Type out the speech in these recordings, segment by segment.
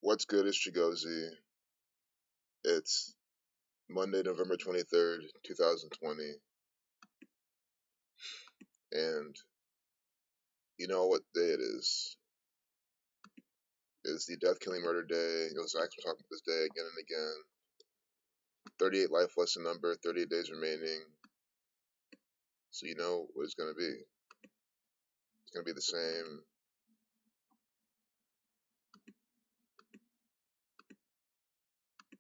What's good? It's Chigozy. It's Monday, November 23rd, 2020. And you know what day it is? It's the Death Killing Murder Day. Zach's been talking about this day again and again. 38 life lesson number, 38 days remaining. So you know what it's going to be. It's going to be the same.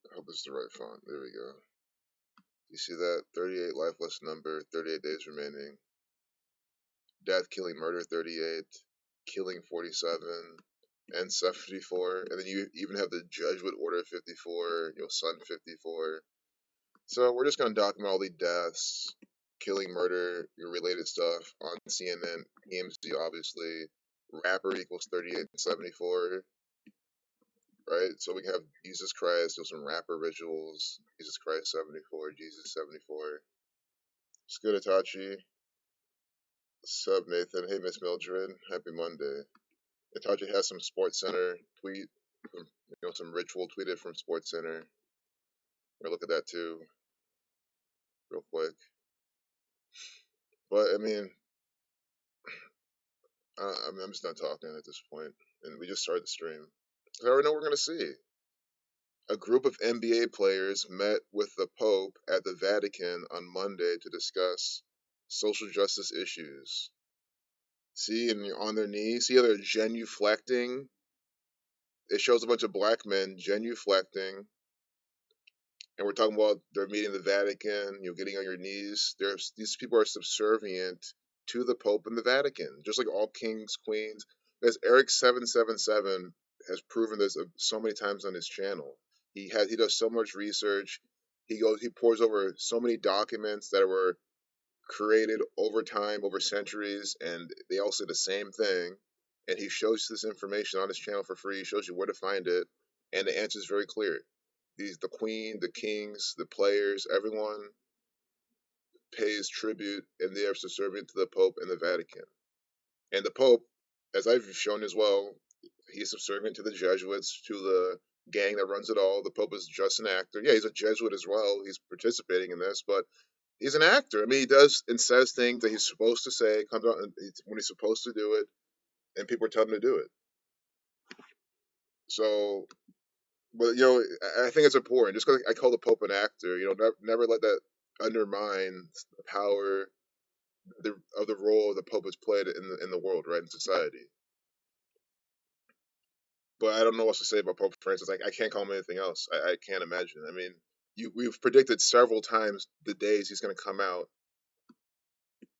I hope this is the right font. There we go. You see that? 38 life lesson number, 38 days remaining. Death Killing Murder 38. Killing 47. And 74, and then you even have the Jesuit Order 54, Sun 54. So we're just going to document all the deaths, killing, murder, your related stuff on CNN, EMC, obviously. Rapper equals 38 and 74, right? So we can have Jesus Christ, some rapper rituals, Jesus Christ 74, Jesus 74. It's good, Itachi. What's up, Nathan? Hey, Miss Mildred. Happy Monday. Itachi has some Sports Center tweet, some ritual tweeted from Sports Center. We'll look at that too, real quick. But I'm just not talking at this point, and we just started the stream. I already know what we're gonna see. A group of NBA players met with the Pope at the Vatican on Monday to discuss social justice issues. See, and you're on their knees. See how they're genuflecting? It shows a bunch of black men genuflecting, and we're talking about they're meeting the Vatican, getting on your knees. These people are subservient to the Pope and the Vatican, just like all kings, queens. As Eric777 has proven this so many times on his channel. He does so much research. He pours over so many documents that were created over time, over centuries, and they all say the same thing. And he shows this information on his channel for free. He shows you where to find it, and the answer is very clear. The queen, the kings, the players, everyone pays tribute, and they are subservient to the Pope and the Vatican. And the Pope, as I've shown as well, he's subservient to the Jesuits, to the gang that runs it all. The Pope is just an actor. Yeah, he's a Jesuit as well. He's participating in this, but he's an actor. He does and says things that he's supposed to say, comes out when he's supposed to do it, and people are telling him to do it. So, but I think it's important. Just because I call the Pope an actor, never let that undermine the power of the role the Pope has played in the world, right, in society. But I don't know what to say about Pope Francis. I can't call him anything else. I can't imagine. We've predicted several times the days he's going to come out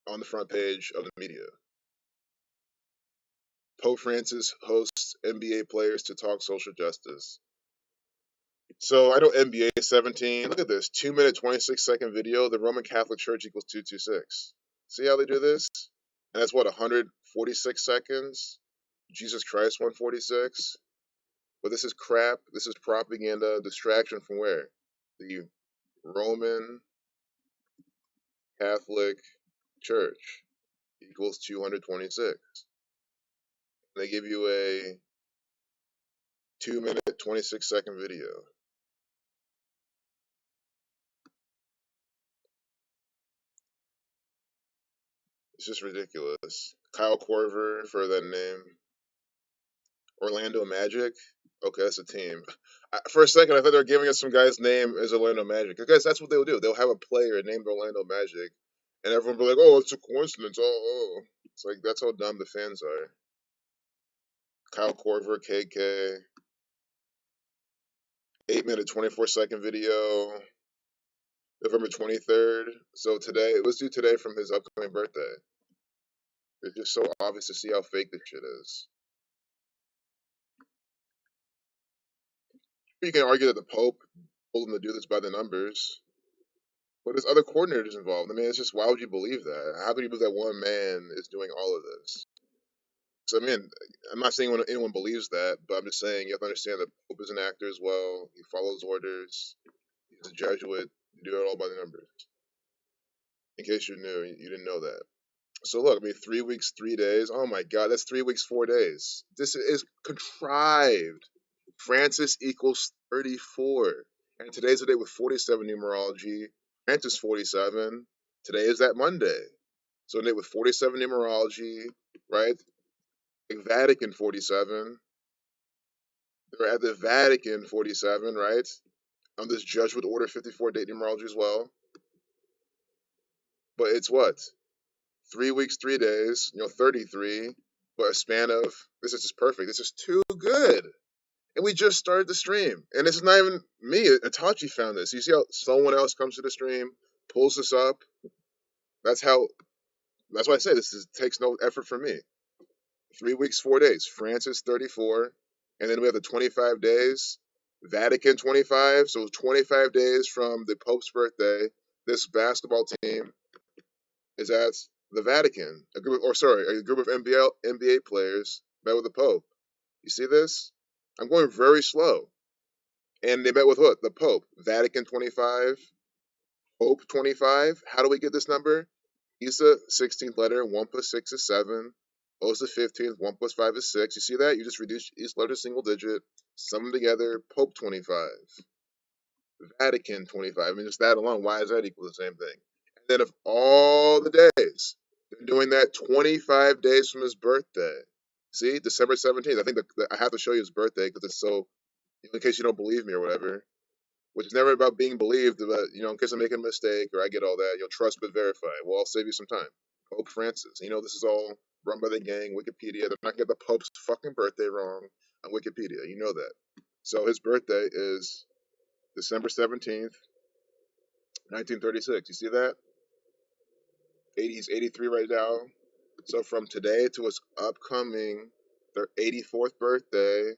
on the front page of the media. Pope Francis hosts NBA players to talk social justice. So I know NBA 17. Look at this 2-minute 26-second video. The Roman Catholic Church equals 226. See how they do this? And that's what 146 seconds. Jesus Christ 146. But this is crap. This is propaganda. Distraction from where? The Roman Catholic Church equals 226. They give you a 2-minute 26-second video. It's just ridiculous. Kyle Korver for that name. Orlando Magic. Okay, that's a team. For a second, I thought they were giving us some guy's name as Orlando Magic. Because that's what they'll do. They'll have a player named Orlando Magic, and everyone will be like, "Oh, it's a coincidence." Oh. It's like that's how dumb the fans are. Kyle Korver, KK. 8-minute 24-second video. November 23rd. So today, let's do today from his upcoming birthday. It's just so obvious to see how fake this shit is. You can argue that the Pope told him to do this by the numbers, but there's other coordinators involved. It's just, why would you believe that? How could you believe that one man is doing all of this? So, I'm not saying anyone believes that, but I'm just saying you have to understand that Pope is an actor as well. He follows orders. He's a Jesuit. You do it all by the numbers. In case you knew, you didn't know that. So look, 3 weeks, 3 days. Oh my God, that's 3 weeks, 4 days. This is contrived. Francis equals 34. And today's the day with 47 numerology. Francis 47. Today is that Monday. So a day with 47 numerology, right? Vatican 47. They're at the Vatican 47, right? On this Jesuit Order 54 date numerology as well. But it's what? 3 weeks, 3 days, 33, but a span of, this is just perfect. This is too good. And we just started the stream. And this is not even me. Itachi found this. You see how someone else comes to the stream, pulls this up? That's how, that's why I say takes no effort from me. 3 weeks, 4 days. Francis 34. And then we have the 25 days. Vatican 25. So 25 days from the Pope's birthday. This basketball team is at the Vatican. A group of NBA players met with the Pope. You see this? I'm going very slow. And they met with what? The Pope. Vatican 25, Pope 25. How do we get this number? Use the 16th letter. 1 plus 6 is 7. O is the 15th. 1 plus 5 is 6. You see that? You just reduce each letter to single digit. Sum them together. Pope 25. Vatican 25. I mean, just that alone. Why is that equal to the same thing? And then of all the days, they're doing that 25 days from his birthday. See, December 17th. I think I have to show you his birthday because it's so, in case you don't believe me or whatever, which is never about being believed, but, in case I make a mistake or I get all that, you'll trust but verify. Well, I'll save you some time. Pope Francis. This is all run by the gang, Wikipedia. They're not going to get the Pope's fucking birthday wrong on Wikipedia. You know that. So his birthday is December 17th, 1936. You see that? He's 83 right now. So from today to his upcoming 84th birthday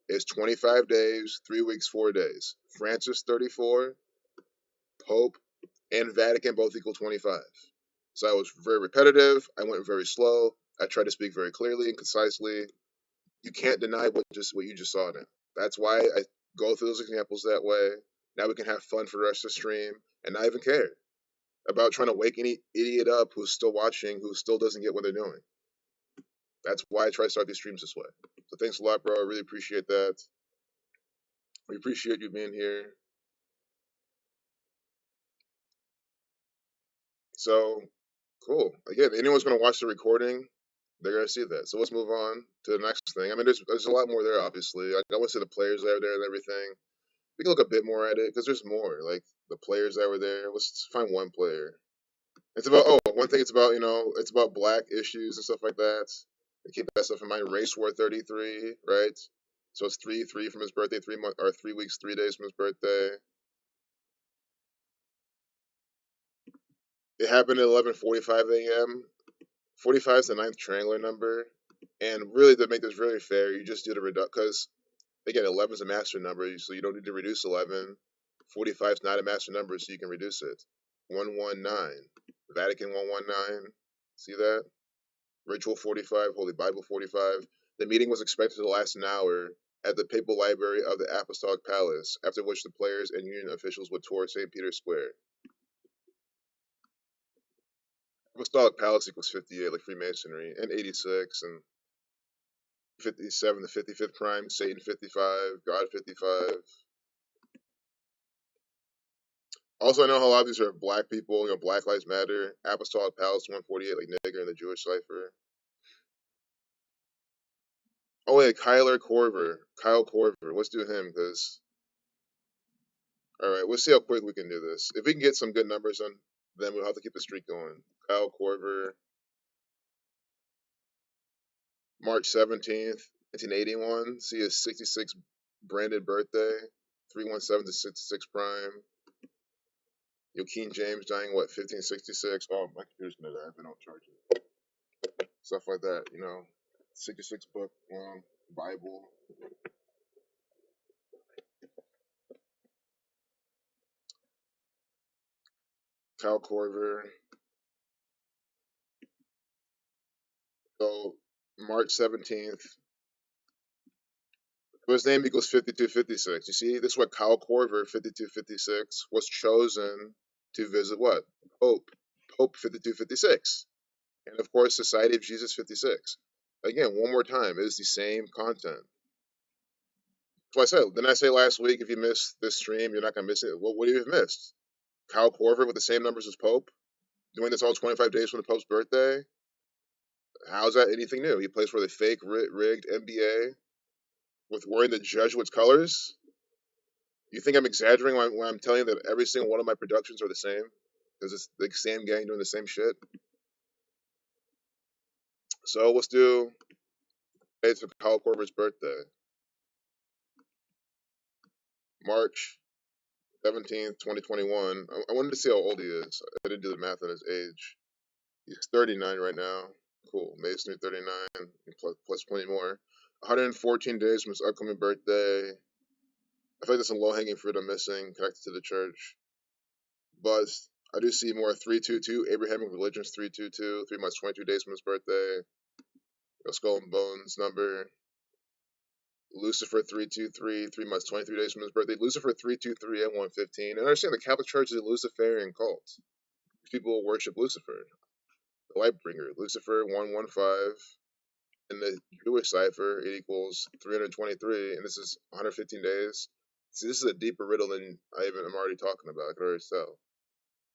is 25 days, 3 weeks, 4 days. Francis 34, Pope, and Vatican both equal 25. So I was very repetitive. I went very slow. I tried to speak very clearly and concisely. You can't deny what you just saw in it. That's why I go through those examples that way. Now we can have fun for the rest of the stream and not even care about trying to wake any idiot up who's still watching, who still doesn't get what they're doing. That's why I try to start these streams this way. So thanks a lot, bro. I really appreciate that. We appreciate you being here. So, cool. Again, anyone's going to watch the recording, they're going to see that. So let's move on to the next thing. I mean, there's a lot more there, obviously. I want to see the players that are there and everything. We can look a bit more at it because there's more. Like the players that were there. Let's find one player. It's about, one thing it's about, it's about black issues and stuff like that. And keep that stuff in mind. Race War 33, right? So it's 3 from his birthday, 3 weeks, 3 days from his birthday. It happened at 11:45 a.m. 45 is the ninth triangular number, and really to make this really fair, you just do the reduction because again, 11 is a master number, so you don't need to reduce 11. 45 is not a master number, so you can reduce it. 119, Vatican 119. See that? Ritual 45, Holy Bible 45. The meeting was expected to last an hour at the Papal Library of the Apostolic Palace, after which the players and union officials would tour St. Peter's Square. Apostolic Palace equals 58, like Freemasonry, and 86, and 57, the 55th prime, Satan 55, God 55. Also, I know how a lot of these are black people, Black Lives Matter, Apostolic Palace 148, like nigger in the Jewish cipher. Oh, wait, Kyle Corver. Let's do him, because, alright, we'll see how quick we can do this. If we can get some good numbers on, then we'll have to keep the streak going. Kyle Corver, March 17th, 1981. See his 66 branded birthday, 317 to 66 prime. King James dying, 1566? Oh, my computer's gonna die if I don't charge it. Stuff like that, 66 book long Bible. Cal Corver. So, March 17th. His name equals 5256. You see, this is what Kyle Corver, 5256, was chosen to visit what? Pope 5256. And of course, Society of Jesus 56. Again, one more time, it is the same content. So I said, didn't I say last week if you miss this stream, you're not gonna miss it? What do you have missed? Kyle Korver with the same numbers as Pope, doing this all 25 days from the Pope's birthday. How's that anything new? He plays for the fake rigged NBA with wearing the Jesuits colors. You think I'm exaggerating when I'm telling you that every single one of my productions are the same? Because it's the same gang doing the same shit. So let's do dates for Kyle Korver's birthday. March 17th, 2021. I wanted to see how old he is. I didn't do the math on his age. He's 39 right now. Cool. Mason, you're 39, plus plenty more. 114 days from his upcoming birthday. I feel like there's some low hanging fruit I'm missing connected to the church. But I do see more 322, Abrahamic Religions 322, 3 months, 22 days from his birthday. Skull and Bones number. Lucifer 323, 3 months, 23 days from his birthday. Lucifer 323 and 115. And I understand the Catholic Church is a Luciferian cult. People worship Lucifer, the light bringer. Lucifer 115. In the Jewish cipher, it equals 323, and this is 115 days. See, this is a deeper riddle than I'm already talking about. I can already tell.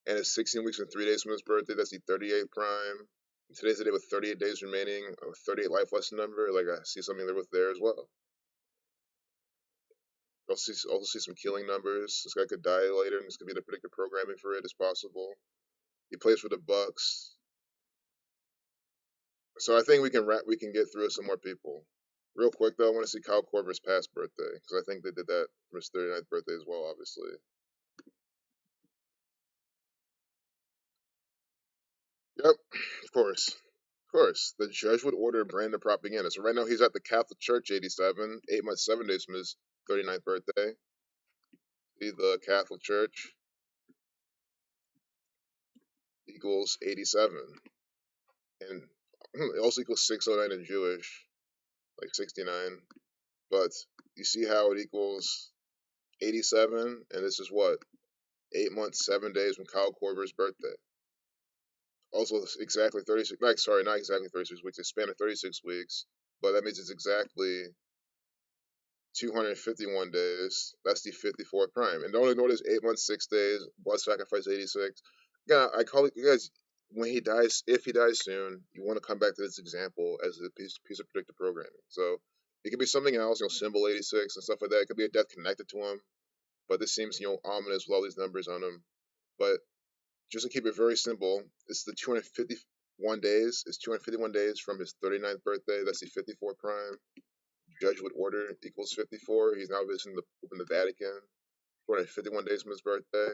And it's 16 weeks and 3 days from his birthday. That's the 38th prime. And today's the day with 38 days remaining, a 38 life lesson number. Like, I see something there with there as well. Also see some killing numbers. This guy could die later, and this could be the predictive programming for it as possible. He plays for the Bucks. So I think we can get through some more people. Real quick though, I want to see Kyle Korver's past birthday because I think they did that for his 39th birthday as well. Obviously, yep, of course. The Jesuit Order brand of propaganda. So right now he's at the Catholic Church, 87, 8 months, 7 days from his 39th birthday. See, the Catholic Church equals 87, and it also equals 609 in Jewish, like 69. But you see how it equals 87, and this is what 8 months, 7 days from Kyle Korver's birthday. Also, exactly 36. Not exactly 36 weeks. They span of 36 weeks, but that means it's exactly 251 days. That's the 54th prime. And don't ignore this 8 months, 6 days, blood sacrifice 86. Yeah, I call it, you guys, when he dies, if he dies soon, you want to come back to this example as a piece of predictive programming. So it could be something else, symbol 86 and stuff like that. It could be a death connected to him, but this seems, ominous with all these numbers on him. But just to keep it very simple, it's the 251 days. It's 251 days from his 39th birthday. That's the 54 prime. Jesuit order equals 54. He's now visiting the Vatican. 251 days from his birthday.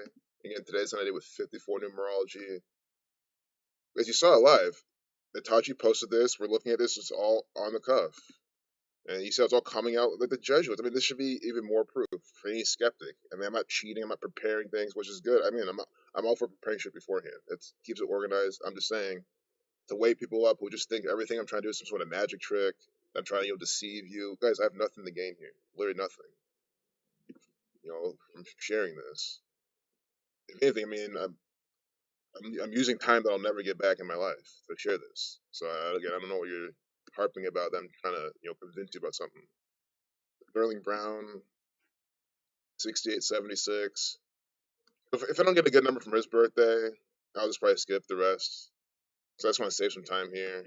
Again, today's on a day with 54 numerology. As you saw it live, Itachi posted this. We're looking at this. It's all on the cuff. And you see how it's all coming out like the Jesuits. I mean, this should be even more proof for any skeptic. I mean, I'm not cheating. I'm not preparing things, which is good. I mean, I'm all for preparing shit beforehand. It keeps it organized. I'm just saying to wake people up who just think everything I'm trying to do is some sort of magic trick. I'm trying to deceive you guys. I have nothing to gain here. Literally nothing. From sharing this. If anything, I mean, I'm using time that I'll never get back in my life to share this. So again, I don't know what you're harping about. Them trying to convince you about something. Sterling Brown, 6876. If I don't get a good number from his birthday, I'll just probably skip the rest. So I just want to save some time here.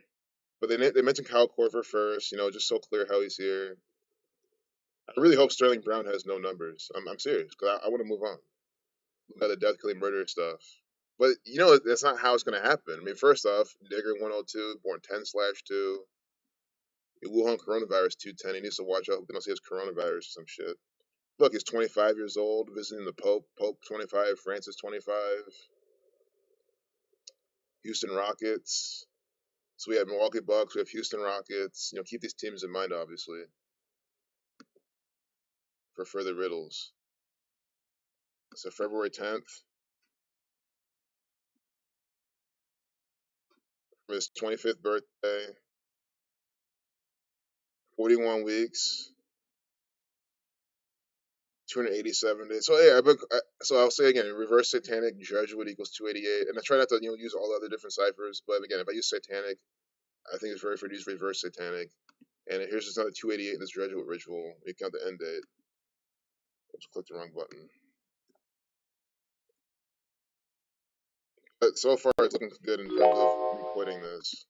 But they mentioned Kyle Korver first, just so clear how he's here. I really hope Sterling Brown has no numbers. I'm serious because I want to move on. Got the death, killing, murder stuff. But that's not how it's going to happen. I mean, first off, Digger 102, born 10/2. Wuhan coronavirus 210. He needs to watch out. We don't see his coronavirus or some shit. Look, he's 25 years old, visiting the Pope. Pope 25, Francis 25. Houston Rockets. So we have Milwaukee Bucks, we have Houston Rockets. Keep these teams in mind, obviously, for further riddles. So February 10th, from his 25th birthday, 41 weeks, 287 days. So yeah, so I'll say again, reverse satanic Jesuit equals 288, and I try not to use all the other different ciphers. But again, if I use satanic, I think it's very fair to use reverse satanic. And here's just another 288 in this Jesuit ritual. You count the end date. Just clicked the wrong button. But so far, it's looking good in terms of me quitting this.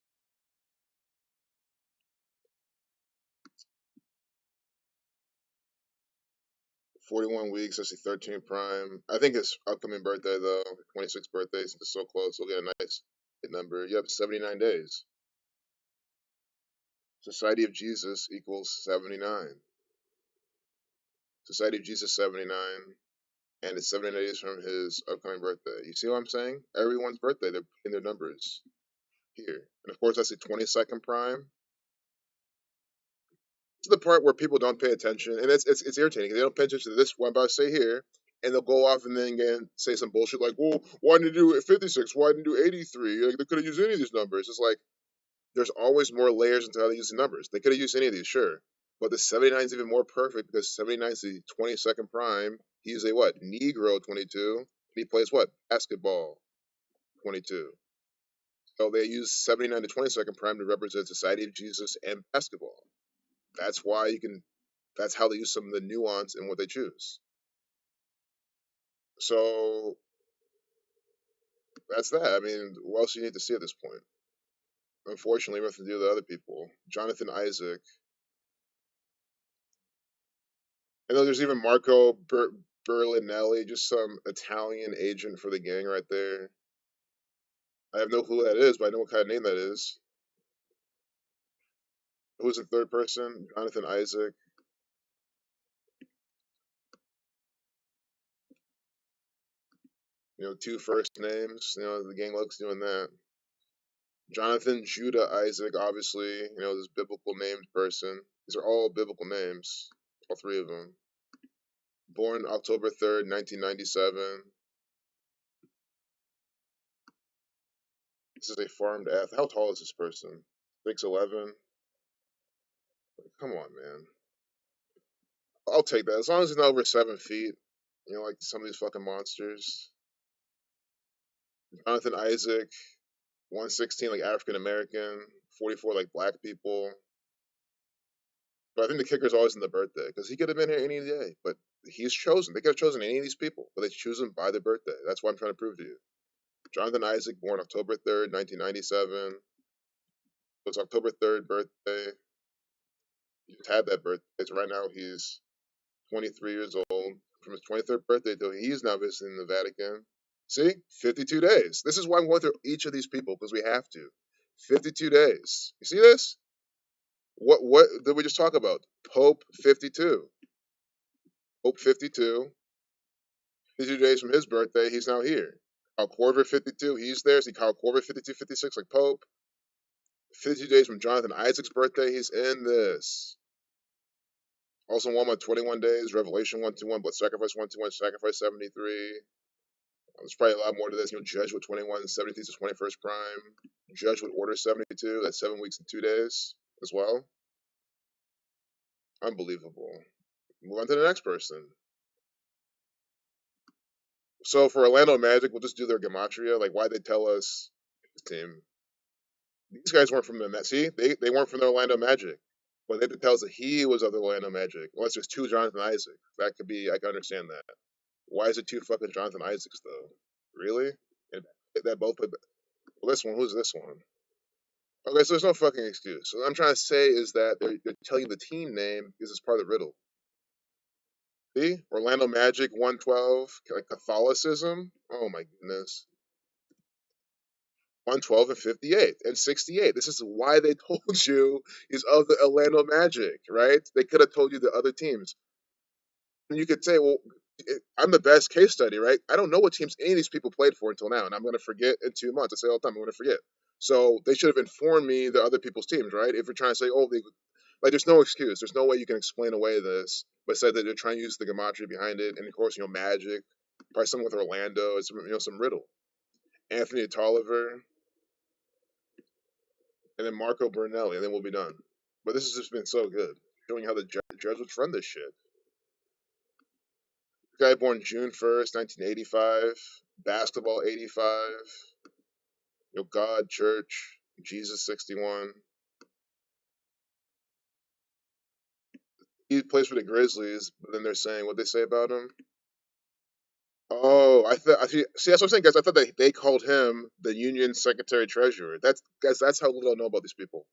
41 weeks, that's the 13th prime. I think his upcoming birthday, though, 26th birthday, since it's so close, we'll get a nice hit number. Yep, 79 days. Society of Jesus equals 79. Society of Jesus 79, and it's 79 days from his upcoming birthday. You see what I'm saying? Everyone's birthday, they're in their numbers here. And of course, that's the 22nd prime. This is the part where people don't pay attention, and it's irritating. They don't pay attention to this one, but I say here, and they'll go off and then again say some bullshit like, "Well, why didn't you do 56? Why didn't you do 83? Like, they could have used any of these numbers." It's like there's always more layers into how they use the numbers. They could have used any of these, sure, but the 79 is even more perfect because 79 is the 22nd prime. He's a what? Negro 22. And he plays what? Basketball 22. So they use 79 to 22nd prime to represent Society of Jesus and basketball. That's why you can. That's how they use some of the nuance in what they choose. So that's that. I mean, what else do you need to see at this point? Unfortunately, we have to deal with other people. Jonathan Isaac. I know there's even Marco Berlinelli, just some Italian agent for the gang right there. I have no clue who that is, but I know what kind of name that is. Who's the third person? Jonathan Isaac. You know, two first names. You know, the gang looks doing that. Jonathan Judah Isaac, obviously, you know, this biblical named person. These are all biblical names, all three of them. Born October 3rd, 1997. This is a farmed athlete. How tall is this person? 6'11". Come on, man. I'll take that. As long as he's not over 7 feet. You know, like some of these fucking monsters. Jonathan Isaac, 116, like African American, 44, like black people. But I think the kicker's always in the birthday because he could have been here any day. But he's chosen. They could have chosen any of these people, but they choose him by their birthday. That's what I'm trying to prove to you. Jonathan Isaac, born October 3rd, 1997. It's October 3rd birthday. He just had that birthday. So right now he's 23 years old. From his 23rd birthday till he's now visiting the Vatican. See? 52 days. This is why I'm going through each of these people because we have to. 52 days. You see this? What did we just talk about? Pope 52. Pope 52. 52 days from his birthday, he's now here. Kyle Korver 52, he's there. See Kyle Korver 52, 56, like Pope. 52 days from Jonathan Isaac's birthday, he's in this. Also, Walmart 21 days, Revelation 121, but Sacrifice 121, Sacrifice 73. There's probably a lot more to this. You know, Jesuit 21, 73 to 21st prime. Jesuit Order 72, that's 7 weeks and 2 days as well. Unbelievable. Move on to the next person. So for Orlando Magic, we'll just do their Gematria. Like, why they tell us this team. These guys weren't from the Met. See, they weren't from the Orlando Magic. But they tell us that he was of the Orlando Magic. Unless there's two Jonathan Isaacs. That could be, I can understand that. Why is it two fucking Jonathan Isaacs, though? Really? And that both played. Well, this one, who's this one? Okay, so there's no fucking excuse. So what I'm trying to say is that they're telling you the team name because it's part of the riddle. See? Orlando Magic 112, like Catholicism. Oh my goodness. 112 and 58 and 68. This is why they told you he's of the Orlando Magic, right? They could have told you the other teams. And you could say, well, I'm the best case study, right? I don't know what teams any of these people played for until now, and I'm going to forget in 2 months. I say all the time, I'm going to forget. So they should have informed me the other people's teams, right? If you're trying to say, oh, like, there's no excuse. There's no way you can explain away this, but say that they're trying to use the gematria behind it, and of course, you know, Magic, probably something with Orlando, it's, you know, some riddle. Anthony Tolliver, and then Marco Brunelli, and then we'll be done. But this has just been so good, showing how the Jesuits run this shit. Guy born June 1st, 1985, basketball 85, you know, God, Church, Jesus 61. He plays for the Grizzlies, but then they're saying what they say about him. Oh, I thought. See, that's what I'm saying, guys. I thought they called him the Union Secretary Treasurer. That's guys. That's how little I know about these people.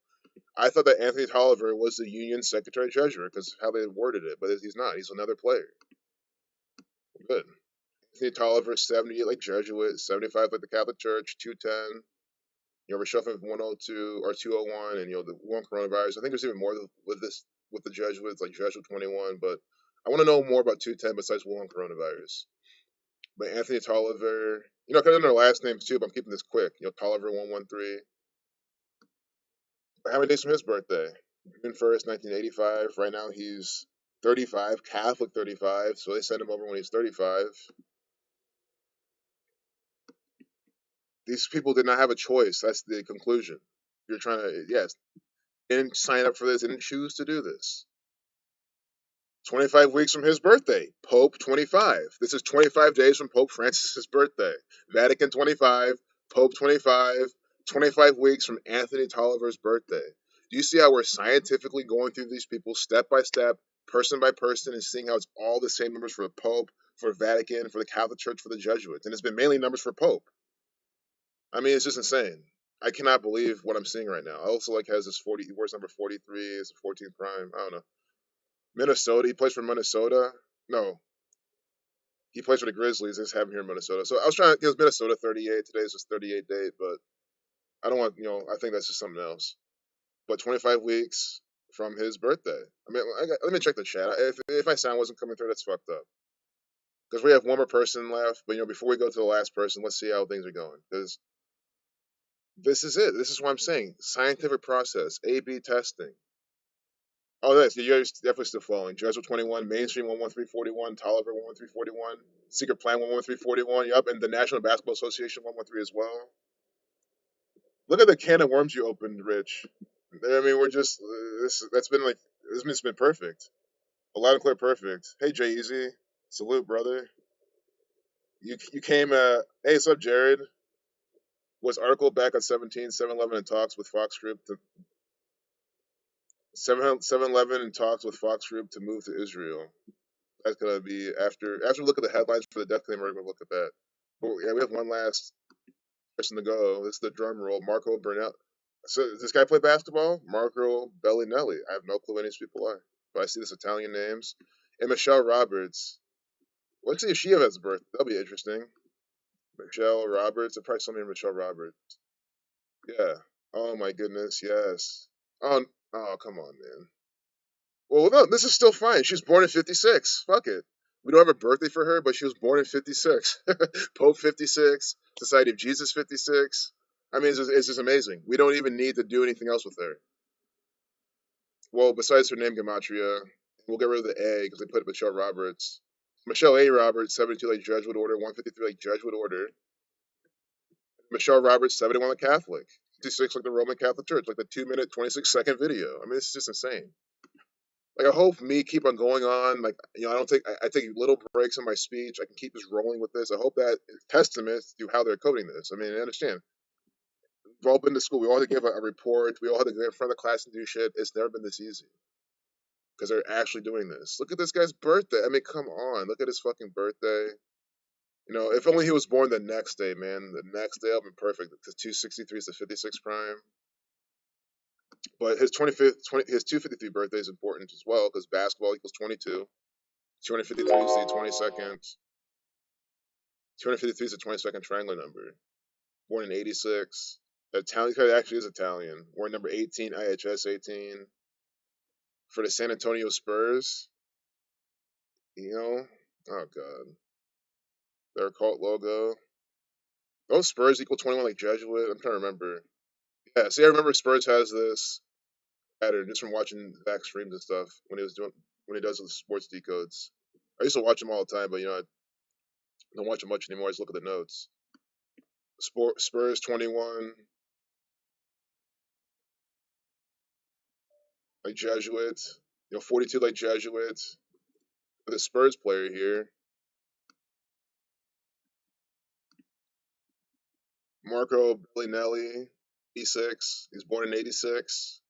I thought that Anthony Tolliver was the Union Secretary Treasurer because how they worded it, but he's not. He's another player. Good. Anthony Tolliver, 78 like Jesuit, 75 like the Catholic Church, 210. Reshuffling 102 or 201, and the one coronavirus. I think there's even more with this with the Jesuits, like Jesuit 21. But I want to know more about 210 besides one coronavirus. But Anthony Tolliver, because in their last names too. But I'm keeping this quick. Tolliver 113. How many days from his birthday? June 1st, 1985. Right now he's 35, Catholic 35. So they sent him over when he's 35. These people did not have a choice. That's the conclusion. You're trying to, yes, didn't sign up for this, didn't choose to do this. 25 weeks from his birthday, Pope 25. This is 25 days from Pope Francis's birthday. Vatican 25, Pope 25, 25 weeks from Anthony Tolliver's birthday. Do you see how we're scientifically going through these people step by step, person by person, and seeing how it's all the same numbers for the Pope, for Vatican, for the Catholic Church, for the Jesuits? And it's been mainly numbers for Pope. I mean, it's just insane. I cannot believe what I'm seeing right now. I also has this 40, he wears number 43, it's a 14th prime. I don't know. Minnesota. He plays for Minnesota. No, he plays for the Grizzlies. I just have him here in Minnesota. So I was trying. It was Minnesota 38. Today's just 38 date, but I don't want. I think that's just something else. But 25 weeks from his birthday. I mean, let me check the chat. If my sound wasn't coming through, that's fucked up. Because we have one more person left. But before we go to the last person, let's see how things are going. Because this is it. This is what I'm saying. Scientific process. A/B testing. Oh, that's you're definitely still following. Jesuit 21, Mainstream 11341, Tolliver 11341, Secret Plan 11341. Yup, and the National Basketball Association 113 as well. Look at the can of worms you opened, Rich. I mean, we're just that's been this has been perfect. A loud and clear, perfect. Hey, Jay Easy, salute, brother. You came. Hey, what's up, Jared? Was article back on 17/7/11 in talks with Fox Group to 7/11 in talks with Fox Group to move to Israel. That's gonna be after we look at the headlines for the death claim. We're gonna look at that. But yeah, we have one last person to go. This is the drum roll. Marco Burnett. So does this guy play basketball? Marco Bellinelli. I have no clue who any of these people are, but I see this Italian names. And Michelle Roberts. Let's see if she has birth. That'll be interesting. Michelle Roberts. I probably something Michelle Roberts. Yeah. Oh my goodness. Yes. Oh. Oh, come on, man. Well, no, this is still fine. She was born in '56. Fuck it. We don't have a birthday for her, but she was born in '56. Pope '56. Society of Jesus '56. I mean, it's just amazing. We don't even need to do anything else with her. Well, besides her name, Gematria, we'll get rid of the A because they put Michelle Roberts. Michelle A. Roberts, 72 like Jesuit order, 153 like Jesuit order. Michelle Roberts, 71 like Catholic. 56 like the Roman Catholic Church, like the 2-minute, 26-second video. I mean, this is just insane. I hope me keep on going on. I don't I take little breaks in my speech. I can keep just rolling with this. I hope that is testament to how they're coding this. I mean, I understand. We've all been to school. We all had to give a report. We all had to go in front of the class and do shit. It's never been this easy because they're actually doing this. Look at this guy's birthday. I mean, come on. Look at his fucking birthday. If only he was born the next day, man. The next day, I've been perfect because 263 is the 56 prime. But his 253 birthday is important as well because basketball equals 22. 253 is the 22nd. 253 is the 22nd triangular number. Born in '86. Italian card actually is Italian. Born number 18, IHS 18. For the San Antonio Spurs. Oh god. Their cult logo. Those Spurs equal 21 like Jesuit. I'm trying to remember. Yeah, see, I remember Spurs has this pattern just from watching Zach streams and stuff when he does the sports decodes. I used to watch him all the time, but I don't watch him much anymore. I just look at the notes. Spurs 21 like Jesuit. 42 like Jesuit. The Spurs player here, Marco Bellinelli, 86. He's born in '86.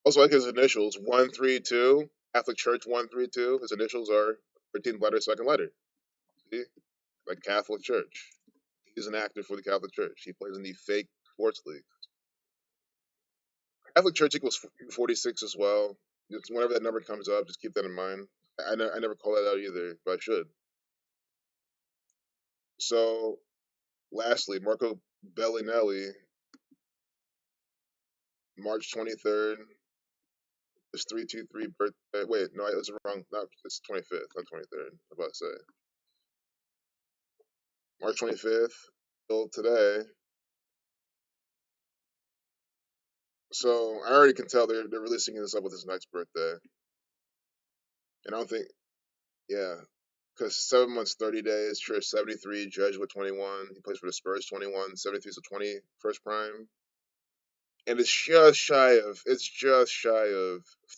Also, like his initials, 132, Catholic Church 132. His initials are 13th letter, second letter. See? Like Catholic Church. He's an actor for the Catholic Church. He plays in the fake sports league. Catholic Church equals 46 as well. Just whenever that number comes up, just keep that in mind. I never call that out either, but I should. So, lastly, Marco Bellinelli, March 23rd, his 323 birthday. Wait, no, it was wrong. No, it's 25th, not 23rd. I'm about to say. March 25th, till today. So, I already can tell they're releasing this up with his next birthday. And I don't think, yeah, because 7 months, 30 days, Trish 73, Jesuit 21. He plays for the Spurs 21. 73 is the 21st prime. And it's just shy of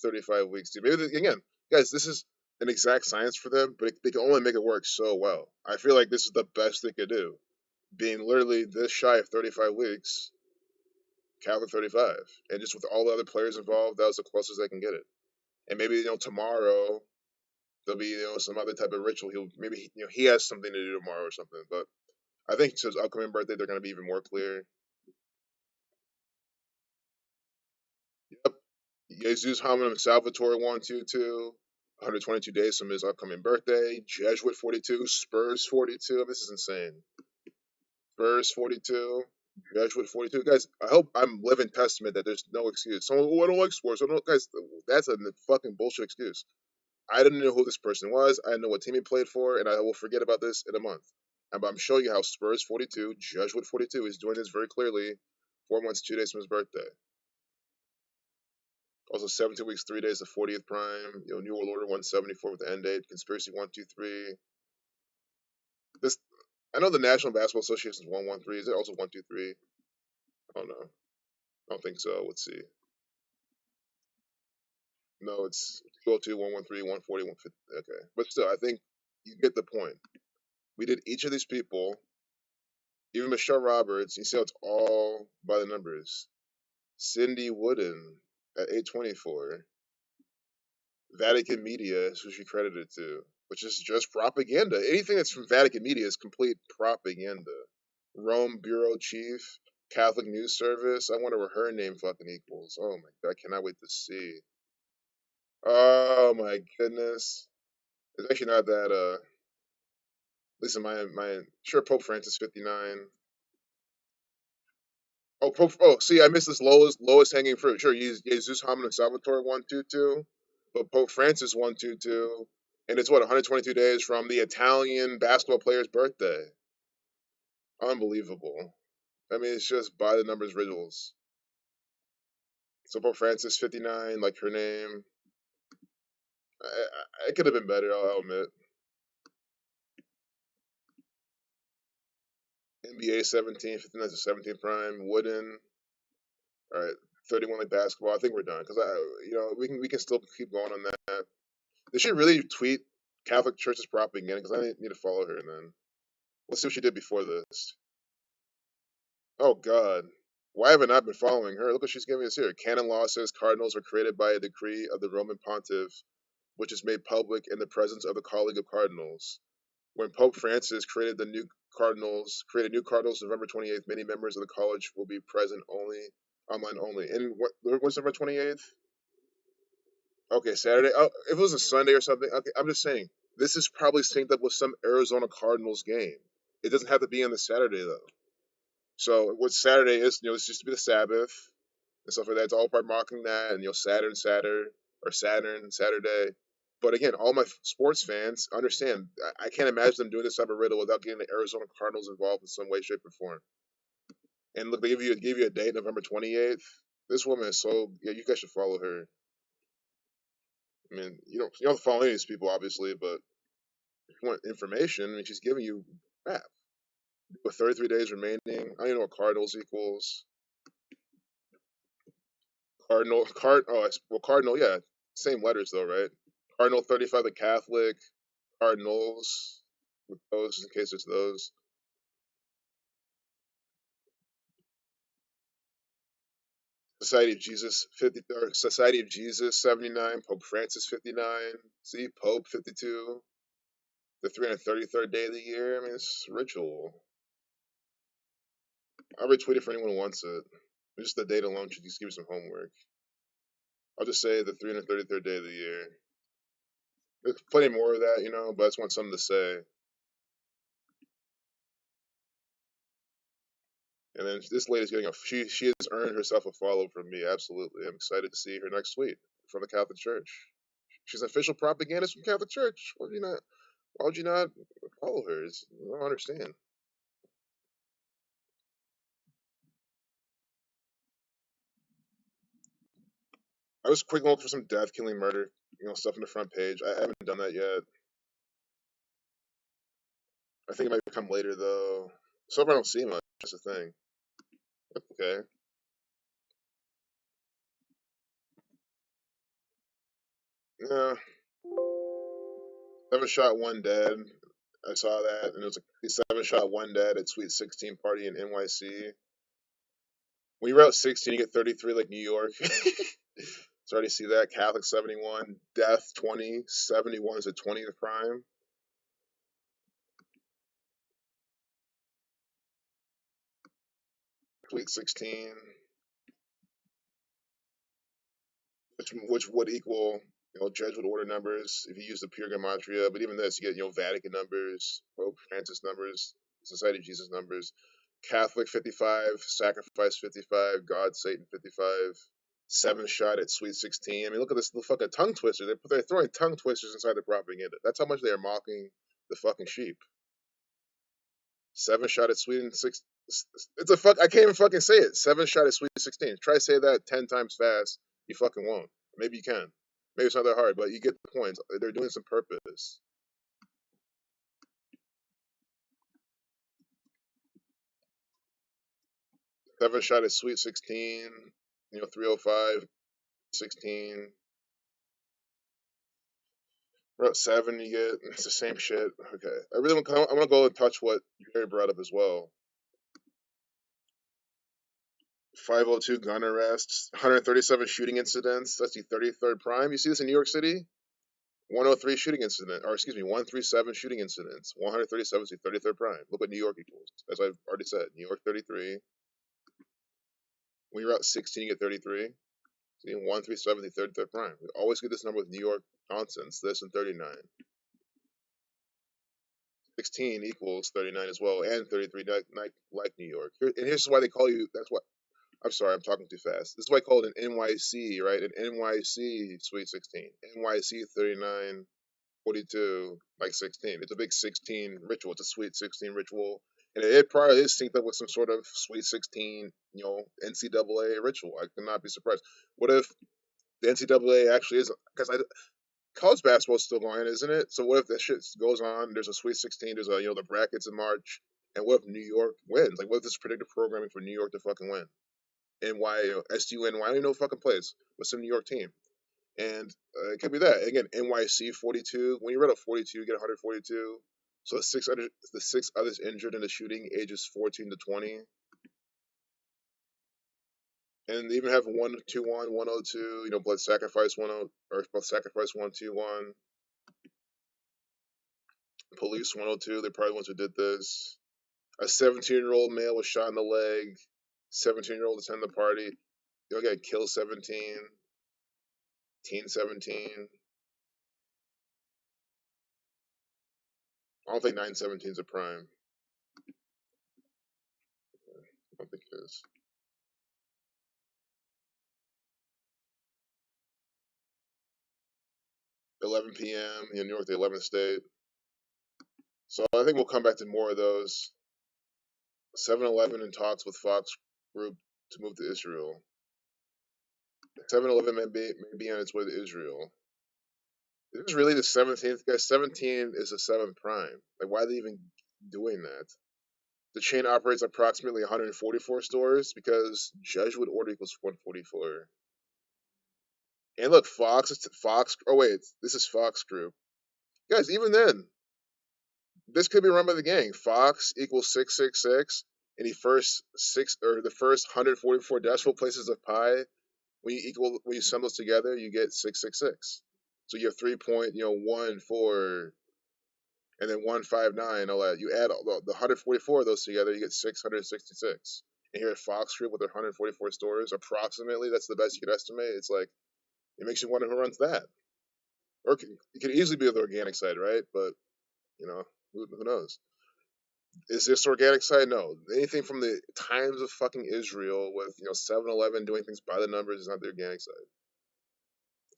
35 weeks. Dude. Maybe, again, guys, this is an exact science for them, but they can only make it work so well. I feel like this is the best they could do. Being literally this shy of 35 weeks, Catholic 35. And just with all the other players involved, that was the closest they can get it. And maybe, tomorrow there'll be, some other type of ritual. He has something to do tomorrow or something. But I think to his upcoming birthday, they're going to be even more clear. Yep. Jesus Hominum Salvatore 122. 122 days from his upcoming birthday. Jesuit 42. Spurs 42. This is insane. Spurs 42. Jesuit 42. Guys, I hope I'm living testament that there's no excuse. Someone, I don't like sports. I don't, guys, that's a fucking bullshit excuse. I didn't know who this person was. I didn't know what team he played for, and I will forget about this in a month. I'm showing you how Spurs 42, Jesuit 42 is doing this very clearly 4 months, 2 days from his birthday. Also, 17 weeks, 3 days, the 40th prime. New World Order 174 with the end date. Conspiracy 123. This, I know the National Basketball Association is 113. Is it also 123? I don't know. I don't think so. Let's see. No, it's 202, 113, 140, 150. Okay. But still, I think you get the point. We did each of these people, even Michelle Roberts, you see how it's all by the numbers. Cindy Wooden at 824. Vatican Media is who she credited to, which is just propaganda. Anything that's from Vatican Media is complete propaganda. Rome Bureau Chief, Catholic News Service. I wonder what her name fucking equals. Oh my god, I cannot wait to see. Oh my goodness. It's actually not that at least in my sure Pope Francis 59. Oh, see, I missed this lowest hanging fruit. Sure, Jesus Hominum Salvatore 122, but Pope Francis 122, and it's what 122 days from the Italian basketball player's birthday. Unbelievable. I mean, it's just by the numbers riddles. So Pope Francis 59, like her name. It could have been better. I'll admit. NBA 17, 59 to 17 prime. Wooden. All right, 31 like basketball. I think we're done because we can still keep going on that. Did she really tweet Catholic Church's propaganda? Because I need to follow her. And then let's see what she did before this. Oh God, why haven't I been following her? Look what she's giving us here. Canon law says cardinals were created by a decree of the Roman Pontiff, which is made public in the presence of the College of Cardinals. When Pope Francis created new cardinals November 28th, many members of the college will be present online only. And what's November 28th? Okay, Saturday. Oh, if it was a Sunday or something. Okay, I'm just saying this is probably synced up with some Arizona Cardinals game. It doesn't have to be on the Saturday though. So what Saturday is, it's just to be the Sabbath and stuff like that. It's all part marking that, and Saturn Saturday. But again, all my sports fans understand. I can't imagine them doing this type of riddle without getting the Arizona Cardinals involved in some way, shape, or form. And look, they give you a date, November 28th. This woman is so yeah. You guys should follow her. I mean, you don't follow any of these people, obviously, but if you want information, I mean, she's giving you crap. With 33 days remaining, I don't even know what Cardinals equals. Cardinal, yeah, same letters though, right? Cardinal 35, the Catholic. Cardinals, with those, in case it's those. Society of Jesus 50, or Society of Jesus 79, Pope Francis 59, see Pope 52, the 333rd day of the year. I mean, it's ritual. I'll retweet it for anyone who wants it. Just the date alone should just give you some homework. I'll just say the 333rd day of the year. There's plenty more of that, but I just want something to say. And then this lady's getting she has earned herself a follow from me. Absolutely, I'm excited to see her next tweet from the Catholic Church. She's an official propagandist from Catholic Church. Why would you not? Why would you not follow her? I don't understand. I was quick looking for some death, killing, murder, stuff in the front page. I haven't done that yet. I think it might come later though. So I don't see much. That's the thing. Okay. Yeah. Seven shot, one dead. I saw that, and it was a seven shot, one dead at Sweet 16 party in NYC. When you route 16, you get 33 like New York. So I already see that. Catholic 71, death 20, 71 is a 20th prime. Sweet 16, which would equal Jesuit order numbers if you use the pure Gematria. But even this, you get Vatican numbers, Pope Francis numbers, Society of Jesus numbers, Catholic 55, Sacrifice 55, God Satan 55, seven shot at Sweet 16. I mean, look at this the fucking tongue twister. They're throwing tongue twisters inside the propaganda. That's how much they are mocking the fucking sheep. Seven shot at Sweet and six. It's a fuck. I can't even fucking say it. Seven shot at Sweet 16. Try to say that 10 times fast. You fucking won't. Maybe you can. Maybe it's not that hard, but you get the point. They're doing some purpose. Seven shot at Sweet 16. 305, 16. Route 7, you get it's the same shit. Okay, I want to go and touch what Jerry brought up as well. 502 gun arrests, 137 shooting incidents. That's the 33rd prime. You see this in New York City? 103 shooting incident, or excuse me, 137 shooting incidents. 137 is the 33rd prime. Look what New York equals. As I've already said, New York 33. When you're out 16, you get 33. See, 137 is the 33rd prime. We always get this number with New York nonsense. This and 39. 16 equals 39 as well, and 33 like New York. And here's why they call you. That's what. I'm sorry, I'm talking too fast. This is why I call it an NYC, right? An NYC Sweet 16. NYC 39, 42, like 16. It's a big 16 ritual. It's a Sweet 16 ritual. And it probably is synced up with some sort of Sweet 16, NCAA ritual. I could not be surprised. What if the NCAA actually is, because college basketball is still going, isn't it? So what if that shit goes on? There's a Sweet 16. There's the brackets in March, and what if New York wins? Like, what if this is predictive programming for New York to fucking win? NY, SUNY, I don't know fucking place, but some New York team, and it could be that again. NYC 42. When you read a 42, you get 142. So the six others injured in the shooting, ages 14 to 20, and they even have 121, 102. Blood sacrifice 10, or blood sacrifice 121. Police 102, they're probably the ones who did this. A 17-year-old male was shot in the leg. 17-year-old attended the party. You'll get killed 17. Teen 17. I don't think 917 is a prime. I don't think it is. 11 p.m. in New York, the 11th state. So I think we'll come back to more of those. 7-Eleven in talks with Fox Group to move to Israel. 7-Eleven may be on its way to Israel. This is really the 17th, guys. 17 is the 7th prime. Like, why are they even doing that? The chain operates approximately 144 stores because Jesuit order equals 144. And look, Fox. Oh wait, this is Fox Group, guys. Even then, this could be run by the gang. Fox equals 666. Any the first 144 decimal places of pi, when you sum those together, you get 666. So you have 3.14 and then 159, all that. You add all the 144 of those together, you get 666. And here at Fox Group with their 144 stores, approximately, that's the best you could estimate. It's like, it makes you wonder who runs that. Or it could easily be the organic side, right? But, you know, who knows? Is this organic side? No. Anything from the times of fucking Israel with, 7-Eleven doing things by the numbers is not the organic side.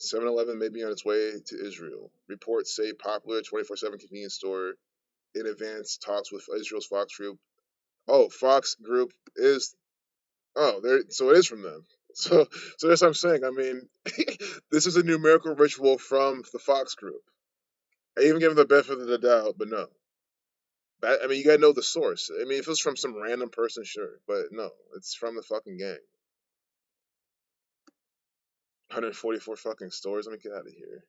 7-Eleven may be on its way to Israel. Reports say popular 24/7 convenience store in advance talks with Israel's Fox Group. Oh, Fox Group is there. So it is from them. So that's what I'm saying. I mean, this is a numerical ritual from the Fox Group. I even give them the benefit of the doubt, but no. I mean, you gotta know the source. I mean, if it's from some random person, sure, but no, it's from the fucking gang. 144 fucking stores. Let me get out of here.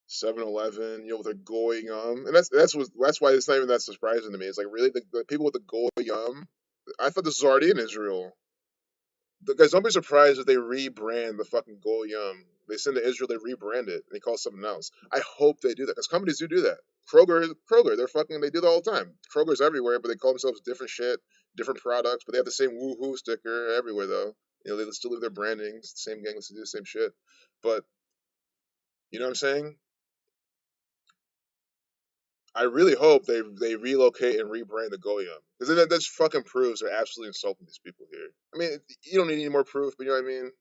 7-Eleven, with their goy yum, and that's why it's not even that surprising to me. It's like really the people with the goy yum. I thought this was already in Israel. Guys, don't be surprised if they rebrand the fucking goy yum. They send to Israel, they rebrand it, and they call it something else. I hope they do that because companies do that. Kroger, they do that all the time. Kroger's everywhere, but they call themselves different shit, different products, but they have the same woohoo sticker everywhere though. They still leave their branding. It's the same gang that do the same shit. But you know what I'm saying? I really hope they relocate and rebrand the Goyim because that just fucking proves they're absolutely insulting these people here. I mean, you don't need any more proof, but you know what I mean.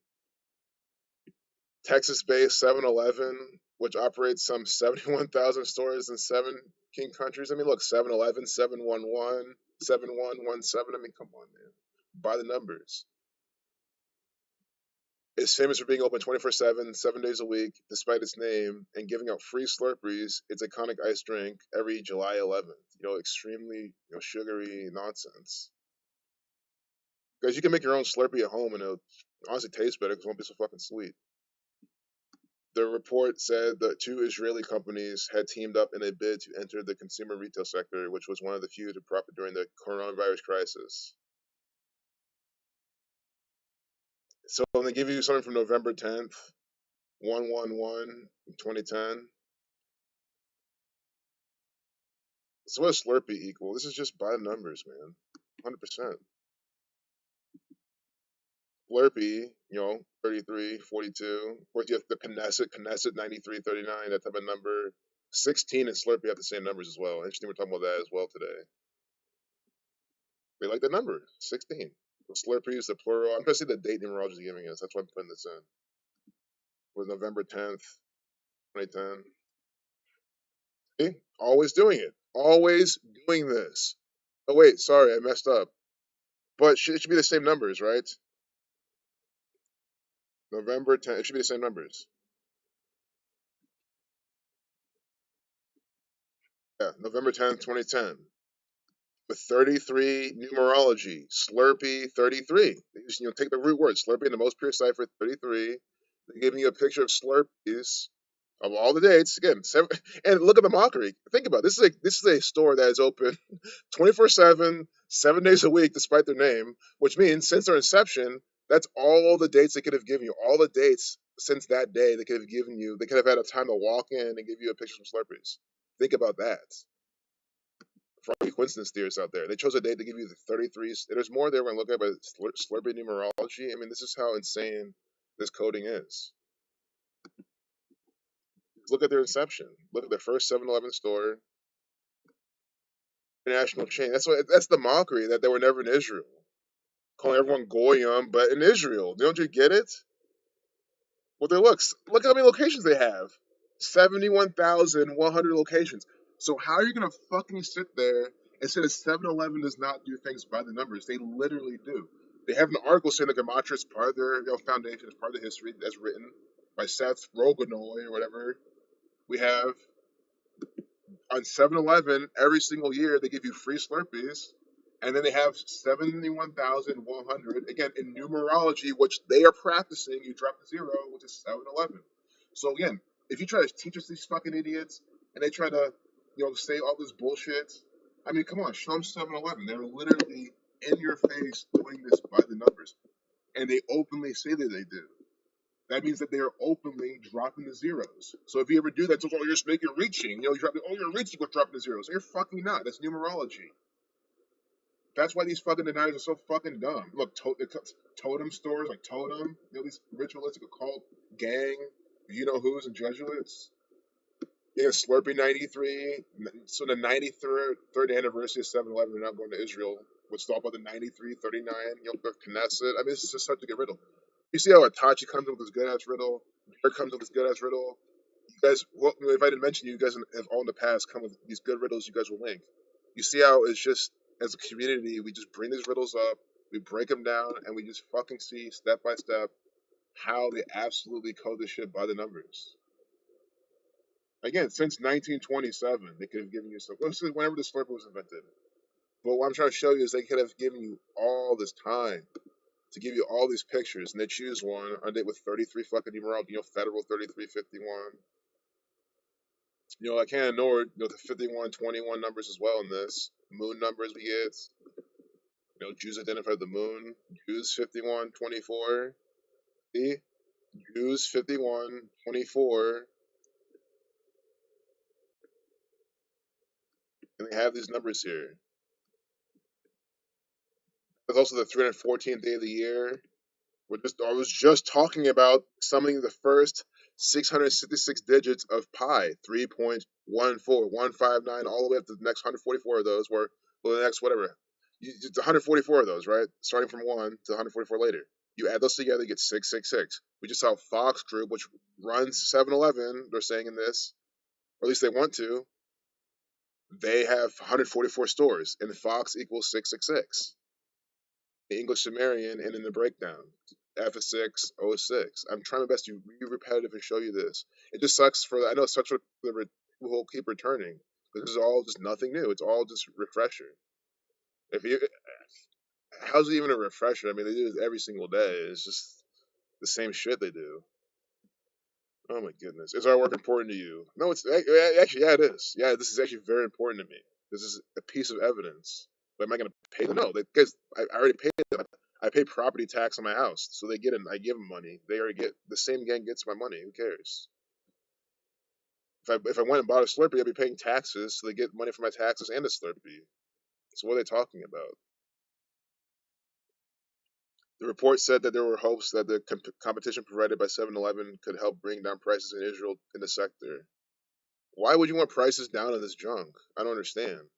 Texas-based 7-Eleven, which operates some 71,000 stores in 17 countries. I mean, look, 7-Eleven, 711, 7117. I mean, come on, man. By the numbers. It's famous for being open 24/7, 7 days a week, despite its name, and giving out free Slurpees, its iconic iced drink, every July 11th. Extremely sugary nonsense. Guys, you can make your own Slurpee at home, and it'll honestly taste better because it won't be so fucking sweet. The report said that two Israeli companies had teamed up in a bid to enter the consumer retail sector, which was one of the few to profit during the coronavirus crisis. So when they give you something from November 10th, 111, 2010. So what does Slurpee equal? This is just by the numbers, man. 100%. Slurpee, 33, 42. Of course, you have the Knesset 93, 39, that type of number. 16 and Slurpee have the same numbers as well. Interesting we're talking about that as well today. They like the number, 16. The Slurpee is the plural. I'm going to see the date numerology is giving us. That's why I'm putting this in. It was November 10th, 2010. See? Always doing it. Always doing this. Oh, wait, sorry, I messed up. But it should be the same numbers, right? November 10th, it should be the same numbers. Yeah, November 10th, 2010. With 33 numerology, Slurpee 33. They just, take the root word, Slurpee in the most pure cipher, 33. They're giving you a picture of Slurpees of all the dates. Again, and look at the mockery. Think about it. This is a store that is open 24/7, 7 days a week, despite their name, which means since their inception, that's all the dates they could have given you. All the dates since that day they could have given you. They could have had a time to walk in and give you a picture of Slurpees. Think about that. For all you coincidence theorists out there, they chose a date to give you the 33s. There's more there when looking at, but Slurpee numerology. I mean, this is how insane this coding is. Look at their inception. Look at their first 7-Eleven store, international chain. That's the mockery that they were never in Israel. Calling everyone Goyim, but in Israel. Don't you get it? With their looks. Look at how many locations they have. 71,100 locations. So how are you gonna fucking sit there and say that 7-Eleven does not do things by the numbers? They literally do. They have an article saying that Gematria is part of their foundation, is part of the history that's written by Seth Roganoy or whatever. We have on 7-Eleven every single year they give you free Slurpees, and then they have 71,100 again in numerology, which they are practicing. You drop the zero, which is 7-Eleven. So again, if you try to teach us these fucking idiots, and they try to say all this bullshit, I mean, come on, show them 7-Eleven. They're literally in your face doing this by the numbers, and they openly say that they do. That means that they are openly dropping the zeros. So if you ever do that, it's like, oh, you're just making reaching. You know, you're reaching with dropping the zeros. You're fucking not. That's numerology. That's why these fucking deniers are so fucking dumb. Look, totem stores like Totem, you know, these ritualistic occult gang, you know who's and Jesuits. Yeah, Slurpee 93. So the 93rd third anniversary of 7-Eleven, they're not going to Israel. What's thought about the 93, 39, you know, the Knesset. I mean, it's just such a good riddle. You see how Itachi comes in with his good ass riddle? Bear comes in with his good ass riddle. You guys, well, if I didn't mention you guys have all in the past come with these good riddles you guys will link. You see how it's just, as a community, we just bring these riddles up, we break them down, and we just fucking see step by step how they absolutely code this shit by the numbers. Again, since 1927, they could have given you some. Well, since whenever the slurper was invented. But what I'm trying to show you is they could have given you all this time to give you all these pictures, and they choose one on it with 33 fucking numerology, you know, federal 3351. You know, I can't ignore, you know, the 51, 21 numbers as well in this. Moon numbers we get. You know, Jews identified the moon. Jews 51, 24. See? Jews 51, 24. And they have these numbers here. There's also the 314th day of the year. I was just talking about summoning the first 666 digits of pi, 3.14159, all the way up to the next 144 of those, well, the next whatever. It's 144 of those, right? Starting from 1 to 144 later. You add those together, you get 666. We just saw Fox Group, which runs 7-Eleven, they're saying in this, or at least they want to, they have 144 stores, and Fox equals 666. The English Sumerian, and in the breakdown. F606. I'm trying my best to be repetitive and show you this. It just sucks I know it sucks for the people who keep returning. This is all just nothing new. It's all just refresher. If you, how's it even a refresher? I mean, they do this every single day. It's just the same shit they do. Oh my goodness. Is our work important to you? No, it's actually, yeah, it is. Yeah, this is actually very important to me. This is a piece of evidence. But am I going to pay them? No, because I already paid them. I pay property tax on my house, so they get it. I give them money. They already get the same gang gets my money. Who cares? If I went and bought a Slurpee, I'd be paying taxes, so they get money for my taxes and a Slurpee. So what are they talking about? The report said that there were hopes that the competition provided by 7-Eleven could help bring down prices in Israel in the sector. Why would you want prices down on this junk? I don't understand.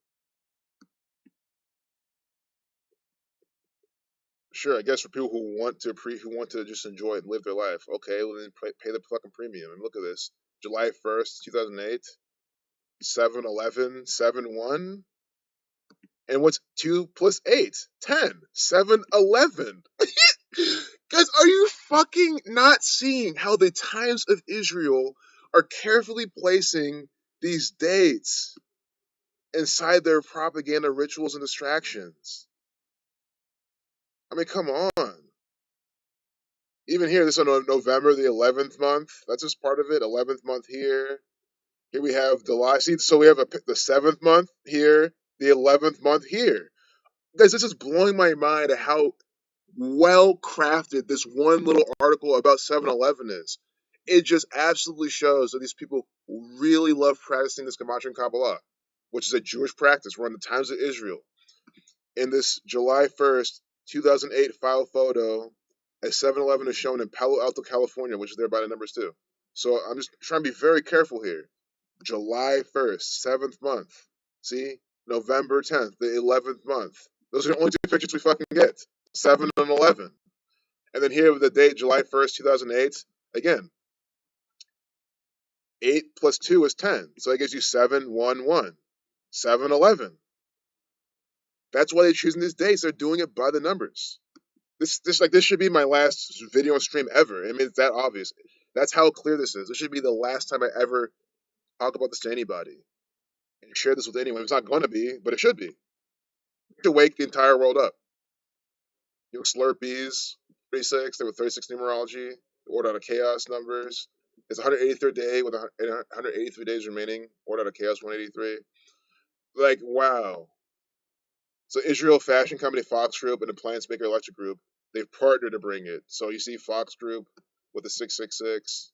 Sure, I guess for people who want to just enjoy it and live their life. Okay, well then pay the fucking premium. And look at this. July 1st, 2008, 7-Eleven, 7-1. And what's 2 plus 8? 10. 7-Eleven. Guys, are you fucking not seeing how the Times of Israel are carefully placing these dates inside their propaganda rituals and distractions? I mean, come on. Even here, this is on November, the 11th month. That's just part of it. 11th month here. Here we have July. See, so we have the 7th month here, the 11th month here. Guys, this is blowing my mind at how well crafted this one little article about 7-Eleven is. It just absolutely shows that these people really love practicing this Gematria and Kabbalah, which is a Jewish practice. We're in the Times of Israel. In this July 1st, 2008 file photo, a 7-Eleven is shown in Palo Alto, California, which is there by the numbers too. So I'm just trying to be very careful here. July 1st, 7th month. See? November 10th, the 11th month. Those are the only two pictures we fucking get. 7 and 11. And then here with the date, July 1st, 2008. Again, 8 plus 2 is 10. So that gives you 7, 1, 1. 7, 11. That's why they're choosing these dates. They're doing it by the numbers. This should be my last video and stream ever. I mean, it's that obvious. That's how clear this is. This should be the last time I ever talk about this to anybody and share this with anyone. It's not going to be, but it should be to wake the entire world up. You know, Slurpees, 36. There were 36 numerology. Order out of chaos numbers. It's 183rd day with 183 days remaining. Order out of chaos 183. Like, wow. So Israel Fashion Company, Fox Group, and Appliance Maker Electric Group, they've partnered to bring it. So you see Fox Group with the 666.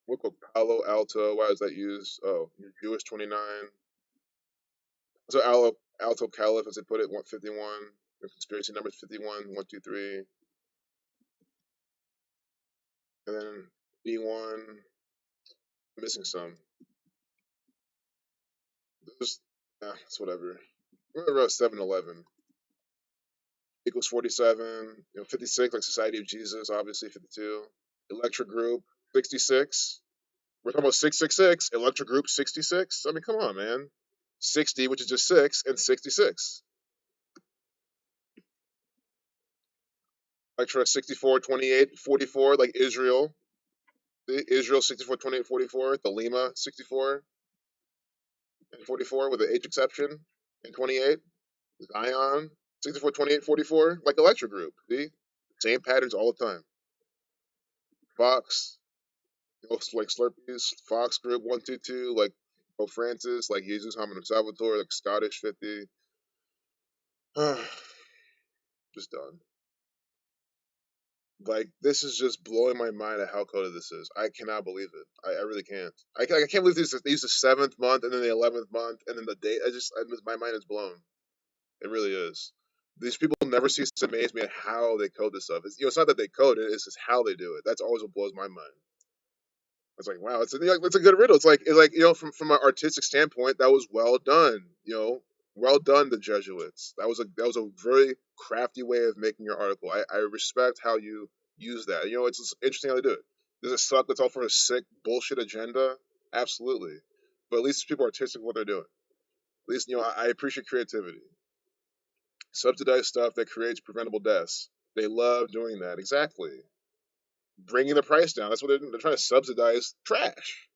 What called Palo Alto? Why is that used? Oh, US 29. So Alto Caliph, as they put it, 151. The conspiracy number is 51, 123. And then B1, missing some. There's, it's whatever. We're about 711 equals 47. 56, like Society of Jesus, obviously 52. Electric Group, 66. We're talking about 666. Electric Group, 66. I mean, come on, man. 60, which is just 6, and 66. Electra 64, 28, 44, like Israel. Israel 64, 28, 44. The Lima 64 and 44 with the H exception and 28. Zion 64, 28, 44, like Electra Group. See? Same patterns all the time. Fox, like Slurpees. Fox Group 122, like Pope Francis, like Jesus Hamid Salvatore, like Scottish 50. Just done. Like, this is just blowing my mind at how coded this is. I cannot believe it. I really can't. I can't believe they use the 7th month and then the 11th month and then the date. My mind is blown. It really is. These people never cease to amaze me at how they code this stuff. It's not that they code it; it's just how they do it. That's always what blows my mind. It's like, wow, it's a good riddle. It's like from an artistic standpoint, that was well done. Well done, the Jesuits. That was a very crafty way of making your article. I respect how you use that. It's just interesting how they do it. Does it suck? That's all for a sick bullshit agenda. Absolutely, but at least people are artistic with what they're doing. At least I appreciate creativity. Subsidize stuff that creates preventable deaths. They love doing that. Exactly. Bringing the price down. That's what they're doing. They're trying to subsidize trash.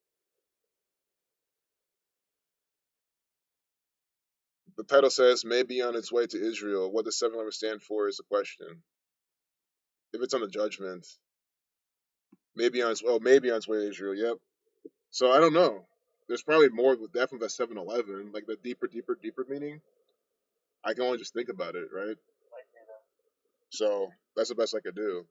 The title says, may be on its way to Israel. What does 7-Eleven stand for is the question. If it's on the judgment, maybe on its way to Israel, yep. So I don't know. There's probably more with definitely that 7-Eleven, like the deeper meaning. I can only just think about it, right? So that's the best I could do.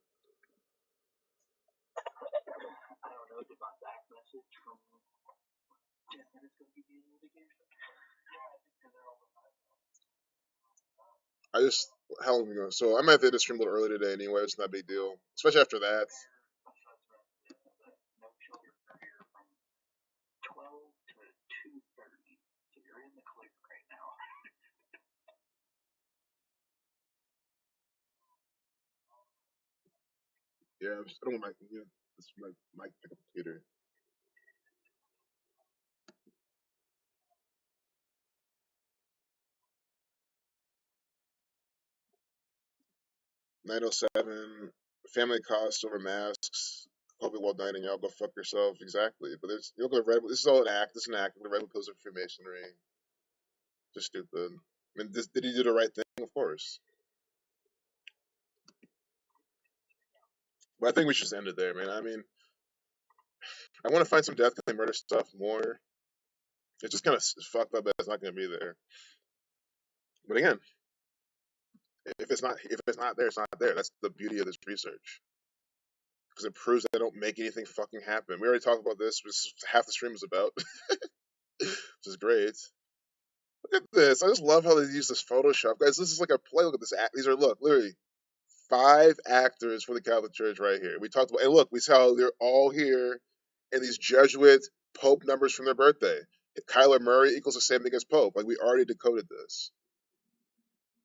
I just, how long are we going? So I might have to hit the stream a little early today anyway. It's not a big deal. Especially after that. Yeah, I don't want my, this is my computer. 907, family costs over masks. Hope you well done and y'all go fuck yourself. Exactly. But you'll go red. This is all an act. This is an act. The red pills are Freemasonry. Just stupid. I mean, did he do the right thing? Of course. But I think we should just end it there, man. I mean, I want to find some death claim murder stuff more. It's just kind of fucked up that it's not going to be there. But again, if it's not there, it's not there. That's the beauty of this research because it proves that they don't make anything fucking happen. We already talked about this. Which half the stream was about, which is great. Look at this. I just love how they use this Photoshop, guys. This is like a play. Look at this. These are literally 5 actors for the Catholic Church right here. We talked about, and look, we saw how they're all here, and these Jesuit Pope numbers from their birthday. If Kyler Murray equals the same thing as Pope, like we already decoded this.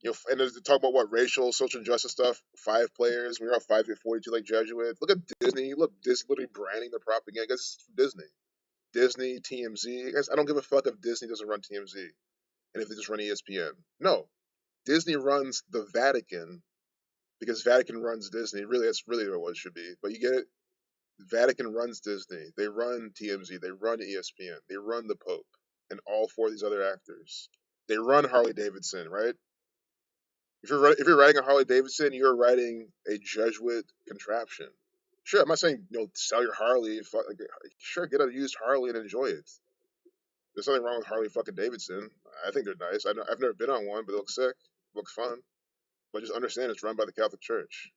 And to talk about what racial, social justice stuff, 5 players. We're all 5 to 42 like Jesuits. Look at Disney. Look, this literally branding the propaganda. Guys, this is from Disney. Disney, TMZ. Guys, I don't give a fuck if Disney doesn't run TMZ and if they just run ESPN. No, Disney runs the Vatican because Vatican runs Disney. Really, that's really what it should be. But you get it. Vatican runs Disney. They run TMZ. They run ESPN. They run the Pope and all 4 of these other actors. They run Harley Davidson, right? If you're writing a Harley Davidson, you're writing a Jesuit contraption. Sure, I'm not saying sell your Harley. Sure, get a used Harley and enjoy it. There's nothing wrong with Harley fucking Davidson. I think they're nice. I've never been on one, but they look sick, look fun. But just understand it's run by the Catholic Church.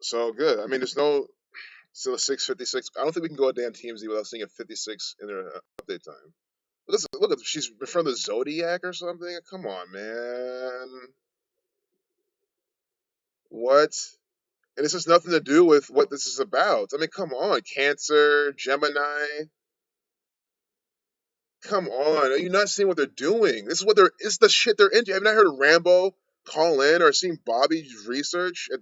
So good. I mean, there's no still a 656. I don't think we can go a damn TMZ without seeing a 56 in their update time. Listen, look, she's from the Zodiac or something. Come on, man. What? And this has nothing to do with what this is about. I mean, come on, Cancer, Gemini. Come on, are you not seeing what they're doing? This is what they're. It's the shit they're into. Have you not heard Rambo call in or seen Bobby's research? And,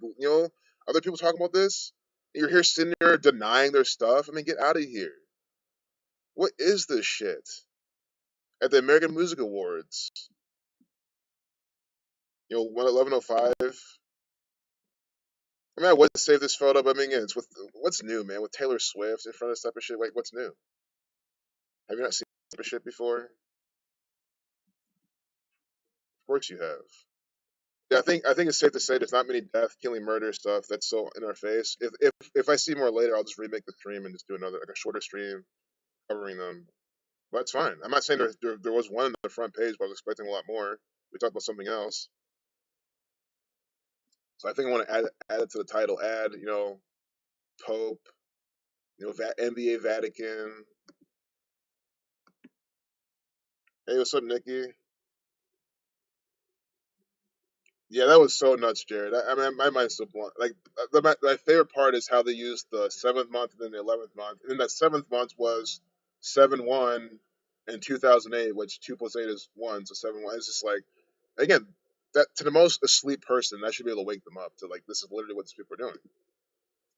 other people talking about this. You're here sitting there denying their stuff. I mean, get out of here. What is this shit? At the American Music Awards, 1105. I mean, I wouldn't save this photo, but I mean, yeah, it's with what's new, man. With Taylor Swift in front of this type of shit. Like, what's new? Have you not seen this type of shit before? Of course you have. Yeah, I think it's safe to say there's not many death, killing, murder stuff that's so in our face. If I see more later, I'll just remake the stream and just do another like a shorter stream covering them. But it's fine. I'm not saying there was one on the front page, but I was expecting a lot more. We talked about something else, so I think I want to add it to the title. Add Pope, NBA Vatican. Hey, what's up, Nikki? Yeah, that was so nuts, Jared. I mean, my mind's still blown. Like, my favorite part is how they used the seventh month and then the 11th month. And then that seventh month was 7-1 in 2008, which 2 plus 8 is 1, so 7-1. It's just like, again, that to the most asleep person, that should be able to wake them up to, like, this is literally what these people are doing.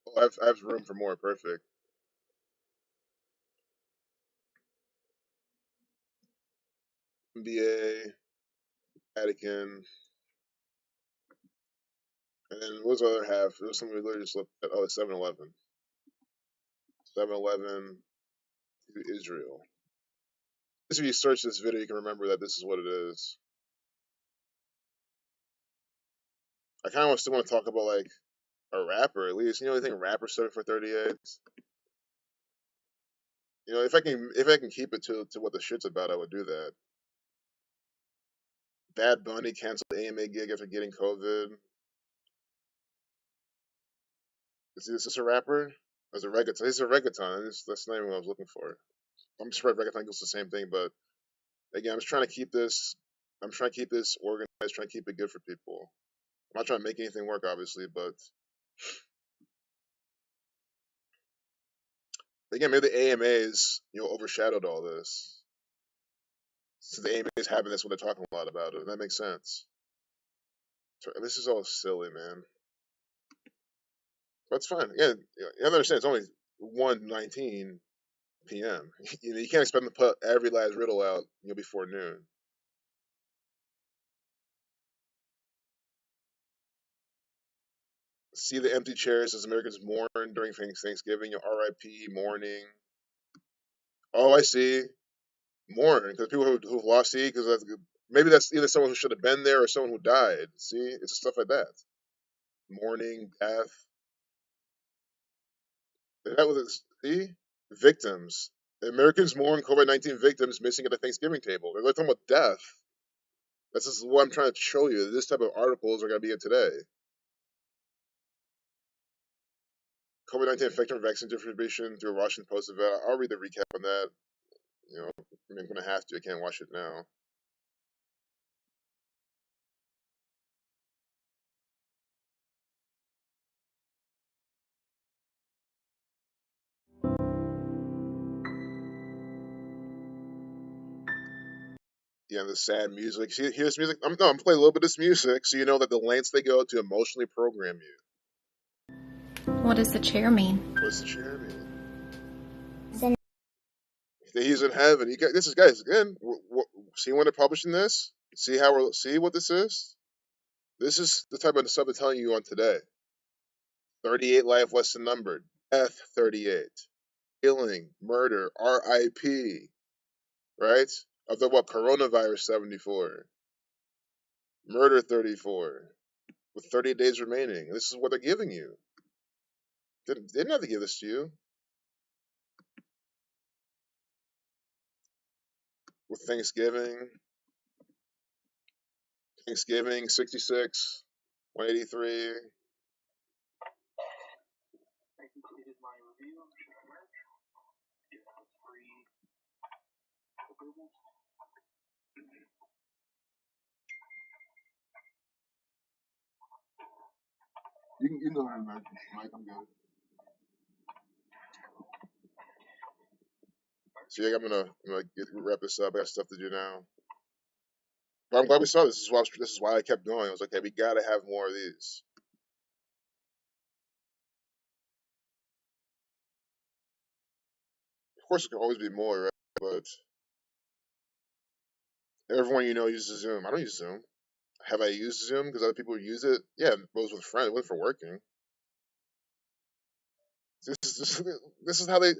Oh, I have room for more. Perfect. NBA, Vatican, and then what was the other half? It was something we literally just looked at. Oh, 7-Eleven. 7-Eleven, Israel. If you search this video, you can remember that this is what it is. I kind of still want to talk about like a rapper at least. You think rapper started for 38. If I can keep it to what the shit's about, I would do that. Bad Bunny canceled AMA gig after getting COVID. Is this a rapper? Or is it reggaeton? It's a reggaeton. That's not even what I was looking for. I'm surprised reggaeton goes the same thing, but again, I'm just trying to keep this. I'm trying to keep this organized. Trying to keep it good for people. I'm not trying to make anything work, obviously, but again, maybe the AMAs, overshadowed all this. So the AMAs having this when they're talking a lot about it. That makes sense. So this is all silly, man. That's fine. Again, you have to understand it's only 1:19 p.m. You can't expect them to put every last riddle out before noon. See the empty chairs as Americans mourn during Thanksgiving. R.I.P. mourning. Oh, I see. Mourn because people who've lost. See, because maybe that's either someone who should have been there or someone who died. See, it's stuff like that. Mourning, death. That was see victims. Americans mourn COVID-19 victims missing at the Thanksgiving table. They're talking about death. This is what I'm trying to show you. This type of articles are going to be in today. COVID-19 infection vaccine distribution through a Washington Post event. I'll read the recap on that. I'm going to have to. I can't watch it now. Yeah, the sad music. See, here's music. I'm playing a little bit of this music so you know that the lengths they go to emotionally program you. What does the chair mean? What does the chair mean? He's in heaven. This is guys again. See when they're publishing this. See what this is. This is the type of stuff they're telling you on today. 38 life less than numbered. Death 38. Killing, murder, R.I.P. Right? Of the what? Coronavirus 74. Murder 34. With 30 days remaining. This is what they're giving you. Didn't have to give this to you. With Thanksgiving 66, 183. You can go ahead, Mike. I'm good. So yeah, I'm gonna wrap this up. I got stuff to do now. But I'm glad we saw this. This is why I kept going. I was like, okay, we gotta have more of these. Of course, it can always be more, right? But everyone you know uses Zoom. I don't use Zoom. Have I used Zoom because other people use it? Yeah, those with friends. It wasn't for working. This, this is how they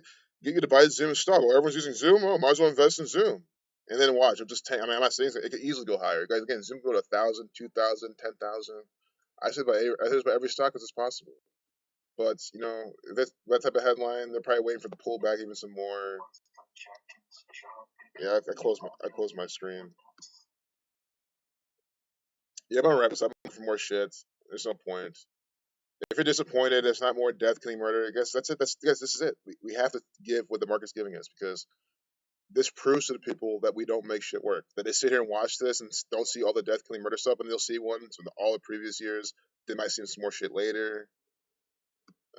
get you to buy Zoom stock. Oh, everyone's using Zoom. Oh, might as well invest in Zoom. And then watch. I mean, I'm not saying it could easily go higher. Guys, again, Zoom go to 1,000, 2,000, 10,000. I say buy every stock as possible. But that type of headline, they're probably waiting for the pullback even some more. Yeah, I closed my screen. Yeah, I'm gonna wrap this up for more shit. There's no point. If you're disappointed, it's not more death, killing, murder. I guess that's it. This is it. We have to give what the market's giving us because this proves to the people that we don't make shit work. That they sit here and watch this and don't see all the death, killing, murder stuff, and they'll see one from all the previous years. They might see some more shit later.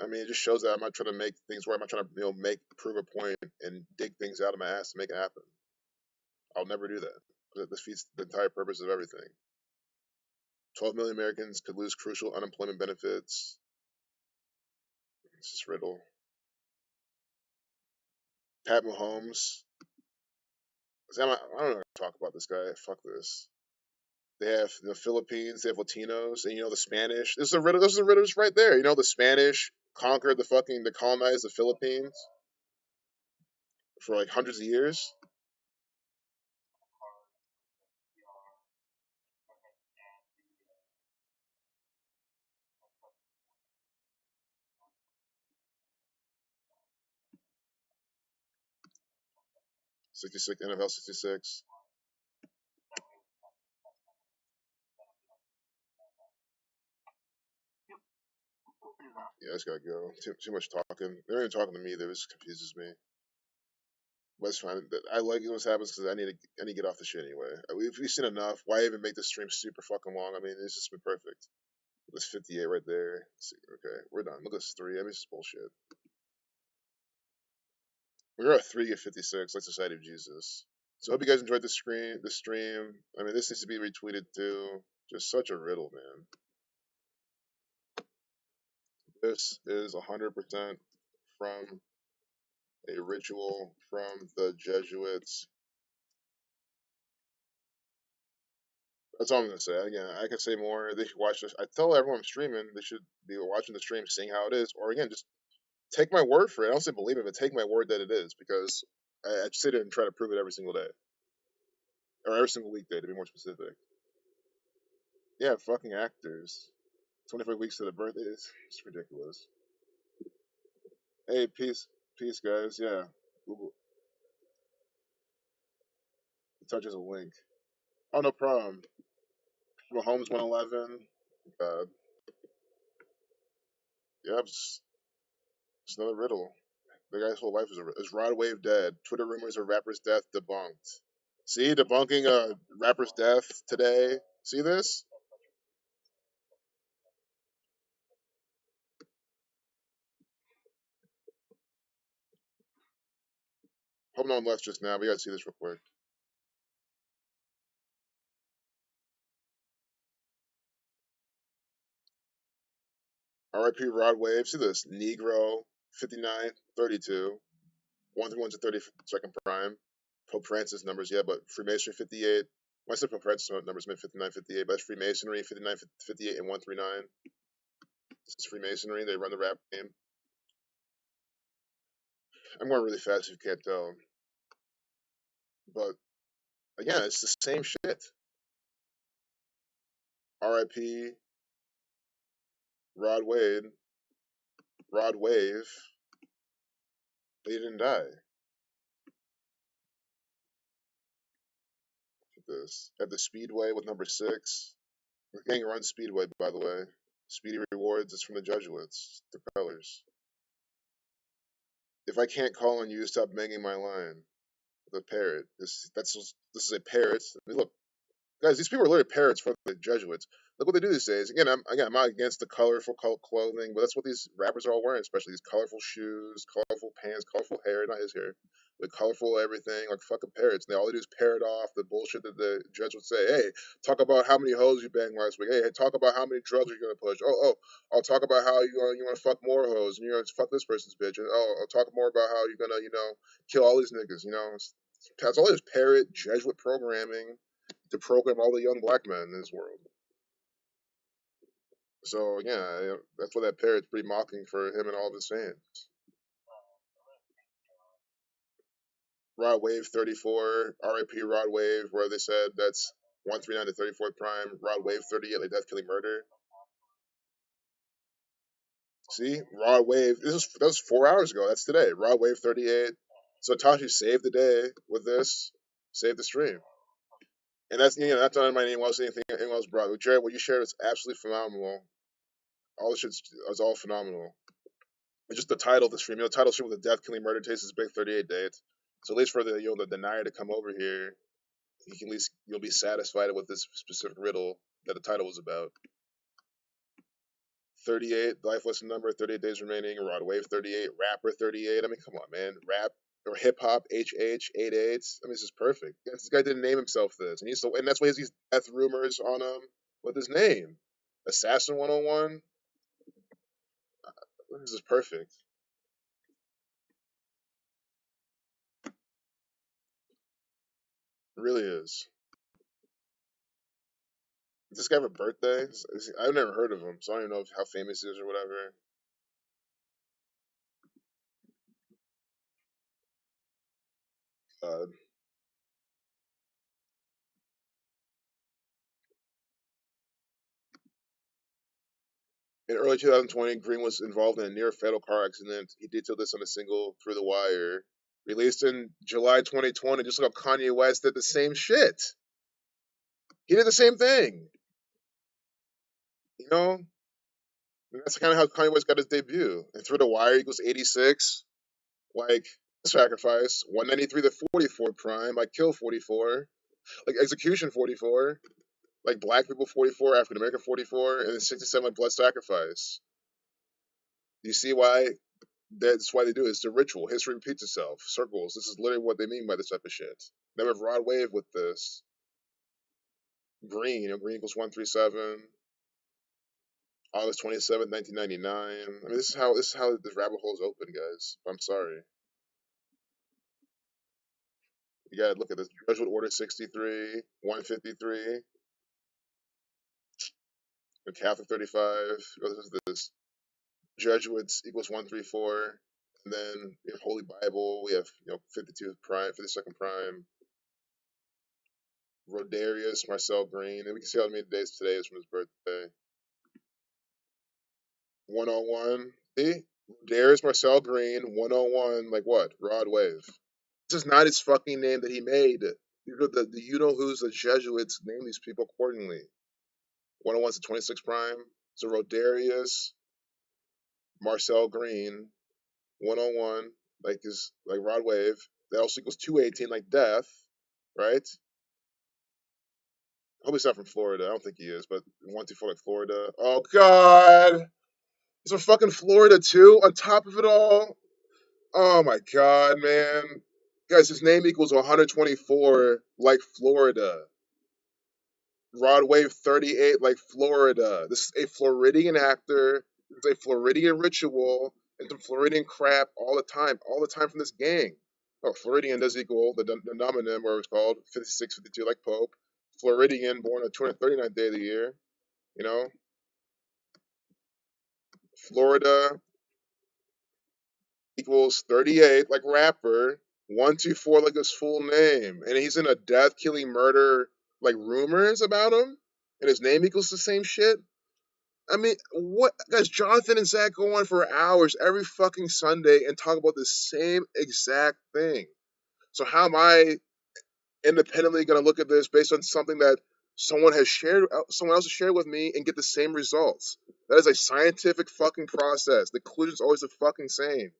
I mean, it just shows that I'm not trying to make things work. I'm not trying to prove a point and dig things out of my ass to make it happen. I'll never do that. That defeats the entire purpose of everything. 12 million Americans could lose crucial unemployment benefits. This is riddle. Pat Mahomes. I don't know how to talk about this guy. Fuck this. They have the Philippines. They have Latinos, and the Spanish. This is a riddle. This is a riddle right there. The Spanish conquered they colonized the Philippines for like hundreds of years. 66 NFL 66. Yeah, I just gotta go. Too much talking. They're not even talking to me. That just confuses me. But it's fine. I like what's happens because I need to get off the shit anyway. We've seen enough. Why even make this stream super fucking long? I mean, it's just been perfect. This 58 right there. Okay, we're done. Look at this 3. I mean, it's just bullshit. We're at 3 at 56. Like Society of Jesus. So I hope you guys enjoyed the stream. I mean, this needs to be retweeted too. Just such a riddle, man. This is 100% from a ritual from the Jesuits. That's all I'm gonna say. Again, I can say more. They should watch this. I tell everyone I'm streaming they should be watching the stream, seeing how it is, or again, just take my word for it. I don't say believe it, but take my word that it is because I sit here and try to prove it every single day or every single weekday to be more specific. Yeah, fucking actors. 25 weeks to the birthday. It's ridiculous. Hey, peace, guys. Yeah, Google touches a link. Oh, no problem. Mahomes 111. God, yeah, it's another riddle. The guy's whole life is Rod Wave dead. Twitter rumors of rapper's death debunked. See, debunking a rapper's death today. See this? Hope no one left just now. We gotta see this real quick. R.I.P. Rod Wave. See this? Negro 5932. 131 to 32nd prime. Pope Francis numbers, yeah, but Freemasonry 58. When I said Pope Francis numbers meant 59, 58, but that's Freemasonry 59, 58, and 139. This is Freemasonry. They run the rap game. I'm going really fast if you can't tell. But again, it's the same shit. R.I.P. Rod Wade. Rod Wave, but he didn't die. Look at this. At the Speedway with number 6. We're getting run Speedway, by the way. Speedy Rewards is from the Jesuits. The colors. If I can't call on you, stop banging my line. The parrot. This is a parrot. I mean, look, guys, these people are literally parrots for the Jesuits. Look what they do these days. I'm not against the colorful clothing, but that's what these rappers are all wearing, especially these colorful shoes, colorful pants, colorful hair, not his hair, with colorful everything, like fucking parrots. And all they do is parrot off the bullshit that the Jesuits say. Hey, talk about how many hoes you banged last week. Hey, talk about how many drugs you're gonna push. I'll talk about how you want to fuck more hoes and you're gonna fuck this person's bitch. And I'll talk more about how you're gonna kill all these niggas. That's all this parrot Jesuit programming to program all the young black men in this world. So yeah, that's what that parrot's pretty mocking for him and all of his fans. Rod Wave 34, R.I.P. Rod Wave, where they said that's 139 to 34th prime. Rod Wave 38, like death, killing, murder. See, Rod Wave. That was 4 hours ago. That's today. Rod Wave 38. So Tashi saved the day with this. Saved the stream. And that's not anything else, bro. Jared, what you shared is absolutely phenomenal. All this shit is all phenomenal. It's just the title of the stream. The title of the stream with the death, killing, murder tastes is big 38 date. So at least for the denier to come over here, he can at least you'll be satisfied with this specific riddle that the title was about. 38, life lesson number, 38 days remaining. Rod Wave 38, rapper 38. I mean, come on, man. Rap or hip hop HH 88. I mean, this is perfect. This guy didn't name himself this, and that's why he has these death rumors on him with his name. Assassin 101. This is perfect. It really is. Does this guy have a birthday? I've never heard of him, so I don't even know how famous he is or whatever. Uh, in early 2020, Green was involved in a near fatal car accident. He detailed this on a single Through the Wire. Released in July 2020, just like Kanye West did the same shit. He did the same thing. You know? And that's kind of how Kanye West got his debut. And Through the Wire equals 86. Like, Sacrifice. 193 to 44 Prime. Like, Kill 44. Like, Execution 44. Like, Black People 44. African American 44. And then 67 like Blood Sacrifice. You see why that's why they do it. It's a ritual. History repeats itself. Circles. This is literally what they mean by this type of shit. They have Rod Wave with this. Green. Green equals 137. August 27th, 1999. I mean, this is how this rabbit hole is open, guys. I'm sorry. You gotta look at this. Jesuit Order 63, 153, the Catholic 35. What is this? Jesuits equals 134. And then we have Holy Bible. We have 52 prime, 52nd prime. Rodarius, Marcel Green, and we can see how many days today is from his birthday. 101. See? Rodarius, Marcel Green, 101, like what? Rod Wave. This is not his fucking name that he made. The you know who's the Jesuits name these people accordingly. 101's the 26 prime. So Rodarius, Marcel Green, 101, like Rod Wave. That also equals 218, like death, right? I hope he's not from Florida. I don't think he is, but 124 like Florida. Oh God. He's from fucking Florida too, on top of it all. Oh my God, man. Guys, his name equals 124 like Florida. Rod Wave 38 like Florida. This is a Floridian actor. It's a Floridian ritual and some Floridian crap all the time from this gang. Oh, Floridian does equal the denominator, where it's called 56, 52 like Pope. Floridian, born on 239th day of the year. You know, Florida equals 38 like rapper. 124 like his full name. And he's in a death, killing, murder like rumors about him. And his name equals the same shit. I mean, what guys? Jonathan and Zach go on for hours every fucking Sunday and talk about the same exact thing. So how am I independently going to look at this based on something that someone else has shared with me, and get the same results? That is a scientific fucking process. The conclusion's always the fucking same.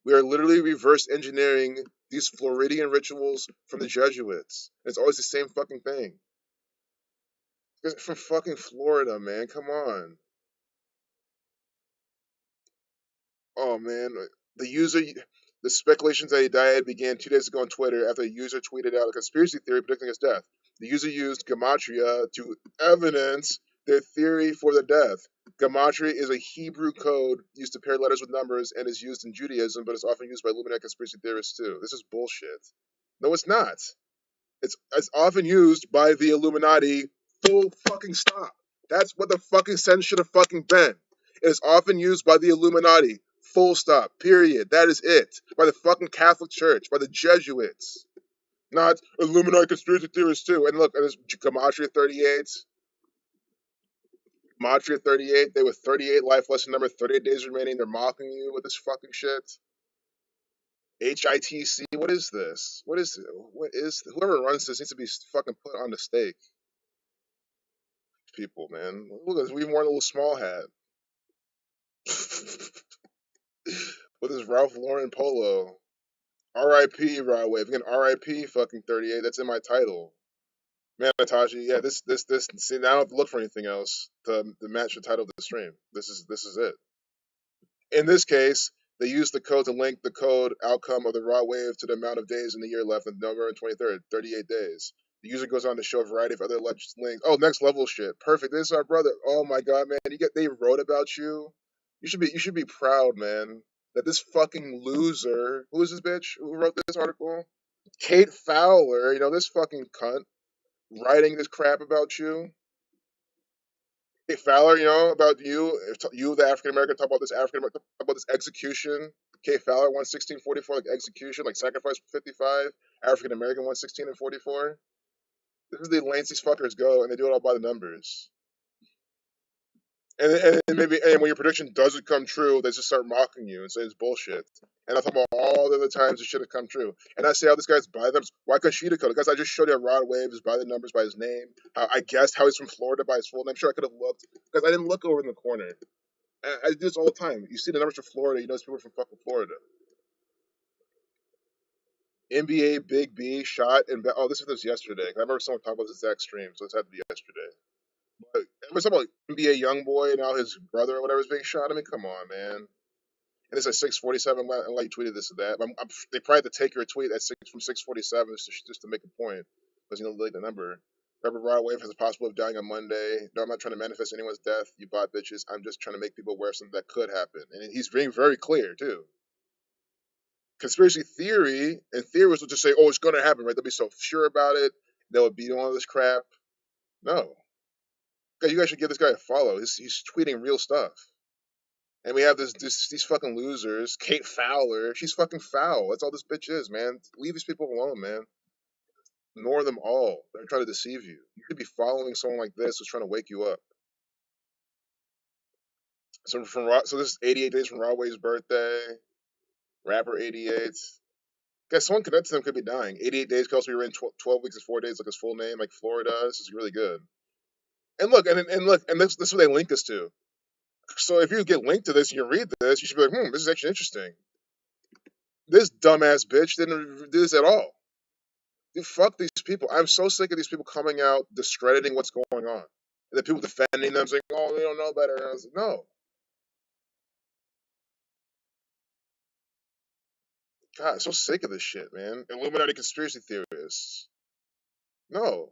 We are literally reverse engineering these Floridian rituals from the Jesuits. It's always the same fucking thing. It's from fucking Florida, man. Come on. Oh man, the user, the speculations that he died began 2 days ago on Twitter after a user tweeted out a conspiracy theory predicting his death. The user used Gematria to evidence their theory for the death. Gematria is a Hebrew code used to pair letters with numbers and is used in Judaism, but it's often used by Illuminati conspiracy theorists too. This is bullshit. No, it's not. It's often used by the Illuminati. Full fucking stop. That's what the fucking sentence should have fucking been. It is often used by the Illuminati. Full stop. Period. That is it. By the fucking Catholic Church. By the Jesuits. Not Illuminati conspiracy theorists too. And look, there's Gematria 38. Gematria 38. They with 38 life lesson number, 38 days remaining. They're mocking you with this fucking shit. HITC. What is this? Whoever runs this needs to be fucking put on the stake. People, man. Look at this. We even worn a little small hat. With his Ralph Lauren polo. R.I.P. Rod Wave. Again, R.I.P. fucking 38. That's in my title. Man, Natasha, yeah, this. See, now I don't have to look for anything else to match the title of the stream. This is it. In this case, they used the code to link the code outcome of the raw wave to the amount of days in the year left on November 23rd, 38 days. The user goes on to show a variety of other alleged links. Oh, next level shit. Perfect. This is our brother. Oh my god, man. They wrote about you. You should be proud, man. That this fucking loser, who is this bitch who wrote this article? Kate Fowler, this fucking cunt writing this crap about you. Hey Fowler, about you, you the African American, talk about this African American, talk about this execution. K Fowler won 1644, like execution, like sacrifice 55. African American won 16 and 44. This is the lengths these fuckers go, and they do it all by the numbers. And when your prediction doesn't come true, they just start mocking you and say it's bullshit. And I talk about all the other times it should have come true. And I say, how this guy's by the numbers. Why couldn't she have coded? Because I just showed you Rod Wave is by the numbers by his name. I guessed how he's from Florida by his full name. Sure, I could have looked because I didn't look over in the corner. I do this all the time. You see the numbers for Florida, you know these people are from fucking Florida. NBA Big B shot and oh, this was yesterday. I remember someone talking about this exact stream, so this had to be yesterday. But remember something about NBA young boy, now his brother or whatever is being shot. I mean, come on, man. And it's at 6:47. I'm like tweeted this or that. They probably had to take your tweet at from 6:47 just to make a point because like the number. Robert Rod Wave has a possibility of dying on Monday. No, I'm not trying to manifest anyone's death. You bot bitches. I'm just trying to make people aware of something that could happen. And he's being very clear too. Conspiracy theory and theorists will just say, "Oh, it's going to happen," right? They'll be so sure about it. They'll be all this crap. No, you guys should give this guy a follow. He's tweeting real stuff. And we have these fucking losers. Kate Fowler, she's fucking foul. That's all this bitch is, man. Leave these people alone, man. Ignore them all. They're trying to deceive you. You could be following someone like this who's trying to wake you up. So this is 88 days from Rodway's birthday. Rapper 88. Guys, someone connected to them could be dying. 88 days could also be in 12 weeks and 4 days, like his full name, like Florida. This is really good. And look, and this is what they link us to. So if you get linked to this and you read this, you should be like, this is actually interesting. This dumbass bitch didn't do this at all. Dude, fuck these people. I'm so sick of these people coming out discrediting what's going on. And the people defending them saying, oh, they don't know better. And I was like, no. God, I'm so sick of this shit, man. Illuminati conspiracy theorists. No.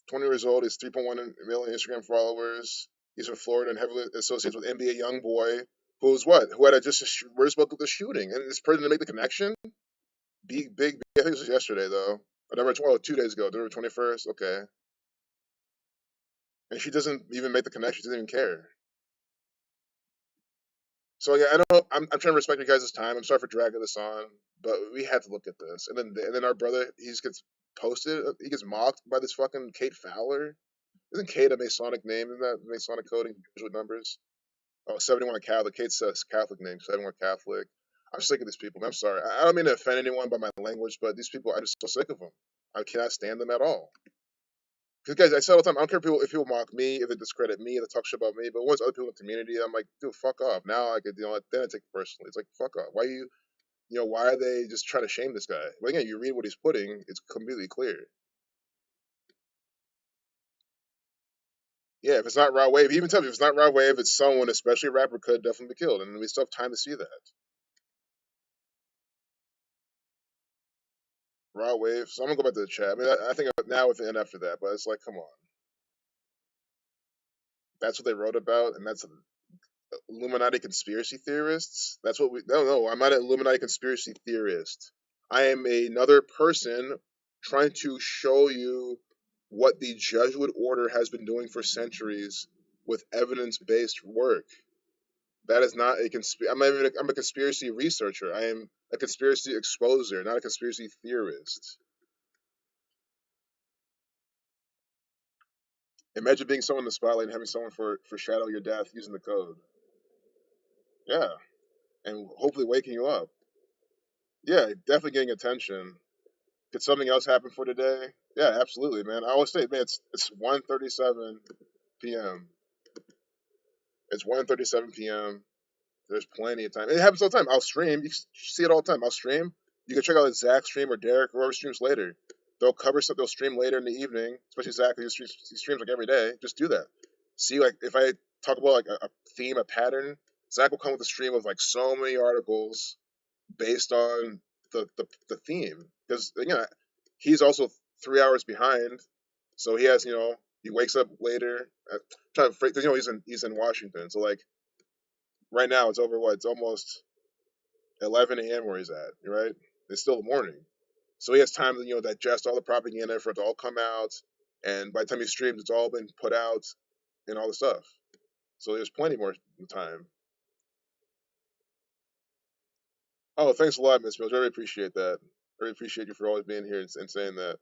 20 years old. He's 3.1 million Instagram followers. He's from Florida and heavily associated with NBA YoungBoy, who's what? Who had where's about the shooting? And this person to make the connection? Big. I think this was yesterday, though. November 2 days ago. November 21st. Okay. And she doesn't even make the connection. She doesn't even care. So yeah, I know I'm trying to respect your guys' time. I'm sorry for dragging this on, but we had to look at this. And then our brother, he just gets posted. He gets mocked by this fucking Kate Fowler. Isn't Kate a Masonic name? Isn't that Masonic coding with numbers? Oh, 71 Catholic. Kate's a Catholic name. 71 Catholic. I'm sick of these people. I'm sorry. I don't mean to offend anyone by my language, but these people, I'm just so sick of them. I cannot stand them at all. Because guys, I say all the time, I don't care if people mock me, if they discredit me, if they talk shit about me, but once other people in the community, I'm like, dude, fuck off. Now I could, then I take it personally. It's like, fuck off. Why why are they just trying to shame this guy? But again, you read what he's putting, it's completely clear. Yeah, if it's not Raw Wave, he even tell me if it's not Raw Wave, it's someone, especially a rapper, could definitely be killed, and we still have time to see that. Raw Wave. So I'm gonna go back to the chat. I mean, I think now with the end after that, but it's like, come on, that's what they wrote about, and that's Illuminati conspiracy theorists. That's what we. No, I'm not an Illuminati conspiracy theorist. I am another person trying to show you what the Jesuit order has been doing for centuries with evidence-based work. That is not a conspiracy. I'm a conspiracy researcher. I am a conspiracy exposer, not a conspiracy theorist. Imagine being someone in the spotlight and having someone foreshadow your death using the code. Yeah, and hopefully waking you up. Yeah, definitely getting attention. Could something else happen for today? Yeah, absolutely, man. I always say, man, it's 1:37 p.m. It's 1:37 p.m. There's plenty of time. It happens all the time. I'll stream. You see it all the time. I'll stream. You can check out Zach stream or Derek or whoever streams later. They'll cover stuff. They'll stream later in the evening. Especially Zach, he streams like every day. Just do that. See, like if I talk about like a theme, a pattern, Zach will come with a stream of like so many articles based on the theme. Because again, he's also 3 hours behind, so he has he wakes up later. Trying to, because he's in Washington, so like right now it's over. What, it's almost 11 a.m. where he's at. Right, it's still the morning, so he has time to digest all the propaganda for it to all come out, and by the time he streams, it's all been put out and all the stuff. So there's plenty more time. Oh, thanks a lot, Miss Mills. I really appreciate that. I really appreciate you for always being here and saying that.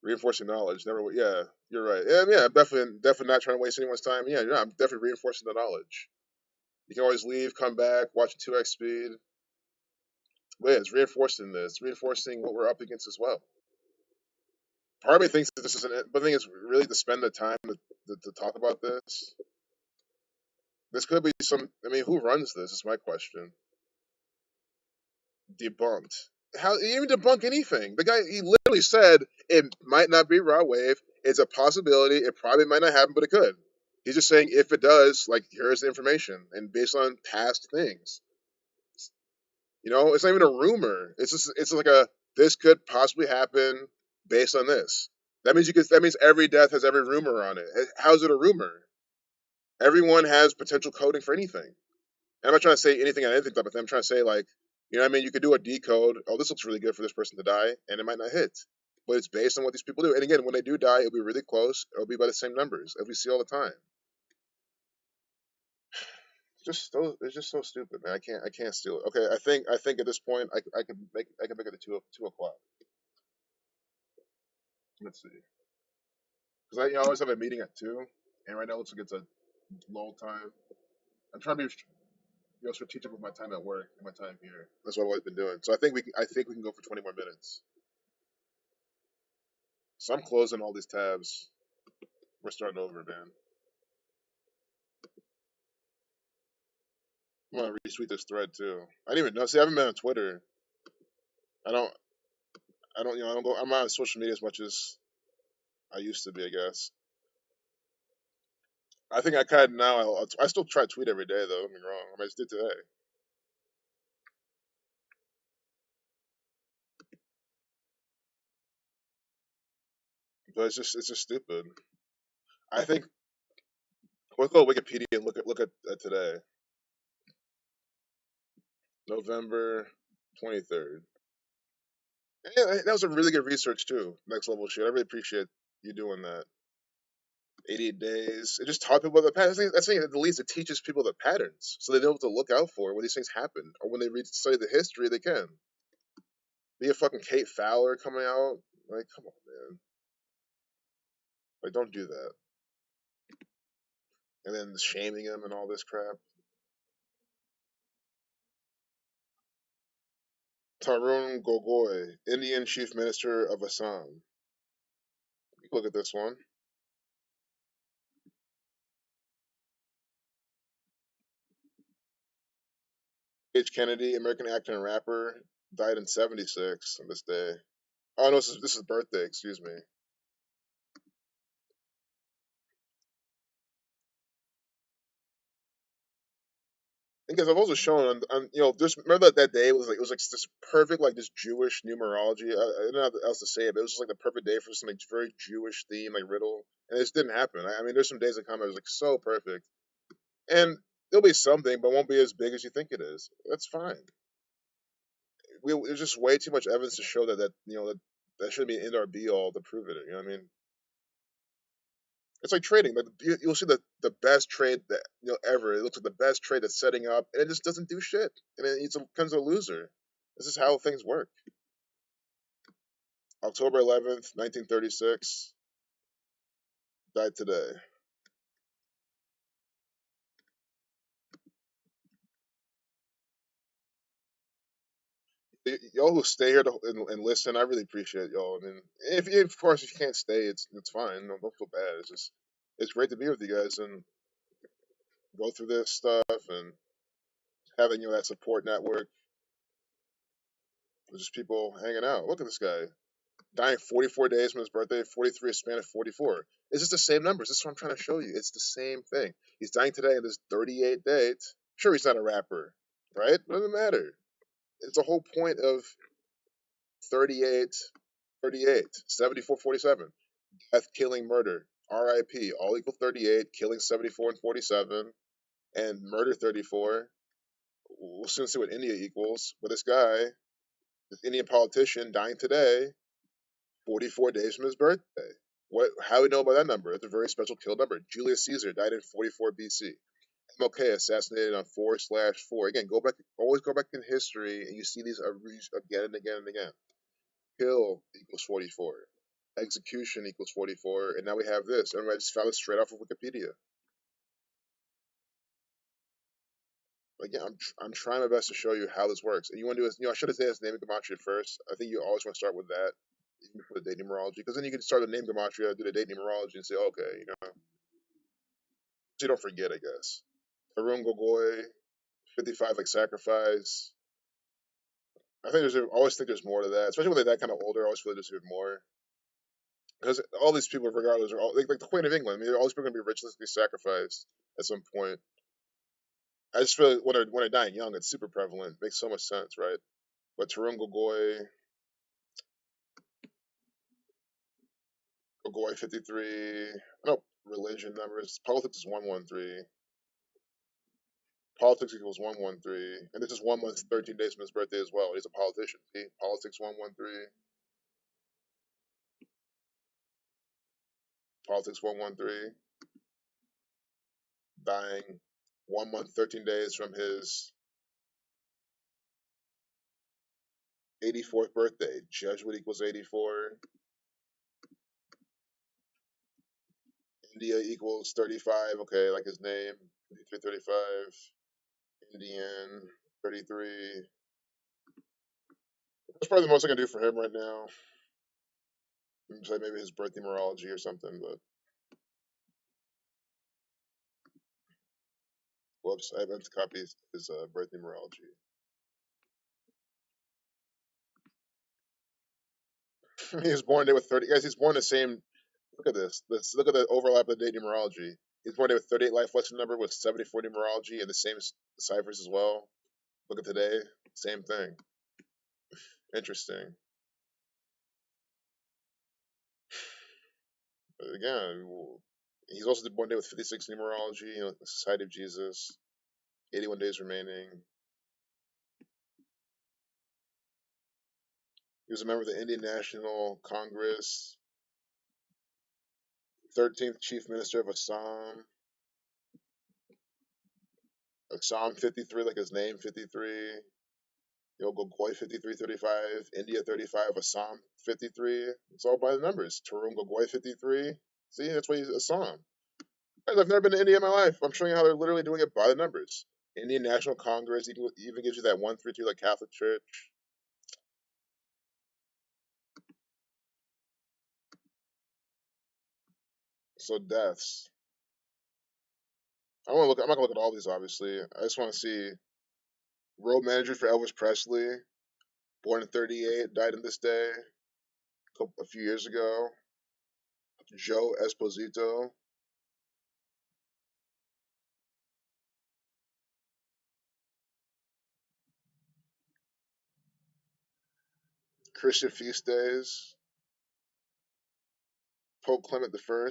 Reinforcing knowledge. Never. Yeah, you're right. Yeah. I'm definitely not trying to waste anyone's time. Yeah, I'm definitely reinforcing the knowledge. You can always leave, come back, watch 2x speed. But yeah, it's reinforcing this, reinforcing what we're up against as well. Part of me thinks that this isn't it, but the thing is, really, to spend the time to talk about this. This could be some. I mean, who runs this? Is my question. Debunked. How he even debunk anything? The guy, he literally said it might not be raw wave. It's a possibility. It probably might not happen, but it could. He's just saying if it does, like here's the information, and based on past things. It's not even a rumor. It's like a this could possibly happen based on this. That means every death has every rumor on it. How's it a rumor? Everyone has potential coding for anything. And I'm not trying to say anything on anything type of thing. I'm trying to say like, what I mean? You could do a decode. Oh, this looks really good for this person to die, and it might not hit. But it's based on what these people do. And again, when they do die, it'll be really close. It'll be by the same numbers as we see all the time. It's just so stupid, man. I can't steal it. Okay, I think at this point I can make it to 2 o'clock. Let's see, because I always have a meeting at 2, and right now it looks like it's a lull time. I'm trying to be strategic with my time at work and my time here. That's what I've always been doing. So I think we can go for 20 more minutes. So I'm closing all these tabs. We're starting over, man. I'm gonna retweet this thread too. I didn't even know. See, I haven't been on Twitter. I don't. I don't. I don't go. I'm not on social media as much as I used to be, I guess. I think I kind of now. I still try to tweet every day, though. Don't get me wrong. I just did today, but it's just stupid. I think let's go to Wikipedia and look at today, November 23rd. Yeah, that was a really good research too. Next level shit. I really appreciate you doing that. 88 days. It just taught people the patterns. That's the thing. At the least, it teaches people the patterns, so they know what to look out for when these things happen, or when they study the history. They can be a fucking Kate Fowler coming out. Like, come on, man. Like, don't do that. And then shaming him and all this crap. Tarun Gogoi, Indian Chief Minister of Assam. You can look at this one. H. Kennedy, American actor and rapper, died in '76 on this day. Oh no, this is birthday. Excuse me. Because I've also shown on just remember that day was like this perfect like this Jewish numerology. I don't know how else to say it, but it was just like the perfect day for some like very Jewish theme like riddle, and it just didn't happen. I mean, there's some days that come that was like so perfect, and there'll be something, but it won't be as big as you think it is. That's fine. There's just way too much evidence to show that shouldn't be an end or be all to prove it. You know what I mean? It's like trading. Like you'll see the best trade that ever. It looks like the best trade that's setting up, and it just doesn't do shit, and it becomes a loser. This is how things work. October 11th, 1936, died today. Y'all who stay here and listen, I really appreciate y'all. I mean, if of course if you can't stay, it's fine. No, don't feel bad. It's great to be with you guys and go through this stuff and having that support network. There's just people hanging out. Look at this guy. Dying 44 days from his birthday, 43 a span of 44. It's just the same numbers. This is what I'm trying to show you. It's the same thing. He's dying today on this 38 date. Sure, he's not a rapper, right? Doesn't matter. It's the whole point of 38, 38, 74, 47. Death, killing, murder. R.I.P. All equal 38, killing 74 and 47, and murder 34. We'll soon see what India equals. But this guy, this Indian politician dying today, 44 days from his birthday. How do we know about that number? It's a very special kill number. Julius Caesar died in 44 BC. MLK assassinated on 4/4. Again, always go back in history, and you see these again and again and again. Kill equals 44. Execution equals 44. And now we have this. And I just found it straight off of Wikipedia. Again, I'm trying my best to show you how this works. And you want to do this, I should have said his name of Gematria first. I think you always want to start with that, even before the date numerology, because then you can start the name Gematria, do the date numerology, and say, okay, so you don't forget, I guess. Tarun Gogoi, 55, like sacrifice. I think I always think there's more to that, especially when they're that kind of older. I always feel like there's even more because all these people, regardless, are all like the Queen of England. I mean, all these people are gonna be ritualistically sacrificed at some point. I just feel like when they're dying young, it's super prevalent. It makes so much sense, right? But Tarun Gogoi 53. No religion numbers. Politics is 113. Politics equals 113, and this is 1 month, 13 days from his birthday as well. He's a politician. See, politics 113. Politics 113. Dying 1 month, 13 days from his 84th birthday. Jesuit equals 84. India equals 35. Okay, like his name. 53, 35. Indian 33. That's probably the most I can do for him right now. Say maybe his birth numerology or something, but whoops, I meant to copy his birth numerology. He was born there with 30. Guys, he's born the same. Look at this. Let's look at the overlap of the date numerology. He's born there with 38 life lesson number with 74 numerology and the same ciphers as well. Look at today. Same thing. Interesting. But again, he's also born there with 56 numerology, the Society of Jesus, 81 days remaining. He was a member of the Indian National Congress, 13th Chief Minister of Assam. Assam 53, like his name 53. Gogoi 5335, India 35, Assam 53. It's all by the numbers. Tarun Gogoi 53. See, that's why he's Assam. Guys, I've never been to India in my life. I'm showing you how they're literally doing it by the numbers. Indian National Congress even gives you that 132 like Catholic Church. So deaths. I want to look. I'm not gonna look at all these, obviously. I just want to see road manager for Elvis Presley, born in '38, died in this day, a few years ago. Joe Esposito, Christian feast days, Pope Clement I,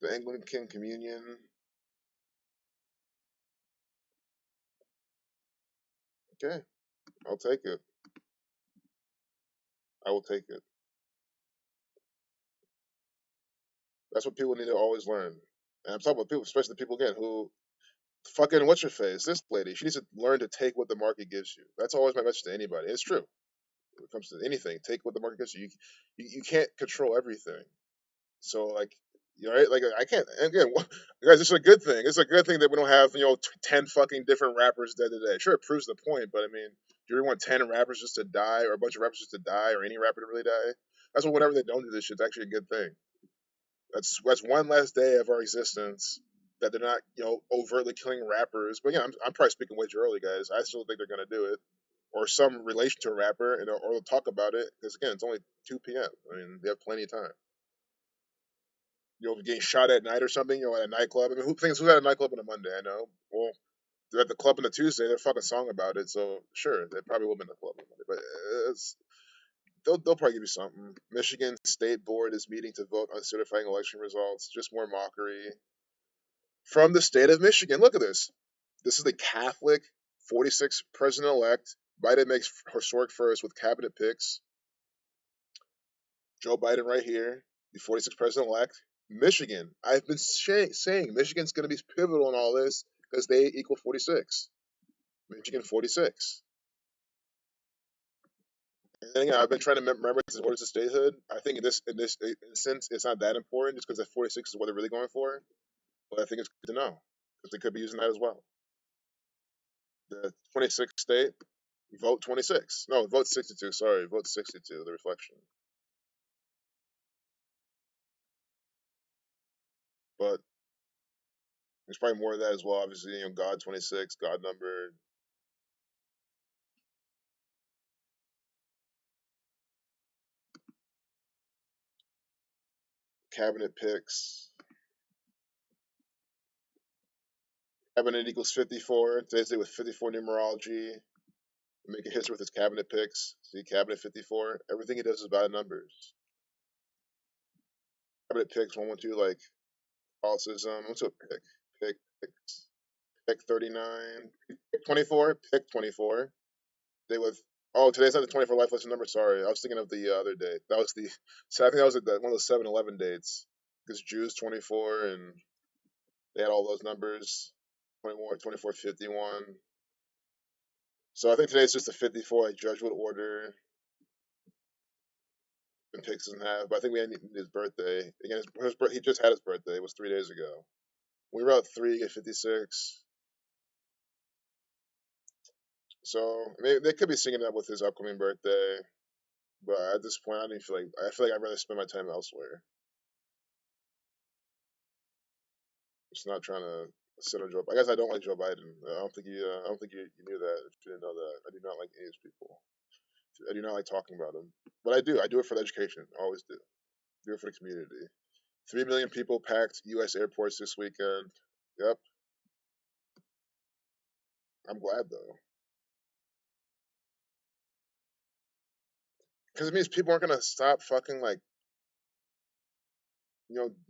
the Anglican Communion. Okay, I'll take it. I will take it. That's what people need to always learn. And I'm talking about people, especially the people again who fucking what's your face. This lady, she needs to learn to take what the market gives you. That's always my message to anybody. It's true when it comes to anything. Take what the market gives you. You can't control everything. So like, you know, right? Like I can't. And again, guys, it's a good thing. It's a good thing that we don't have 10 fucking different rappers dead today. Sure, it proves the point, but I mean, do you really want 10 rappers just to die, or a bunch of rappers just to die, or any rapper to really die? That's what whenever they don't do this shit, it's actually a good thing. That's one last day of our existence that they're not overtly killing rappers. But yeah, I'm probably speaking way too early, guys. I still think they're gonna do it, or some relation to a rapper, or they'll talk about it because again, it's only 2 p.m. I mean, they have plenty of time. Getting shot at night or something, at a nightclub. I mean, who's at a nightclub on a Monday? I know. Well, they're at the club on a Tuesday. They're a fucking song about it. So sure, they probably will be in the club on Monday, but they'll probably give you something. Michigan State Board is meeting to vote on certifying election results. Just more mockery from the state of Michigan. Look at this. This is the Catholic 46th president elect. Biden makes historic first with cabinet picks. Joe Biden right here, the 46th president elect. Michigan. I've been saying Michigan's going to be pivotal in all this because they equal 46. Michigan 46. And then, I've been trying to remember his orders of statehood. I think in this instance, it's not that important just because that 46 is what they're really going for. But I think it's good to know because they could be using that as well. The 26th state, vote 26. No, vote 62. Sorry, vote 62. The reflection. But there's probably more of that as well. Obviously, God 26, God number, cabinet picks. Cabinet equals 54. Today's day with 54 numerology. Making history with his cabinet picks. See, cabinet 54. Everything he does is about numbers. Cabinet picks 112, like Catholicism. What's a pick? Picks. Pick 39. Pick 24. Pick 24. Day with. Oh, today's not the 24 life lesson number. Sorry, I was thinking of the other date. That was the. So I think that was one of the 7-11 dates. Because Jews 24 and they had all those numbers. 21, 24, 51. So I think today's just a 54, like Judgment Order and picks doesn't have. But I think we need his birthday. Again, he just had his birthday. It was 3 days ago. We were out 3 at 56. So maybe they could be singing that with his upcoming birthday. But at this point, I feel like I'd rather spend my time elsewhere. Just not trying to sit on Joe. I guess I don't like Joe Biden. I don't think you knew that. If you didn't know that, I do not like any of these people. I do not like talking about them. But I do. I do it for the education. I always do. Do it for the community. 3 million people packed U.S. airports this weekend. Yep. I'm glad though, because it means people aren't gonna stop fucking like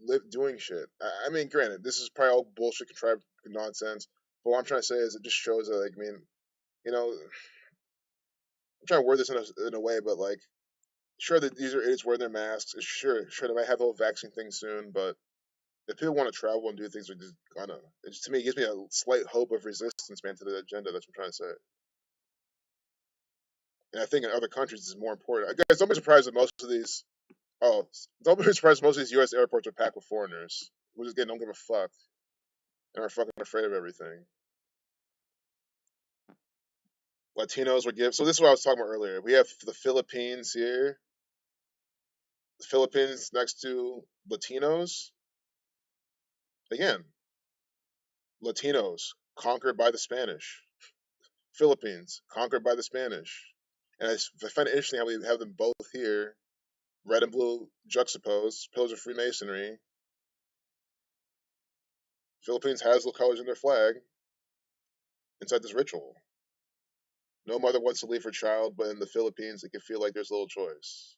live doing shit. I mean, granted, this is probably all bullshit, contrived nonsense. But what I'm trying to say is, it just shows that, like, I mean, I'm trying to word this in a way, but like, sure that these are idiots wearing their masks. Sure they might have the whole vaccine thing soon, but if people want to travel and do things, they're just gonna. To me, it gives me a slight hope of resistance, man, to the agenda. That's what I'm trying to say. And I think in other countries it's more important. I guess don't be surprised that most of these. Oh, don't be surprised most of these U.S. airports are packed with foreigners who just don't give a fuck and are fucking afraid of everything. Latinos were given. So this is what I was talking about earlier. We have the Philippines here. The Philippines next to Latinos. Again, Latinos conquered by the Spanish. Philippines conquered by the Spanish. And I find it interesting how we have them both here, red and blue juxtaposed, pillars of Freemasonry. Philippines has the colors in their flag inside this ritual. No mother wants to leave her child, but in the Philippines, it can feel like there's little choice.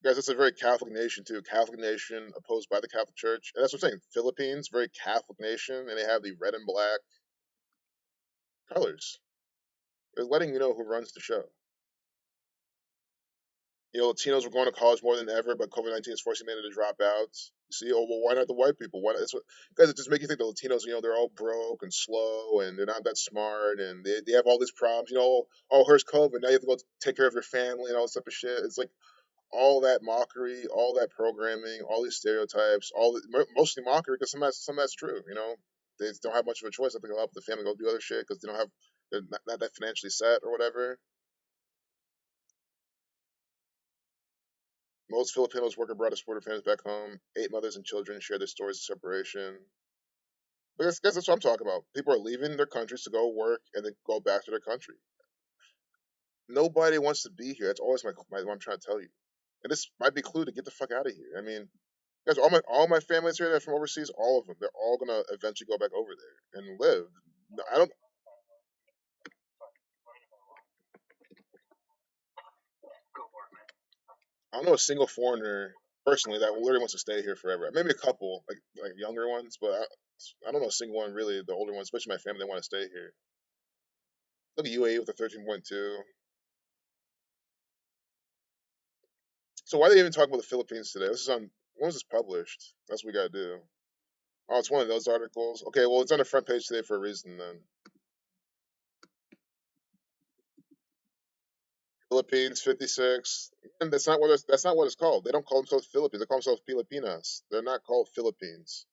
Guys, it's a very Catholic nation too. Catholic nation opposed by the Catholic Church, and that's what I'm saying. Philippines, very Catholic nation, and they have the red and black colors. They're letting you know who runs the show. Latinos were going to college more than ever, but COVID-19 is forcing many to drop out. You see, oh well, why not the white people? Why not? That's what guys. It just make you think the Latinos, they're all broke and slow, and they're not that smart, and they have all these problems. Oh, here's COVID. Now you have to go take care of your family and all this type of shit. It's like all that mockery, all that programming, all these stereotypes, mostly mockery because some of that's true. They just don't have much of a choice. I think they'll help the family go do other shit because they're not that financially set or whatever. Most Filipinos work abroad to support their families back home. 8 mothers and children share their stories of separation. But that's what I'm talking about. People are leaving their countries to go work and then go back to their country. Nobody wants to be here. That's always what I'm trying to tell you. And this might be a clue to get the fuck out of here. I mean, guys, all my family's here. They're from overseas. All of them. They're all gonna eventually go back over there and live. No, I don't know a single foreigner personally that literally wants to stay here forever. Maybe a couple, like younger ones, but I don't know a single one really. The older ones, especially my family, they want to stay here. Look at UAE with the 13.2. So why are they even talking about the Philippines today? This is on. When was this published? That's what we gotta do. Oh, it's one of those articles. Okay, well, it's on the front page today for a reason then. Philippines 56. And that's not what it's called. They don't call themselves Philippines. They call themselves Filipinas. They're not called Philippines.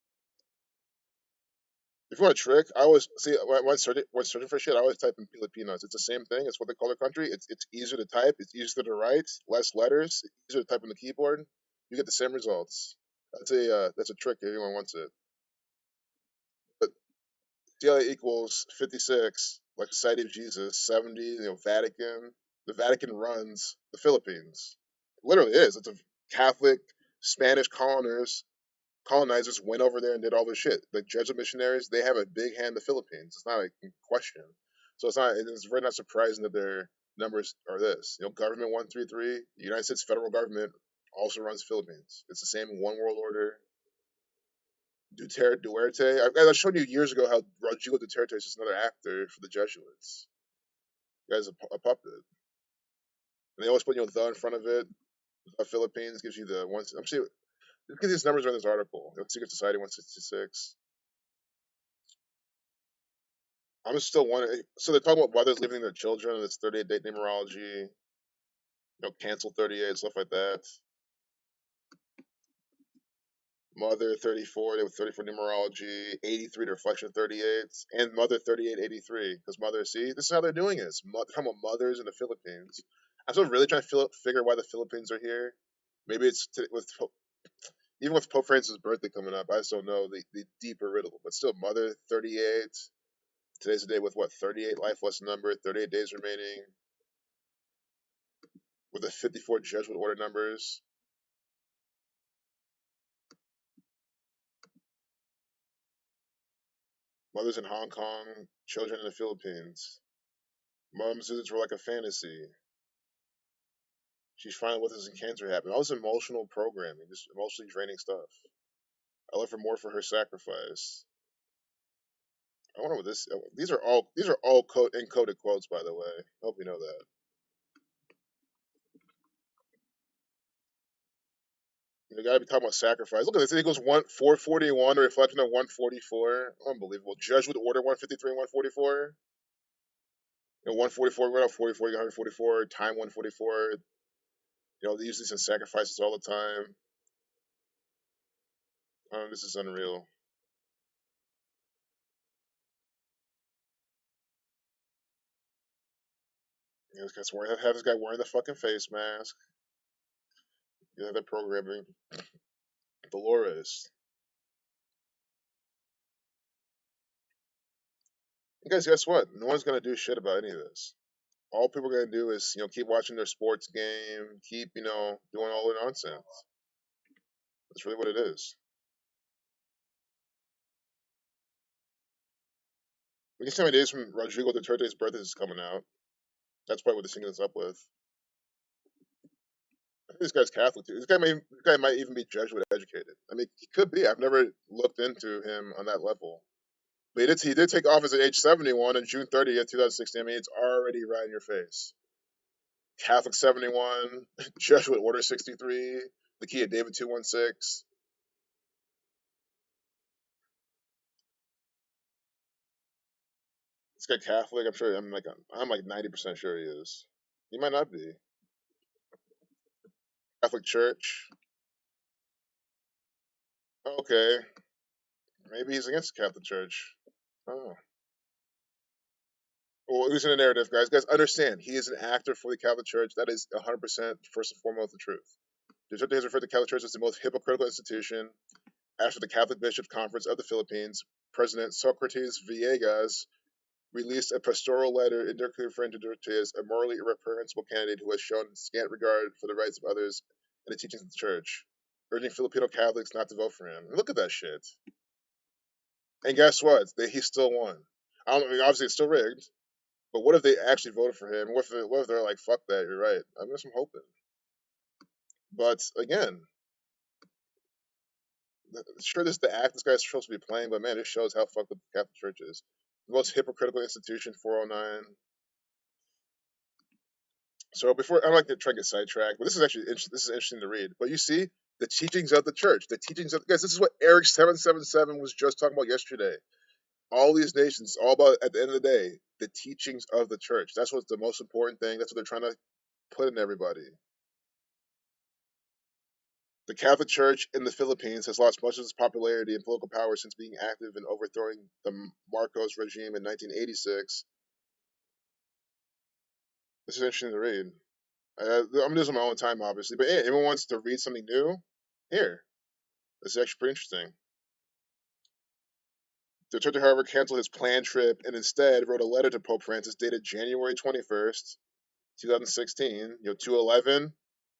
If you want a trick, I always see when searching for shit. I always type in Filipinas. It's the same thing. It's what they call their country. It's easier to type. It's easier to write. Less letters. Easier to type on the keyboard. You get the same results. That's a trick if anyone wants it. But CLA equals 56, like Society of Jesus. 70, Vatican. The Vatican runs the Philippines. It literally is. It's a Catholic Spanish colonizers went over there and did all this shit. The Jesuit missionaries, they have a big hand in the Philippines. It's not a question. So it's very not surprising that their numbers are this. Government 133, the United States federal government also runs the Philippines. It's the same one world order. Duarte. I showed you years ago how Rodrigo Duterte is just another actor for the Jesuits. The guy's a puppet. And they always put the in front of it. The Philippines gives you the one. I'm seeing. Look at these numbers in this article. Secret Society 166. I'm still wondering. So they're talking about mothers leaving their children, and it's 38 date numerology. Cancel 38, stuff like that. Mother 34, they with 34 numerology. 83 to reflection 38, and mother 3883 because mother. See, this is how they're doing it. Talking about mothers in the Philippines. I'm still really trying to figure why the Philippines are here. Maybe it's even with Pope Francis' birthday coming up. I just don't know the deeper riddle. But still, mother 38. Today's the day with what 38 life lesson number, 38 days remaining. With the 54 Jesuit order numbers. Mothers in Hong Kong, children in the Philippines. Mom's visits were like a fantasy. She's finally with us and cancer happened. All this emotional programming, just emotionally draining stuff. I love her more for her sacrifice. I wonder what this. These are all encoded quotes, by the way. I hope you know that. You gotta be talking about sacrifice. Look at this. It goes 441, a reflection of 144. Unbelievable. Jesuit order 153 and 144. 144, we're up 44, 144, time 144. They use these in sacrifices all the time. This is unreal. Have this guy wearing the fucking face mask. You have that programming. Dolores. And guys, guess what? No one's gonna do shit about any of this. All people are gonna do is, keep watching their sports game, keep, doing all the nonsense. That's really what it is. We can see how many days from Rodrigo Duterte's birthday is coming out. That's probably what they're singing this up with. I think this guy's Catholic too. This guy might even be Jesuit educated. I mean, he could be. I've never looked into him on that level. But he did take office at age 71 on June 30th, 2016. I mean, it's already right in your face. Catholic 71, Jesuit Order 63, the key of David 216. This guy Catholic. I'm like 90% sure he is. He might not be. Catholic Church. Okay, maybe he's against the Catholic Church. Oh. Well, at least in the narrative, guys. Guys, understand, he is an actor for the Catholic Church. That is 100% first and foremost the truth. Duterte has referred to the Catholic Church as the most hypocritical institution. After the Catholic Bishops' Conference of the Philippines, President Socrates Villegas released a pastoral letter indirectly referring to Duterte as a morally irreprehensible candidate who has shown scant regard for the rights of others and the teachings of the Church, urging Filipino Catholics not to vote for him. Look at that shit. And guess what? He still won. I mean, obviously, it's still rigged. But what if they actually voted for him? What if they're like, fuck that, you're right? I'm just hoping. But again, sure, this is the act this guy's supposed to be playing, but man, this shows how fucked up the Catholic Church is. The most hypocritical institution, 409. So before, I don't like to try to get sidetracked, but this is interesting to read. But you see, the teachings of the church, the teachings of guys. This is what Eric 777 was just talking about yesterday. All these nations, all about at the end of the day, the teachings of the church. That's what's the most important thing. That's what they're trying to put in everybody. The Catholic Church in the Philippines has lost much of its popularity and political power since being active in overthrowing the Marcos regime in 1986. This is interesting to read. I'm doing my own time, obviously, but hey, anyone wants to read something new? Here, this is actually pretty interesting. Duterte, however, canceled his planned trip and instead wrote a letter to Pope Francis dated January 21st, 2016. 211,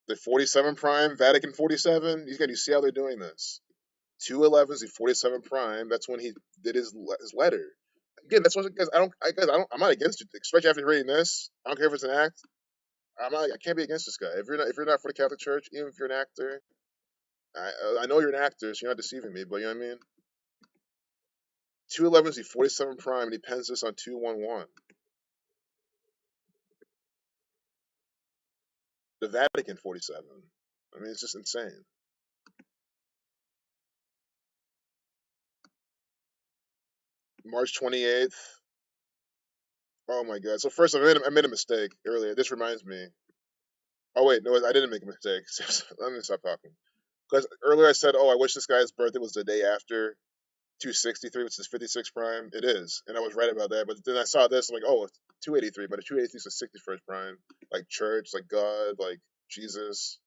the 47 prime, Vatican 47. You see how they're doing this. 211 is the 47 prime. That's when he did his letter. Again, that's what guys. I'm not against it, especially after reading this. I don't care if it's an act. I can't be against this guy. If you're not for the Catholic Church, even if you're an actor, I know you're an actor, so you're not deceiving me. But you know what I mean. 211 is the 47 prime, and he pens this on 211. The Vatican 47. I mean, it's just insane. March 28th. Oh my god. So first, I made a mistake earlier. This reminds me. Oh wait, no, I didn't make a mistake. Let me stop talking. Because earlier I said, oh, I wish this guy's birthday was the day after 263, which is 56 prime. It is, and I was right about that. But then I saw this, I'm like, oh, it's 283, but a 283 is the 61st prime, like church, like God, like Jesus.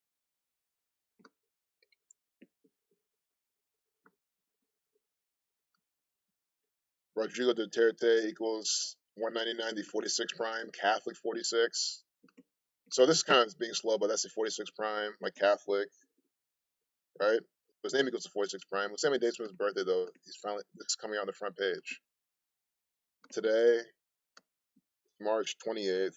Rodrigo Duterte equals 199, the 46 prime, Catholic 46. So this is kind of being slow, but that's the 46 prime, like Catholic, right? His name equals the 46 prime. What's the same dates from his birthday though? This is coming on the front page today, March 28th.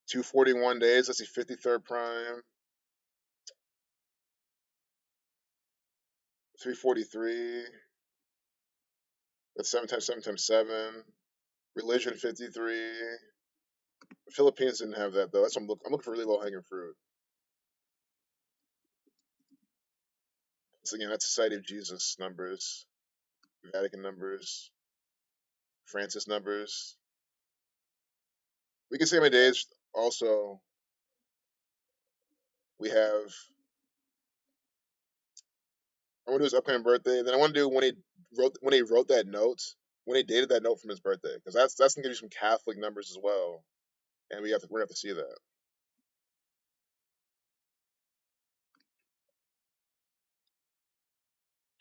241 days. That's the 53rd prime. 343. That's 7 times 7 times 7. Religion 53. The Philippines didn't have that though. That's what I'm looking for really low hanging fruit. So again, that's Society of Jesus numbers. Vatican numbers, Francis numbers. We can see how many days. Also, we have. I want to do his upcoming birthday. Then I want to do when he wrote that note, when he dated that note from his birthday, because that's gonna give you some Catholic numbers as well, and we're gonna have to see that.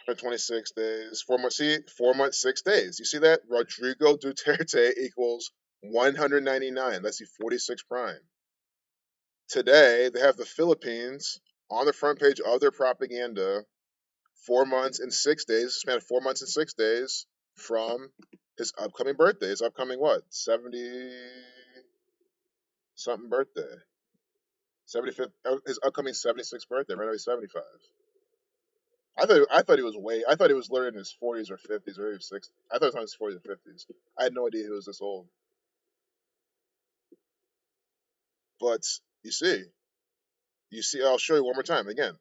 126 days, 4 months. See, 4 months, 6 days. You see that? Rodrigo Duterte equals 199. That's the 46 prime. Today, they have the Philippines on the front page of their propaganda. 4 months and 6 days, span of 4 months and 6 days from his upcoming birthday. His upcoming what? 70 something birthday. 75th, his upcoming 76th birthday. Right now he's 75. I thought he was I thought he was literally in his 40s or 50s or maybe 60s. I thought he was in his 40s or 50s. I had no idea he was this old. But you see, I'll show you one more time again.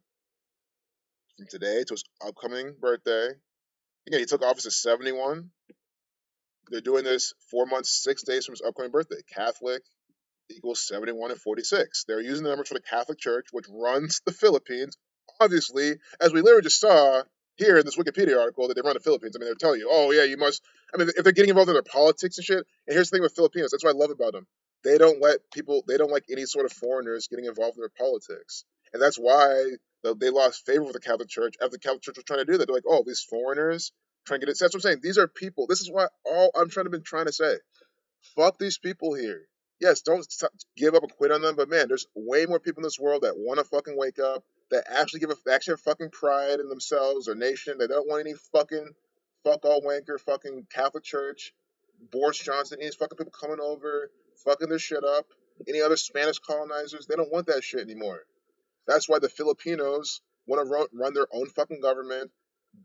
From today to his upcoming birthday. Again, he took office at 71. They're doing this 4 months, 6 days from his upcoming birthday. Catholic equals 71 and 46. They're using the numbers for the Catholic Church, which runs the Philippines. Obviously, as we literally just saw here in this Wikipedia article that they run the Philippines. I mean, they're telling you, oh, yeah, you must. I mean, if they're getting involved in their politics and shit, and here's the thing with Filipinos, that's what I love about them. They don't like any sort of foreigners getting involved in their politics. And that's why they lost favor with the Catholic Church after the Catholic Church was trying to do that. They're like, oh, these foreigners trying to get it. So that's what I'm saying. These are people. This is what all I'm trying to say. Fuck these people here. Yes, don't give up and quit on them, but man, there's way more people in this world that want to fucking wake up, that actually have fucking pride in themselves, their nation. They don't want any fucking fuck all wanker fucking Catholic Church, Boris Johnson, any fucking people coming over, fucking their shit up. Any other Spanish colonizers, they don't want that shit anymore. That's why the Filipinos want to run their own fucking government,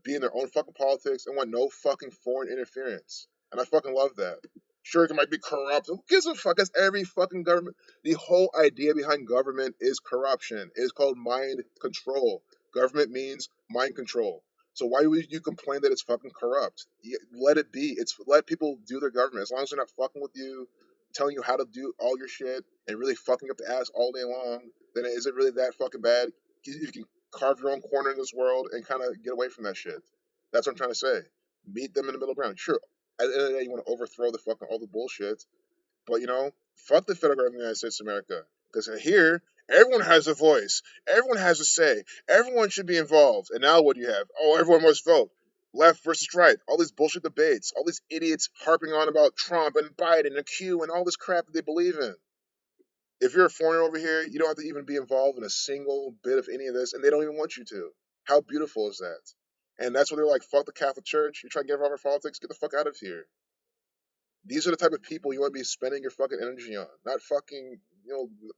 be in their own fucking politics, and want no fucking foreign interference. And I fucking love that. Sure, it might be corrupt. Who gives a fuck? That's every fucking government. The whole idea behind government is corruption. It is called mind control. Government means mind control. So why would you complain that it's fucking corrupt? Let it be. Let people do their government as long as they're not fucking with you, telling you how to do all your shit, and really fucking up the ass all day long. Then is it really that fucking bad? You can carve your own corner in this world and kind of get away from that shit. That's what I'm trying to say. Meet them in the middle ground. Sure, at the end of the day, you want to overthrow the fucking all the bullshit, but fuck the federal government of the United States of America. Because here, everyone has a voice, everyone has a say, everyone should be involved. And now what do you have? Oh, everyone must vote. Left versus right. All these bullshit debates. All these idiots harping on about Trump and Biden and Q and all this crap that they believe in. If you're a foreigner over here, you don't have to even be involved in a single bit of any of this, and they don't even want you to. How beautiful is that? And that's what they're like, fuck the Catholic Church. You try to get involved in politics, get the fuck out of here. These are the type of people you want to be spending your fucking energy on, not fucking,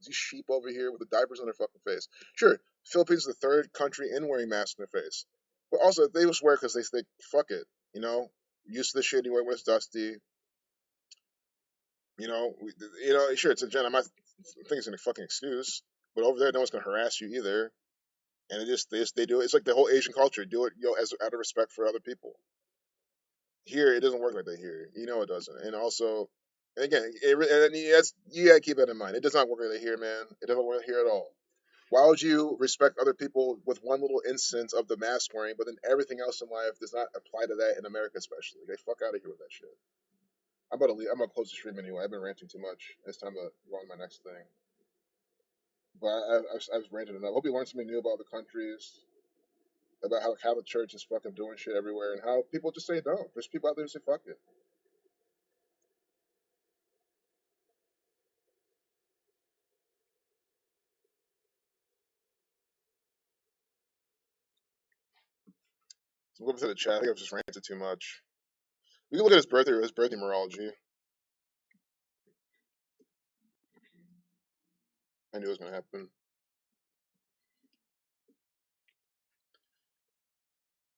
these sheep over here with the diapers on their fucking face. Sure, Philippines is the third country in wearing masks on their face. But also, they just wear because they think, fuck it, used to this shit anyway when it's dusty. Sure, it's a gen. I'm not thinking it's a fucking excuse, but over there, no one's gonna harass you either. And they do it. It's like the whole Asian culture. Do it, as out of respect for other people. Here, it doesn't work like that here. It doesn't. And also, and again, you gotta keep that in mind. It does not work like that here, man. It doesn't work here at all. Why would you respect other people with one little instance of the mask wearing, but then everything else in life does not apply to that in America, especially? Get the fuck out of here with that shit. I'm about to leave. I'm about to close the stream anyway. I've been ranting too much. It's time to go on my next thing. But I've ranted enough. I hope you learned something new about the countries, about how the church is fucking doing shit everywhere, and how people just say no. There's people out there who say fuck it. So look to the chat. I think I've just ranted too much. We can look at his birthday numerology. I knew it was gonna happen.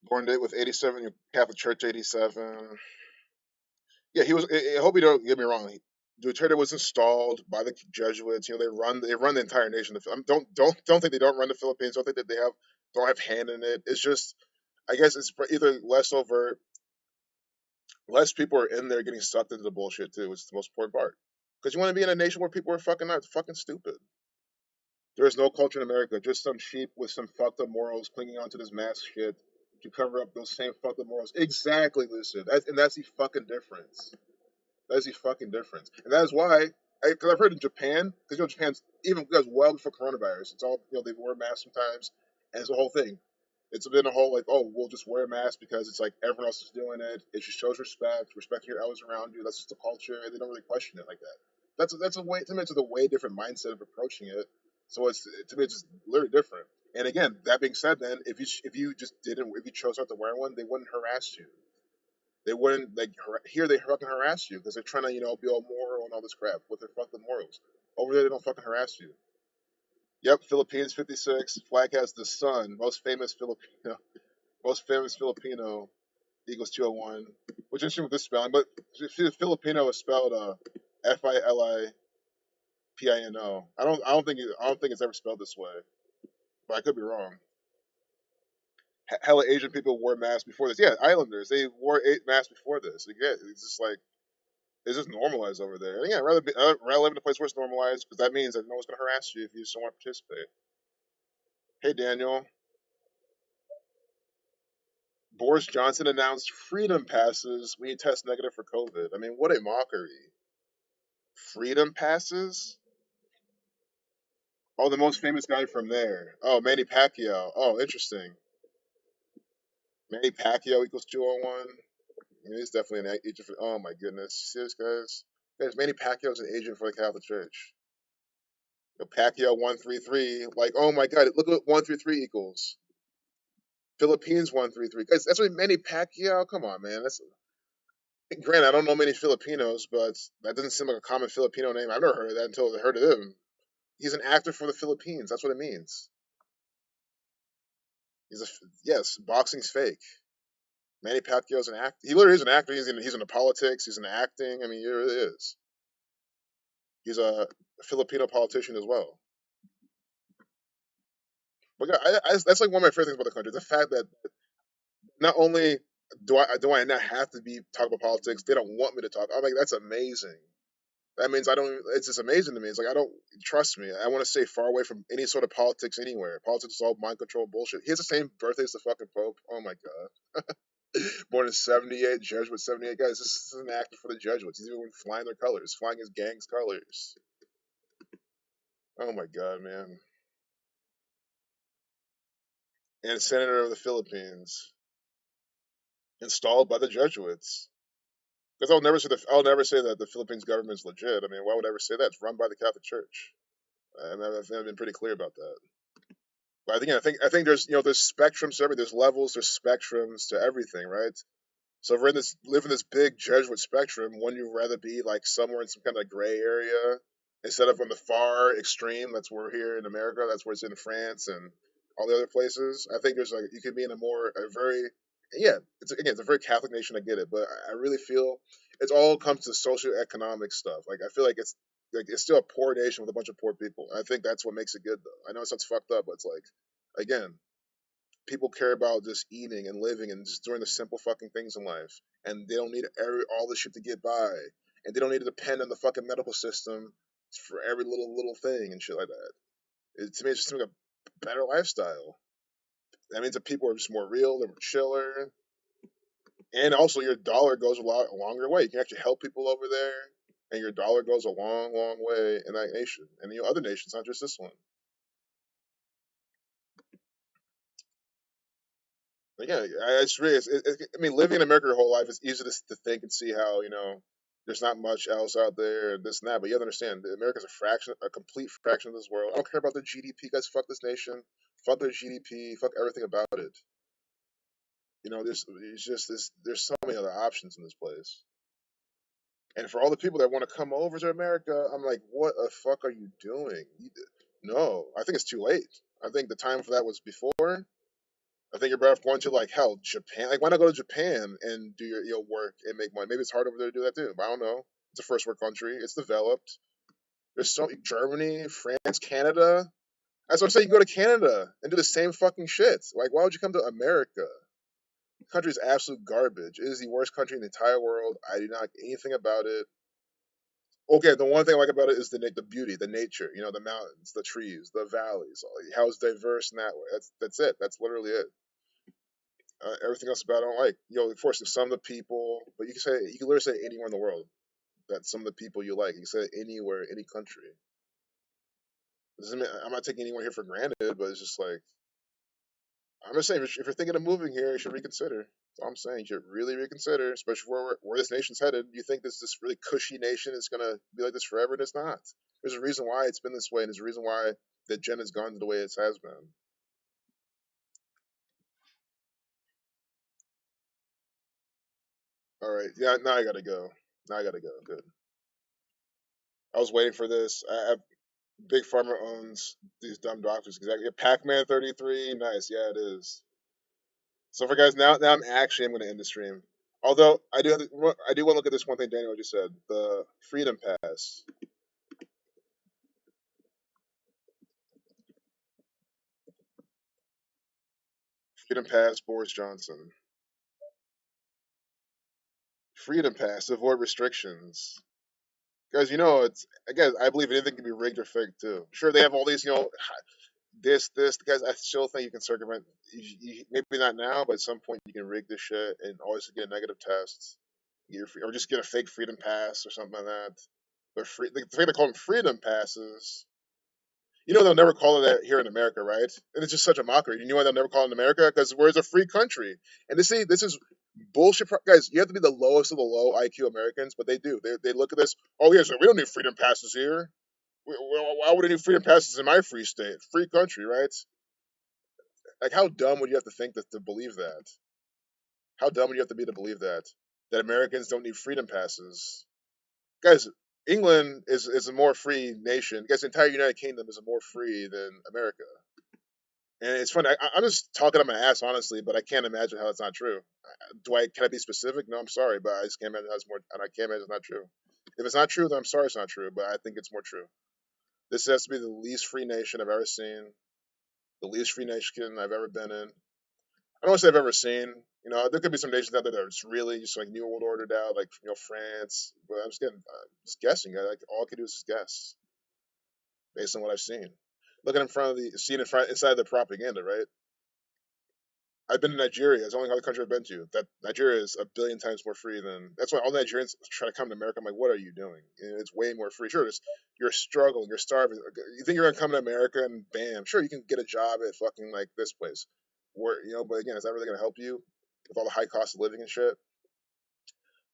Born date with 87. Catholic Church 87. Yeah, he was. I hope you don't get me wrong. Duterte was installed by the Jesuits. They run the entire nation. Don't think they don't run the Philippines. Don't think that don't have hand in it. It's just, I guess it's either less overt Less people are in there getting sucked into the bullshit too, which is the most important part. Because you want to be in a nation where people are fucking not fucking stupid. There is no culture in America, just some sheep with some fucked up morals clinging onto this mask shit to cover up those same fucked up morals. Exactly, Lucid. That's the fucking difference. That's the fucking difference. And that is why, because I've heard in Japan, because Japan's even goes well before coronavirus. It's all, they wear masks sometimes, and it's a whole thing. It's been a whole like, oh, we'll just wear a mask because it's like everyone else is doing it. It just shows respect, respecting your elders around you. That's just the culture, and they don't really question it like that. That's a way to me. It's a way different mindset of approaching it. So it's to me, it's just literally different. And again, that being said, then if you just didn't if you chose not to wear one, they wouldn't harass you. They wouldn't like here. They fucking harass you because they're trying to be all moral and all this crap with their fucking morals. Over there, they don't fucking harass you. Yep, Philippines 56 flag has the sun, most famous Filipino equals 201. Which is interesting with this spelling, but Filipino is spelled Filipino. I don't think it's ever spelled this way, but I could be wrong. Hella Asian people wore masks before this. Yeah, Islanders they wore 8 masks before this. Again, it's just like it's just normalized over there. And yeah, I'd rather live in a place where it's normalized because that means that no one's gonna harass you if you just don't want to participate. Hey Daniel, Boris Johnson announced freedom passes when you test negative for COVID. I mean, what a mockery! Freedom passes? Oh, the most famous guy from there. Oh, Manny Pacquiao. Oh, interesting. Manny Pacquiao equals 201. Yeah, he's definitely an agent for. Oh my goodness, see this guys? Guys, Manny Pacquiao's an agent for the Catholic Church. Pacquiao 133. Like, oh my god, look what 133 equals. Philippines 133. Guys, that's what Manny Pacquiao. Come on, man. That's granted. I don't know many Filipinos, but that doesn't seem like a common Filipino name. I've never heard of that until I heard of him. He's an actor for the Philippines. That's what it means. He's a yes. Boxing's fake. Manny Pacquiao's an actor. He literally is an actor. He's into politics. He's into acting. I mean, he really is. He's a Filipino politician as well. But yeah, that's like one of my favorite things about the country: the fact that not only do I not have to be talk about politics, they don't want me to talk. I'm like, that's amazing. That means I don't. It's just amazing to me. It's like I don't trust me. I want to stay far away from any sort of politics anywhere. Politics is all mind control bullshit. He has the same birthday as the fucking Pope. Oh my god. Born in '78, Jesuit '78. Guys, this is an actor for the Jesuits. He's even flying their colors, flying his gang's colors. Oh my god, man. And senator of the Philippines, installed by the Jesuits. Because I'll never say that the Philippines government's legit. I mean, why would I ever say that? It's run by the Catholic Church. I've been pretty clear about that. But I think there's spectrums to everything. There's levels, there's spectrums to everything, right? So if we're live in this big Jesuit spectrum, wouldn't you rather be like somewhere in some kind of gray area instead of on the far extreme? That's where we're here in America. That's where it's in France and all the other places. I think there's like you could be in a very yeah. It's a very Catholic nation. I get it, but I really feel it's all comes to socioeconomic stuff. Like I feel like it's still a poor nation with a bunch of poor people. I think that's what makes it good, though. I know it sounds fucked up, but it's like again, people care about just eating and living and just doing the simple fucking things in life, and they don't need all this shit to get by, and they don't need to depend on the fucking medical system for every little thing and shit like that. To me, it's just like a better lifestyle. That means that people are just more real, they're more chiller, and also your dollar goes a longer way. You can actually help people over there, and your dollar goes a long way in that nation, and other nations, not just this one. But yeah, it's really. I mean, living in America your whole life is easy to think and see how there's not much else out there, and this and that. But you have to understand, that America's a complete fraction of this world. I don't care about their GDP, guys. Fuck this nation. Fuck their GDP. Fuck everything about it. There's so many other options in this place. And for all the people that want to come over to America, I'm like, what the fuck are you doing? No, I think it's too late. I think the time for that was before. I think you're better off going to like hell, Japan. Like, why not go to Japan and do your work and make money? Maybe it's hard over there to do that too. But I don't know. It's a first world country. It's developed. There's so Germany, France, Canada. That's what I'm saying. You can go to Canada and do the same fucking shit. Like, why would you come to America? Country is absolute garbage. It is the worst country in the entire world. I do not like anything about it. Okay, the one thing I like about it is the beauty, the nature. You know, the mountains, the trees, the valleys. How it's diverse in that way. That's it. That's literally it. Everything else about it I don't like. You know, of course, there's some of the people, but you can literally say anywhere in the world that some of the people you like. You can say it anywhere, any country. Doesn't mean, I'm not taking anyone here for granted, but it's just like I'm just saying, if you're thinking of moving here, you should reconsider. That's all I'm saying. You should really reconsider, especially where this nation's headed. You think this really cushy nation is gonna be like this forever, and it's not. There's a reason why it's been this way, and there's a reason why the agenda's gone the way it has been. All right, yeah. Now I gotta go. Now I gotta go. Good. I was waiting for this. Big Pharma owns these dumb doctors. Exactly. Yeah, Pac-Man 33. Nice. Yeah, it is. So for guys, now I'm actually I'm going to end the stream. Although I do want to look at this one thing Daniel just said, the Freedom Pass. Freedom Pass, Boris Johnson. Freedom Pass, avoid restrictions. Guys, you know it's again. I believe anything can be rigged or faked too. Sure, they have all these, this. Guys, I still think you can circumvent. Maybe not now, but at some point you can rig this shit and always get negative tests. Or just get a fake freedom pass or something like that. But the thing they call them freedom passes. You know they'll never call it that here in America, right? And it's just such a mockery. You know why they'll never call it in America? Because we're a free country. And this is bullshit, guys. You have to be the lowest of the low IQ Americans, but they do. They look at this. Oh yeah, so we don't need freedom passes here. Why would I need freedom passes in my free state, free country, right? Like how dumb would you have to think to believe that? How dumb would you have to be to believe that Americans don't need freedom passes? Guys, England is a more free nation. Guys, the entire United Kingdom is a more free than America. And it's funny. I'm just talking on my ass, honestly, but I can't imagine how it's not true. Can I be specific? No, I'm sorry, but I just can't imagine how it's more. And I can't imagine it's not true. If it's not true, then I'm sorry it's not true. But I think it's more true. This has to be the least free nation I've ever seen. The least free nation I've ever been in. I don't want to say I've ever seen. You know, there could be some nations out there that are just really just like New World Ordered out, like France. But just guessing. Like all I can do is just guess based on what I've seen. Looking in front of seeing in front inside the propaganda, right? I've been to Nigeria. It's the only other country I've been to. That Nigeria is a billion times more free than. That's why all Nigerians try to come to America. I'm like, what are you doing? It's way more free. Sure, you're struggling, you're starving. You think you're gonna come to America and bam, sure you can get a job at fucking like this place, where but again, is that really gonna help you with all the high cost of living and shit?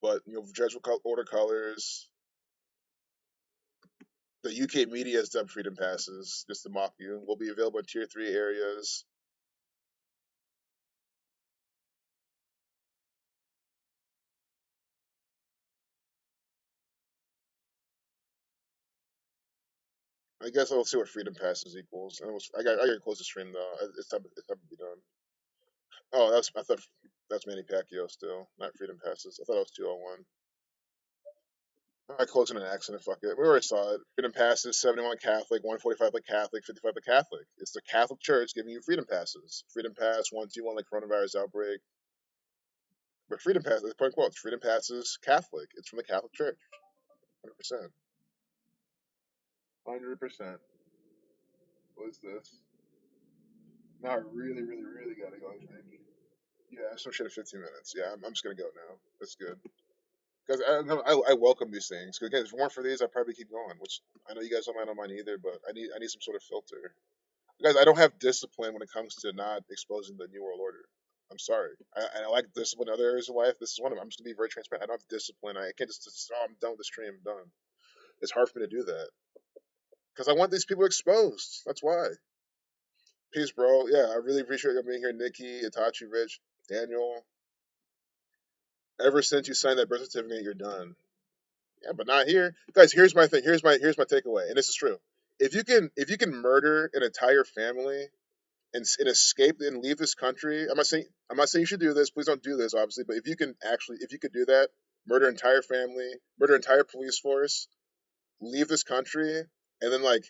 But judge will order colors. The UK media has dubbed freedom passes just to mock you. Will be available in tier 3 areas. I guess I'll see what freedom passes equals. And I got to close the stream though. It's time to be done. Oh, I thought that's Manny Pacquiao still, not freedom passes. I thought it was 201. I closed in an accident. Fuck it. We already saw it. Freedom passes 71 Catholic, 145 like Catholic, 55 like Catholic. It's the Catholic Church giving you freedom passes. Freedom pass 121 like coronavirus outbreak. But freedom pass, the point quotes. Freedom passes Catholic. It's from the Catholic Church. 100%. 100%. What's this? Now I really, really, really gotta go. I think. Yeah, some shit at 15 minutes. Yeah, I'm just gonna go now. That's good. Because I welcome these things. Because again, if it weren't for these, I'd probably keep going. Which I know you guys don't mind either, but I need some sort of filter. Guys, I don't have discipline when it comes to not exposing the New World Order. I'm sorry. I like discipline in other areas of life. This is one of them. I'm just gonna be very transparent. I don't have discipline. I can't just oh, I'm done with the stream. I'm done. It's hard for me to do that because I want these people exposed. That's why. Peace, bro. Yeah, I really appreciate you being here, Nikki, Itachi, Rich, Daniel. Ever since you signed that birth certificate, you're done. Yeah, but not here, guys. Here's my thing. Here's my takeaway, and this is true. If you can murder an entire family and escape and leave this country, I'm not saying you should do this. Please don't do this, obviously. But if you could do that, murder entire family, murder entire police force, leave this country, and then like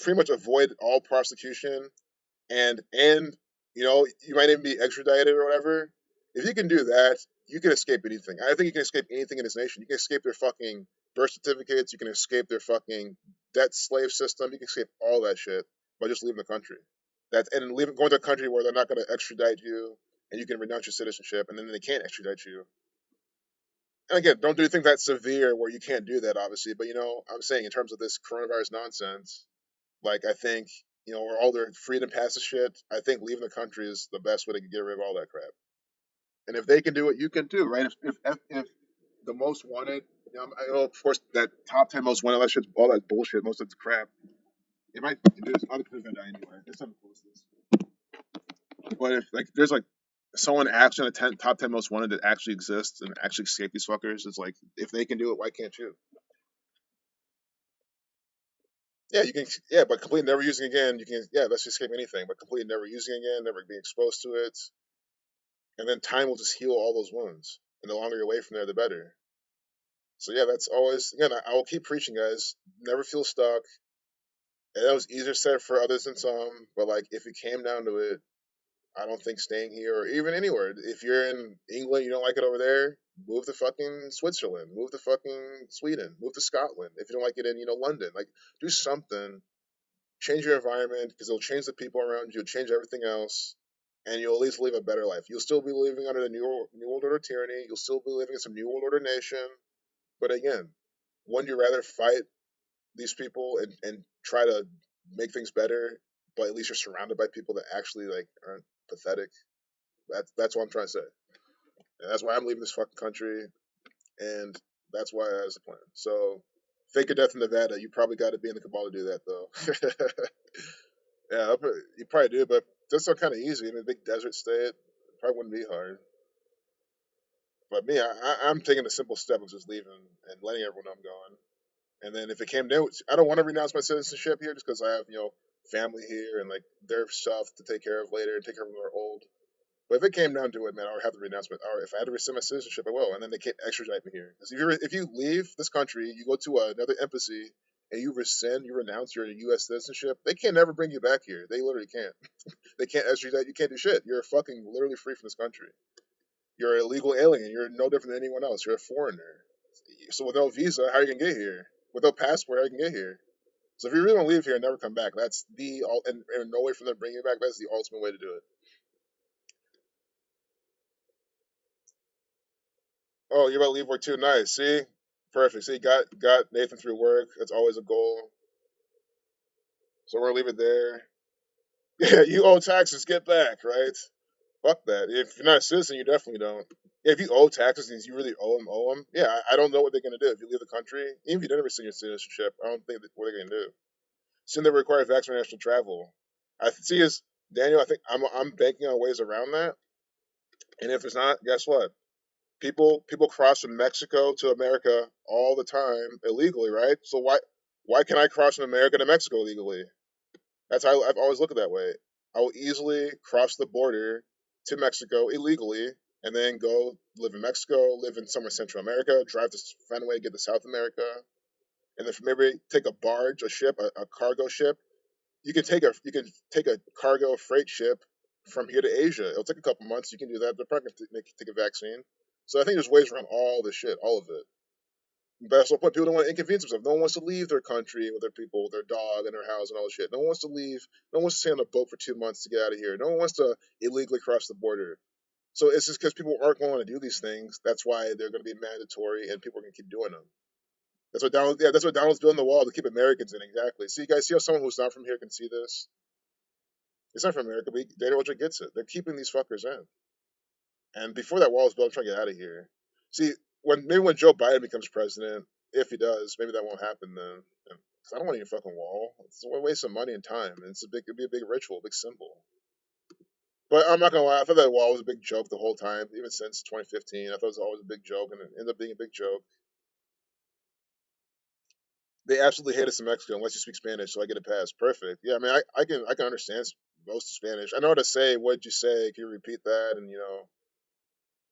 pretty much avoid all prosecution, and you might even be extradited or whatever. If you can do that, you can escape anything. I think you can escape anything in this nation. You can escape their fucking birth certificates. You can escape their fucking debt slave system. You can escape all that shit by just leaving the country. That and leaving going to a country where they're not going to extradite you, and you can renounce your citizenship, and then they can't extradite you. And again, don't do anything that severe where you can't do that, obviously. But I'm saying in terms of this coronavirus nonsense, like I think where all their freedom passes shit, I think leaving the country is the best way to get rid of all that crap. And if they can do it, you can too, right? If the most wanted, I know of course that top 10 most wanted, that shit's all that bullshit, most of it's crap. It might there's other people's gonna die anyway. It's not close this. But if like there's like someone actually in the top 10 most wanted that actually exists and actually escape these fuckers, it's like if they can do it, why can't you? Yeah, you can. Yeah, but completely never using again, you can. Yeah, let's just escape anything, but completely never using again, never being exposed to it, and then time will just heal all those wounds. And the longer you're away from there, the better. So yeah, that's always again. I will keep preaching, guys. Never feel stuck. And that was easier said for others than some, but like if it came down to it, I don't think staying here or even anywhere. If you're in England, you don't like it over there, move to fucking Switzerland, move to fucking Sweden, move to Scotland. If you don't like it in London, like do something, change your environment because it'll change the people around you, change everything else, and you'll at least live a better life. You'll still be living under the new world order tyranny. You'll still be living in some new world order nation. But again, wouldn't you rather fight these people and try to make things better, but at least you're surrounded by people that actually like aren't pathetic? That's what I'm trying to say. And that's why I'm leaving this fucking country, and that's why I has a plan. So, fake a death in Nevada. You probably got to be in the cabal to do that, though. Yeah, you probably do, but that's so kind of easy. In a big desert state, it probably wouldn't be hard. But me, I'm taking the simple step of just leaving and letting everyone know I'm going. And then if it came down, I don't want to renounce my citizenship here just because I have family here and like their stuff to take care of later and take care of when they're old. But if it came down to it, man, I would have to renounce my. Or if I had to rescind my citizenship, I will. And then they can't extradite me here. Because if you leave this country, you go to another embassy and you rescind, you renounce your U.S. citizenship, they can never bring you back here. They literally can't. They can't extradite. You can't do shit. You're fucking literally free from this country. You're an illegal alien. You're no different than anyone else. You're a foreigner. So with no visa, how are you gonna get here? With no passport, how are you gonna get here? So if you really want to leave here and never come back, that's and no way for them to bring you back. That's the ultimate way to do it. Oh, you're about to leave work too. Nice. See, perfect. See, got Nathan through work. That's always a goal. So we're gonna leave it there. Yeah, you owe taxes. Get back, right? Fuck that. If you're not a citizen, you definitely don't. Yeah, if you owe taxes and you really owe them. Yeah, I don't know what they're gonna do if you leave the country. Even if you don't rescind your citizenship, I don't think what they're gonna do. Soon they require vaccinated international travel. I see is Daniel. I think I'm banking on ways around that. And if it's not, guess what? People cross from Mexico to America all the time illegally, right? So why can I cross from America to Mexico legally? That's how I've always looked at it that way. I will easily cross the border to Mexico illegally and then go live in Mexico, live in somewhere in Central America, drive to Fenway, get to South America, and then maybe take a barge, a ship, a cargo ship. You can take a cargo freight ship from here to Asia. It'll take a couple months. You can do that. They're probably gonna take a vaccine. So I think there's ways around all this shit, all of it. But that's the point. People don't want to inconvenience themselves. No one wants to leave their country with their people, with their dog, and their house, and all this shit. No one wants to leave. No one wants to stay on a boat for 2 months to get out of here. No one wants to illegally cross the border. So it's just because people aren't going to do these things. That's why they're going to be mandatory, and people are going to keep doing them. That's what Donald's building the wall to keep Americans in. Exactly. See, you guys, see how someone who's not from here can see this? It's not from America, but Daniel Roger gets it. They're keeping these fuckers in. And before that wall is built, I'm trying to get out of here. See, when Joe Biden becomes president, if he does, maybe that won't happen then. 'Cause I don't want any fucking wall. It's a waste of money and time. And it'd be a big ritual, a big symbol. But I'm not gonna lie, I thought that wall was a big joke the whole time, even since 2015. I thought it was always a big joke, and it ended up being a big joke. They absolutely hate us in Mexico unless you speak Spanish, so I get a pass. Perfect. Yeah, I mean, I can understand most of Spanish. I know how to say what did you say. Can you repeat that? And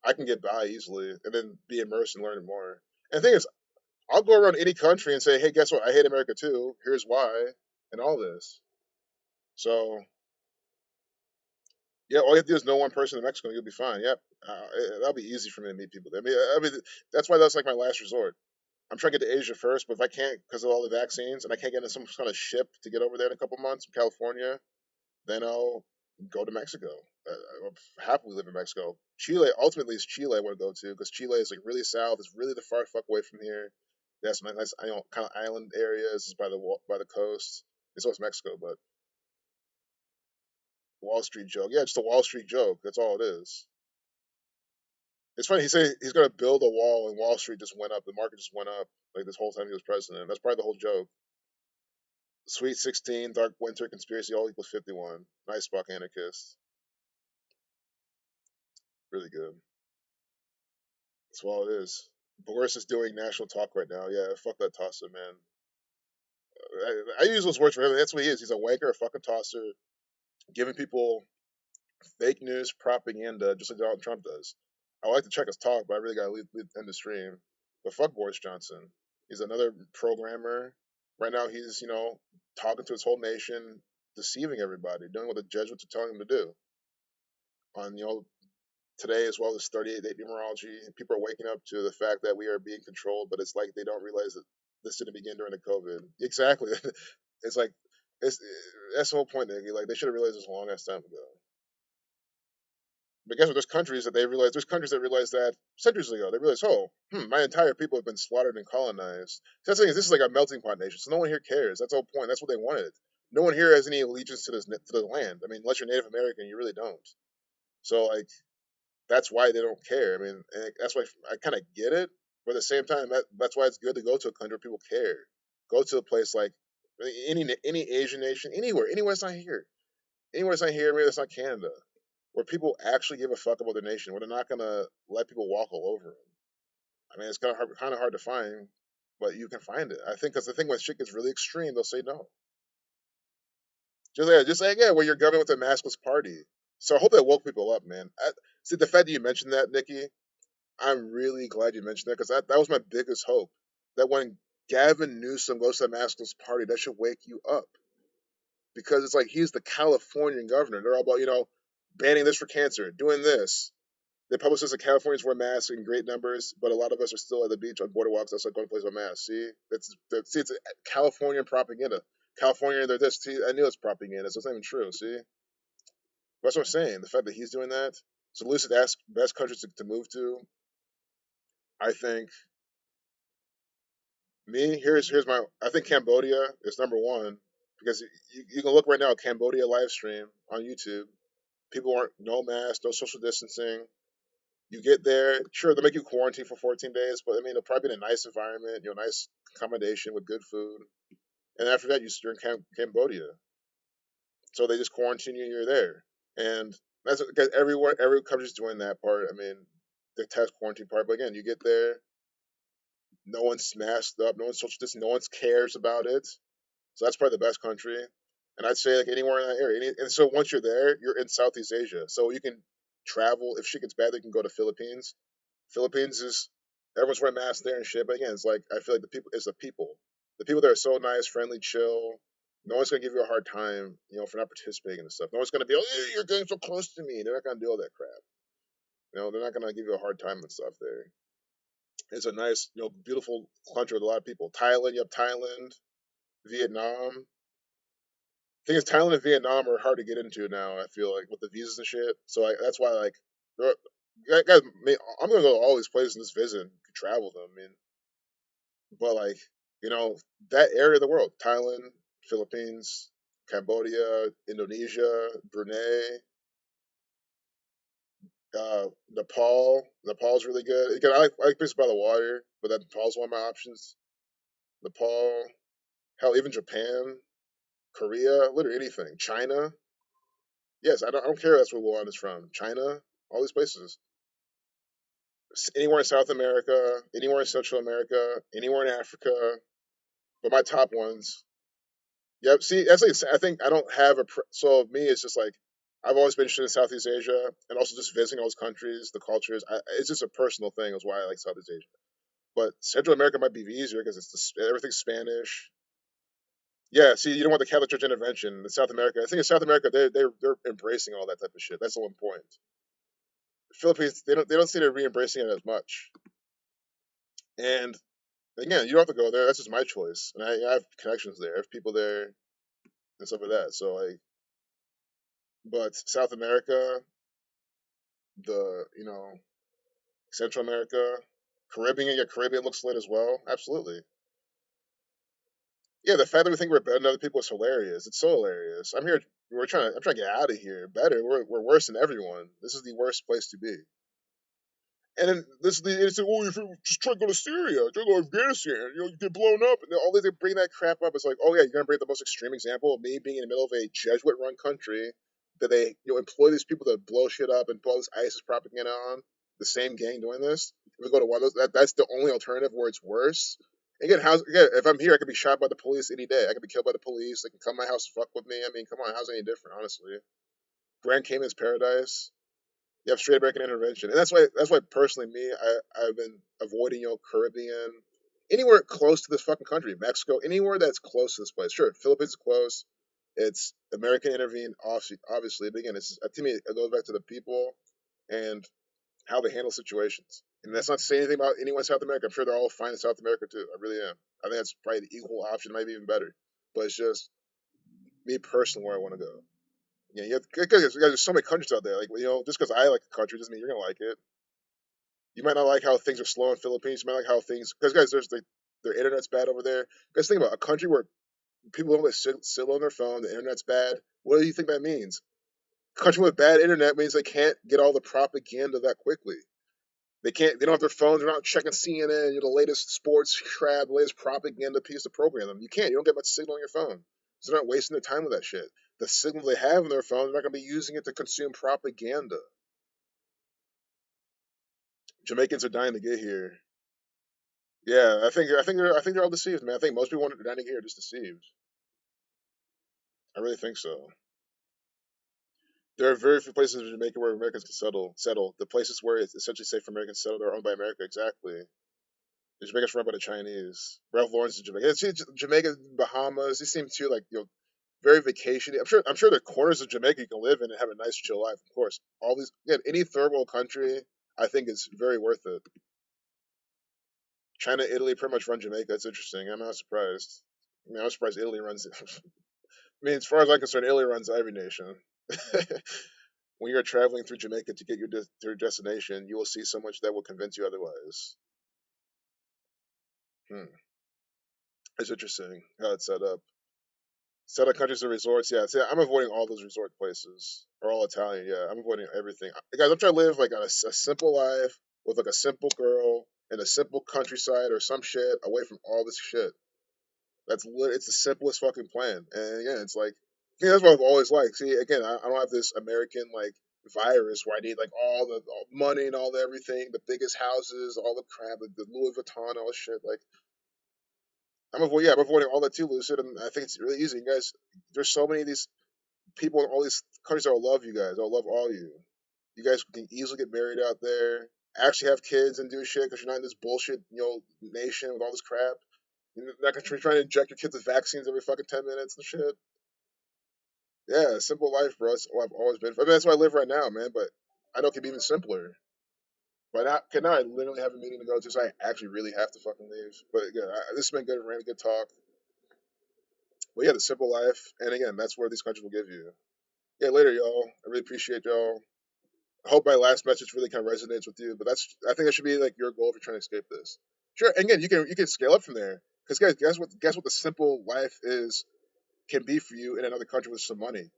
I can get by easily, and then be immersed and learn more. And the thing is, I'll go around any country and say, hey, guess what? I hate America too. Here's why, and all this. So Yeah, all you have to do is know one person in Mexico, and you'll be fine. Yep, that'll be easy for me to meet people there. I mean, that's why that's like my last resort. I'm trying to get to Asia first, but if I can't because of all the vaccines, and I can't get in some kind of ship to get over there in a couple months from California, then I'll go to Mexico. I'll happily live in Mexico. Chile, ultimately, is Chile I want to go to because Chile is like really south. It's really the far fuck away from here. That's some nice, kind of island areas. It's by by the coast. It's always Mexico, but Wall Street joke. Yeah, just a Wall Street joke. That's all it is. It's funny. He said he's going to build a wall, and Wall Street just went up. The market just went up like this whole time he was president. That's probably the whole joke. Sweet 16, Dark Winter, Conspiracy, all equals 51. Nice Spock anarchist. Really good. That's all it is. Boris is doing national talk right now. Yeah, fuck that tosser, man. I use those words for him. That's what he is. He's a wanker, a fucking tosser, giving people fake news propaganda just like Donald Trump does. I like to check his talk, but I really gotta end the stream. But fuck Boris Johnson. He's another programmer. Right now, he's talking to his whole nation, deceiving everybody, doing what the Jesuits are telling him to do. On today as well as 38-day numerology, people are waking up to the fact that we are being controlled, but it's like they don't realize that this didn't begin during the COVID. Exactly. It's like it's that's the whole point. Like they should have realized this a long ass time ago. But guess what? There's countries that realize that centuries ago. They realize, oh, my entire people have been slaughtered and colonized. So that's the thing is, this is like a melting pot nation. So no one here cares. That's the whole point. That's what they wanted. No one here has any allegiance to the land. I mean, unless you're Native American, you really don't. So like that's why they don't care. I mean, and that's why I kind of get it. But at the same time, that's why it's good to go to a country where people care. Go to a place like any Asian nation, anywhere it's not here, anywhere it's not here, maybe it's not Canada, where people actually give a fuck about their nation, where they're not gonna let people walk all over them. I mean, it's kind of hard to find, but you can find it. I think because the thing when shit gets really extreme, they'll say no. Just like yeah, well, you're government with a maskless party. So I hope that woke people up, man. See, the fact that you mentioned that, Nikki, I'm really glad you mentioned that because that was my biggest hope. That when Gavin Newsom goes to the maskless party, that should wake you up because it's like he's the Californian governor. They're all about banning this for cancer, doing this. They publish this that Californians wear masks in great numbers, but a lot of us are still at the beach on boardwalks outside going to places with masks. See, it's Californian propaganda. California, they're this. See, I knew it's propaganda, so it's not even true. See, that's what I'm saying. The fact that he's doing that. So Lucid asks best countries to move to. I think here's my. I think Cambodia is number one because you can look right now at Cambodia live stream on YouTube. People aren't no mask, no social distancing. You get there, sure, they'll make you quarantine for 14 days, but I mean, it'll probably be in a nice environment, nice accommodation with good food. And after that, you're in Cambodia. So they just quarantine you, you're there. And that's because every country's doing that part. I mean, the test quarantine part. But again, you get there, no one's masked up, no one's social distancing, no one cares about it. So that's probably the best country. And I'd say like anywhere in that area. And so once you're there, you're in Southeast Asia. So you can travel. If shit gets bad, they can go to Philippines. Philippines is everyone's wearing masks there and shit. But again, it's like I feel like the people. The people there are so nice, friendly, chill. No one's gonna give you a hard time, for not participating in this stuff. No one's gonna be, oh, you're getting so close to me. They're not gonna do all that crap. They're not gonna give you a hard time and stuff there. It's a nice, beautiful country with a lot of people. Thailand, you have Thailand, Vietnam. Thing is, Thailand and Vietnam are hard to get into now. I feel like with the visas and shit. So that's why guys, I'm gonna go to all these places and just visit, and travel them. I mean, but like you know that area of the world: Thailand, Philippines, Cambodia, Indonesia, Brunei, Nepal. Nepal's really good. Again, I like places by the water, but that Nepal's one of my options. Nepal, hell, even Japan, Korea, literally anything. China. Yes, I don't care. That's where Wuhan is from. China, all these places. Anywhere in South America, anywhere in Central America, anywhere in Africa. But my top ones. Yep. See, that's like I think I don't have so me. It's just like I've always been interested in Southeast Asia and also just visiting those countries, the cultures. It's just a personal thing. Is why I like Southeast Asia. But Central America might be easier because everything's Spanish. Yeah, see, you don't want the Catholic Church intervention in South America. I think in South America they're embracing all that type of shit. That's the one point. Philippines they don't seem to be embracing it as much. And again, you don't have to go there. That's just my choice, and I have connections there. I have people there and stuff like that. So like, but South America, the Central America, Caribbean, yeah, Caribbean looks lit as well. Absolutely. Yeah, the fact that we think we're better than other people is hilarious. It's so hilarious. I'm trying to get out of here. Better. We're worse than everyone. This is the worst place to be. And then this is the it's like, oh, if you just try to go to Syria, try to go to Afghanistan, you get blown up, and all they bring that crap up is like, oh yeah, you're gonna bring the most extreme example of me being in the middle of a Jesuit-run country that they employ these people to blow shit up and put all this ISIS propaganda on the same gang doing this. If we go to one of those, that's the only alternative where it's worse. Again, if I'm here, I could be shot by the police any day. I could be killed by the police. They can come to my house, and fuck with me. I mean, come on, how's it any different? Honestly, Grand Cayman's paradise. You have straight American intervention, and that's why personally me, I've been avoiding Caribbean, anywhere close to this fucking country, Mexico, anywhere that's close to this place. Sure, Philippines is close. It's American intervene, obviously, but again, it's to me it goes back to the people and how they handle situations. And that's not to say anything about anyone in South America. I'm sure they're all fine in South America too. I really am. I think that's probably the equal option, maybe even better. But it's just me personally where I want to go. Yeah, because there's so many countries out there. Like just because I like a country doesn't mean you're gonna like it. You might not like how things are slow in Philippines. You might like how things because guys, their internet's bad over there. Guys, think about a country where people don't sit on their phone. The internet's bad. What do you think that means? A country with bad internet means they can't get all the propaganda that quickly. They can't. They don't have their phones. They're not checking CNN. The latest sports crap, the latest propaganda piece to program them. You can't. You don't get much signal on your phone. So they're not wasting their time with that shit. The signal they have on their phone, they're not going to be using it to consume propaganda. Jamaicans are dying to get here. Yeah, I think they're all deceived, man. I think most people want to dying to get here are just deceived. I really think so. There are very few places in Jamaica where Americans can settle. The places where it's essentially safe for Americans to settle are owned by America. Exactly. The Jamaica's run by the Chinese. Ralph Lawrence is Jamaica. See, Jamaica, Bahamas. These seem too like very vacation. I'm sure there are corners of Jamaica you can live in and have a nice chill life. Of course, all these again, any third world country, I think is very worth it. China, Italy, pretty much run Jamaica. It's interesting. I'm not surprised. I mean, I'm surprised Italy runs it. I mean, as far as I'm concerned, Italy runs every nation. When you're traveling through Jamaica to get to your destination, you will see so much that will convince you otherwise. Hmm. It's interesting how it's set up. Set up countries and resorts. Yeah, see, I'm avoiding all those resort places. Or all Italian. Yeah, I'm avoiding everything. Guys, I'm trying to live like a simple life with like a simple girl in a simple countryside or some shit away from all this shit. It's the simplest fucking plan. And again, it's like yeah, that's what I've always liked. See, again, I don't have this American like virus where I need like all money and all the everything, the biggest houses, all the crap, like the Louis Vuitton, all this shit. Like I'm avoiding all that too, Lucid, and I think it's really easy. You guys, there's so many of these people in all these countries that will love you guys. They'll love all you. You guys can easily get married out there, actually have kids and do shit because you're not in this bullshit, nation with all this crap. You're not gonna try to inject your kids with vaccines every fucking 10 minutes and shit. Yeah, simple life, bro. That's what I've always been. I mean, that's where I live right now, man. But I know it can be even simpler. But now I literally have a meeting to go to, so I actually really have to fucking leave. But yeah, this has been good, Randy. Good talk. But yeah, the simple life, and again, that's where these countries will give you. Yeah, later, y'all. I really appreciate y'all. I hope my last message really kind of resonates with you. But I think that should be like your goal if you're trying to escape this. Sure. And again, you can scale up from there. Because guys, guess what the simple life is can be for you in another country with some money.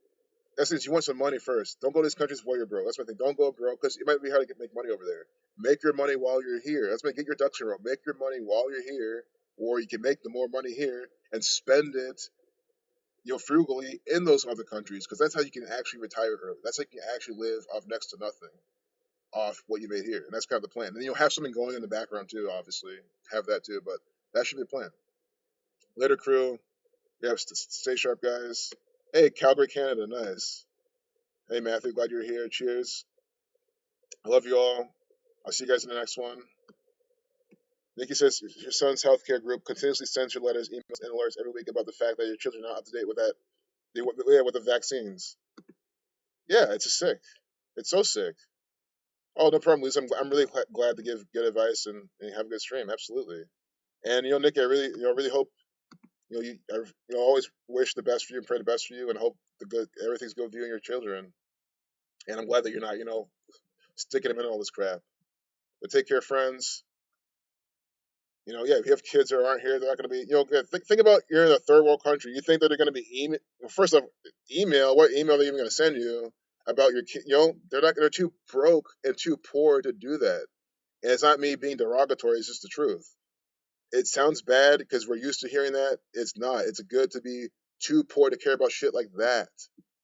That's it. You want some money first. Don't go to these countries while you're broke. That's my thing. Don't go broke because it might be hard to make money over there. Make your money while you're here. That's why get your ducks in a row. Make your money while you're here, or you can make the more money here and spend it, frugally in those other countries because that's how you can actually retire early. That's how you can actually live off next to nothing, off what you made here, and that's kind of the plan. And then you'll have something going in the background too. Obviously, have that too, but that should be the plan. Later, crew. Yeah, stay sharp, guys. Hey, Calgary, Canada, nice. Hey, Matthew, glad you're here. Cheers. I love you all. I'll see you guys in the next one. Nikki says your son's healthcare group continuously sends you letters, emails, and alerts every week about the fact that your children are not up to date with that. Yeah, with the vaccines. Yeah, it's sick. It's so sick. Oh, no problem, Lisa. I'm really glad to give good advice and have a good stream. Absolutely. And Nikki, I really really hope always wish the best for you and pray the best for you and hope everything's good with you and your children. And I'm glad that you're not sticking them in all this crap. But take care, friends. Yeah, if you have kids that aren't here, they're not going to be, think about you're in a third world country. You think that they're going to be email? Well, first off, email. What email are they even going to send you about your kid? They're not. They're too broke and too poor to do that. And it's not me being derogatory. It's just the truth. It sounds bad because we're used to hearing that. It's not. It's good to be too poor to care about shit like that.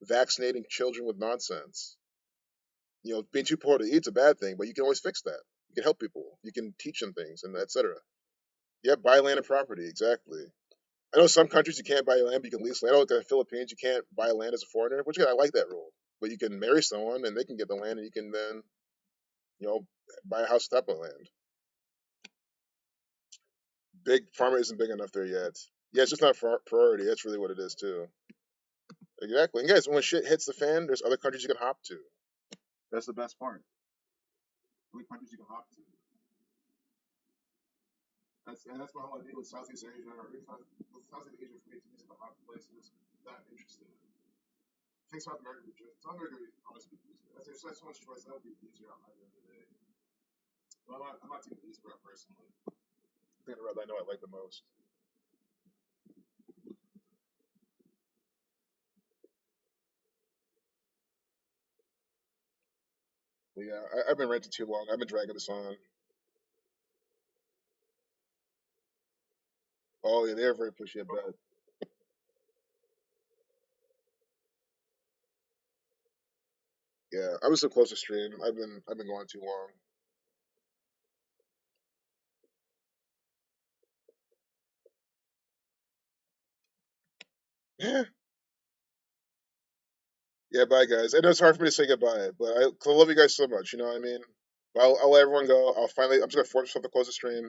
Vaccinating children with nonsense. Being too poor to eat's a bad thing, but you can always fix that. You can help people. You can teach them things, and etc. Yeah, buy land and property. Exactly. I know some countries you can't buy land, but you can lease land. Like the Philippines, you can't buy land as a foreigner, which I like that rule. But you can marry someone, and they can get the land, and you can then, you know, buy a house with that land. Big pharma isn't big enough there yet. Yeah, it's just not a priority. That's really what it is too. Exactly. And guys, when shit hits the fan, there's other countries you can hop to. That's the best part. Other countries you can hop to. That's my whole idea with Southeast Asia with Southeast Asia for me to visit the hot places that I'm interested in. Think South America would be just South America would be honestly easier. There's so much choice that would be easier on my end of the day. But I'm not taking the East route personally. I think the route I know I like the most. But yeah, I've been renting too long. I've been dragging this on. Oh yeah, they're very pushy. I bet. Yeah, I was so close to stream. I've been going too long. Yeah, bye guys. I know it's hard for me to say goodbye, but I love you guys so much. You know what I mean? I'll let everyone go. I'm just gonna force myself to close the stream.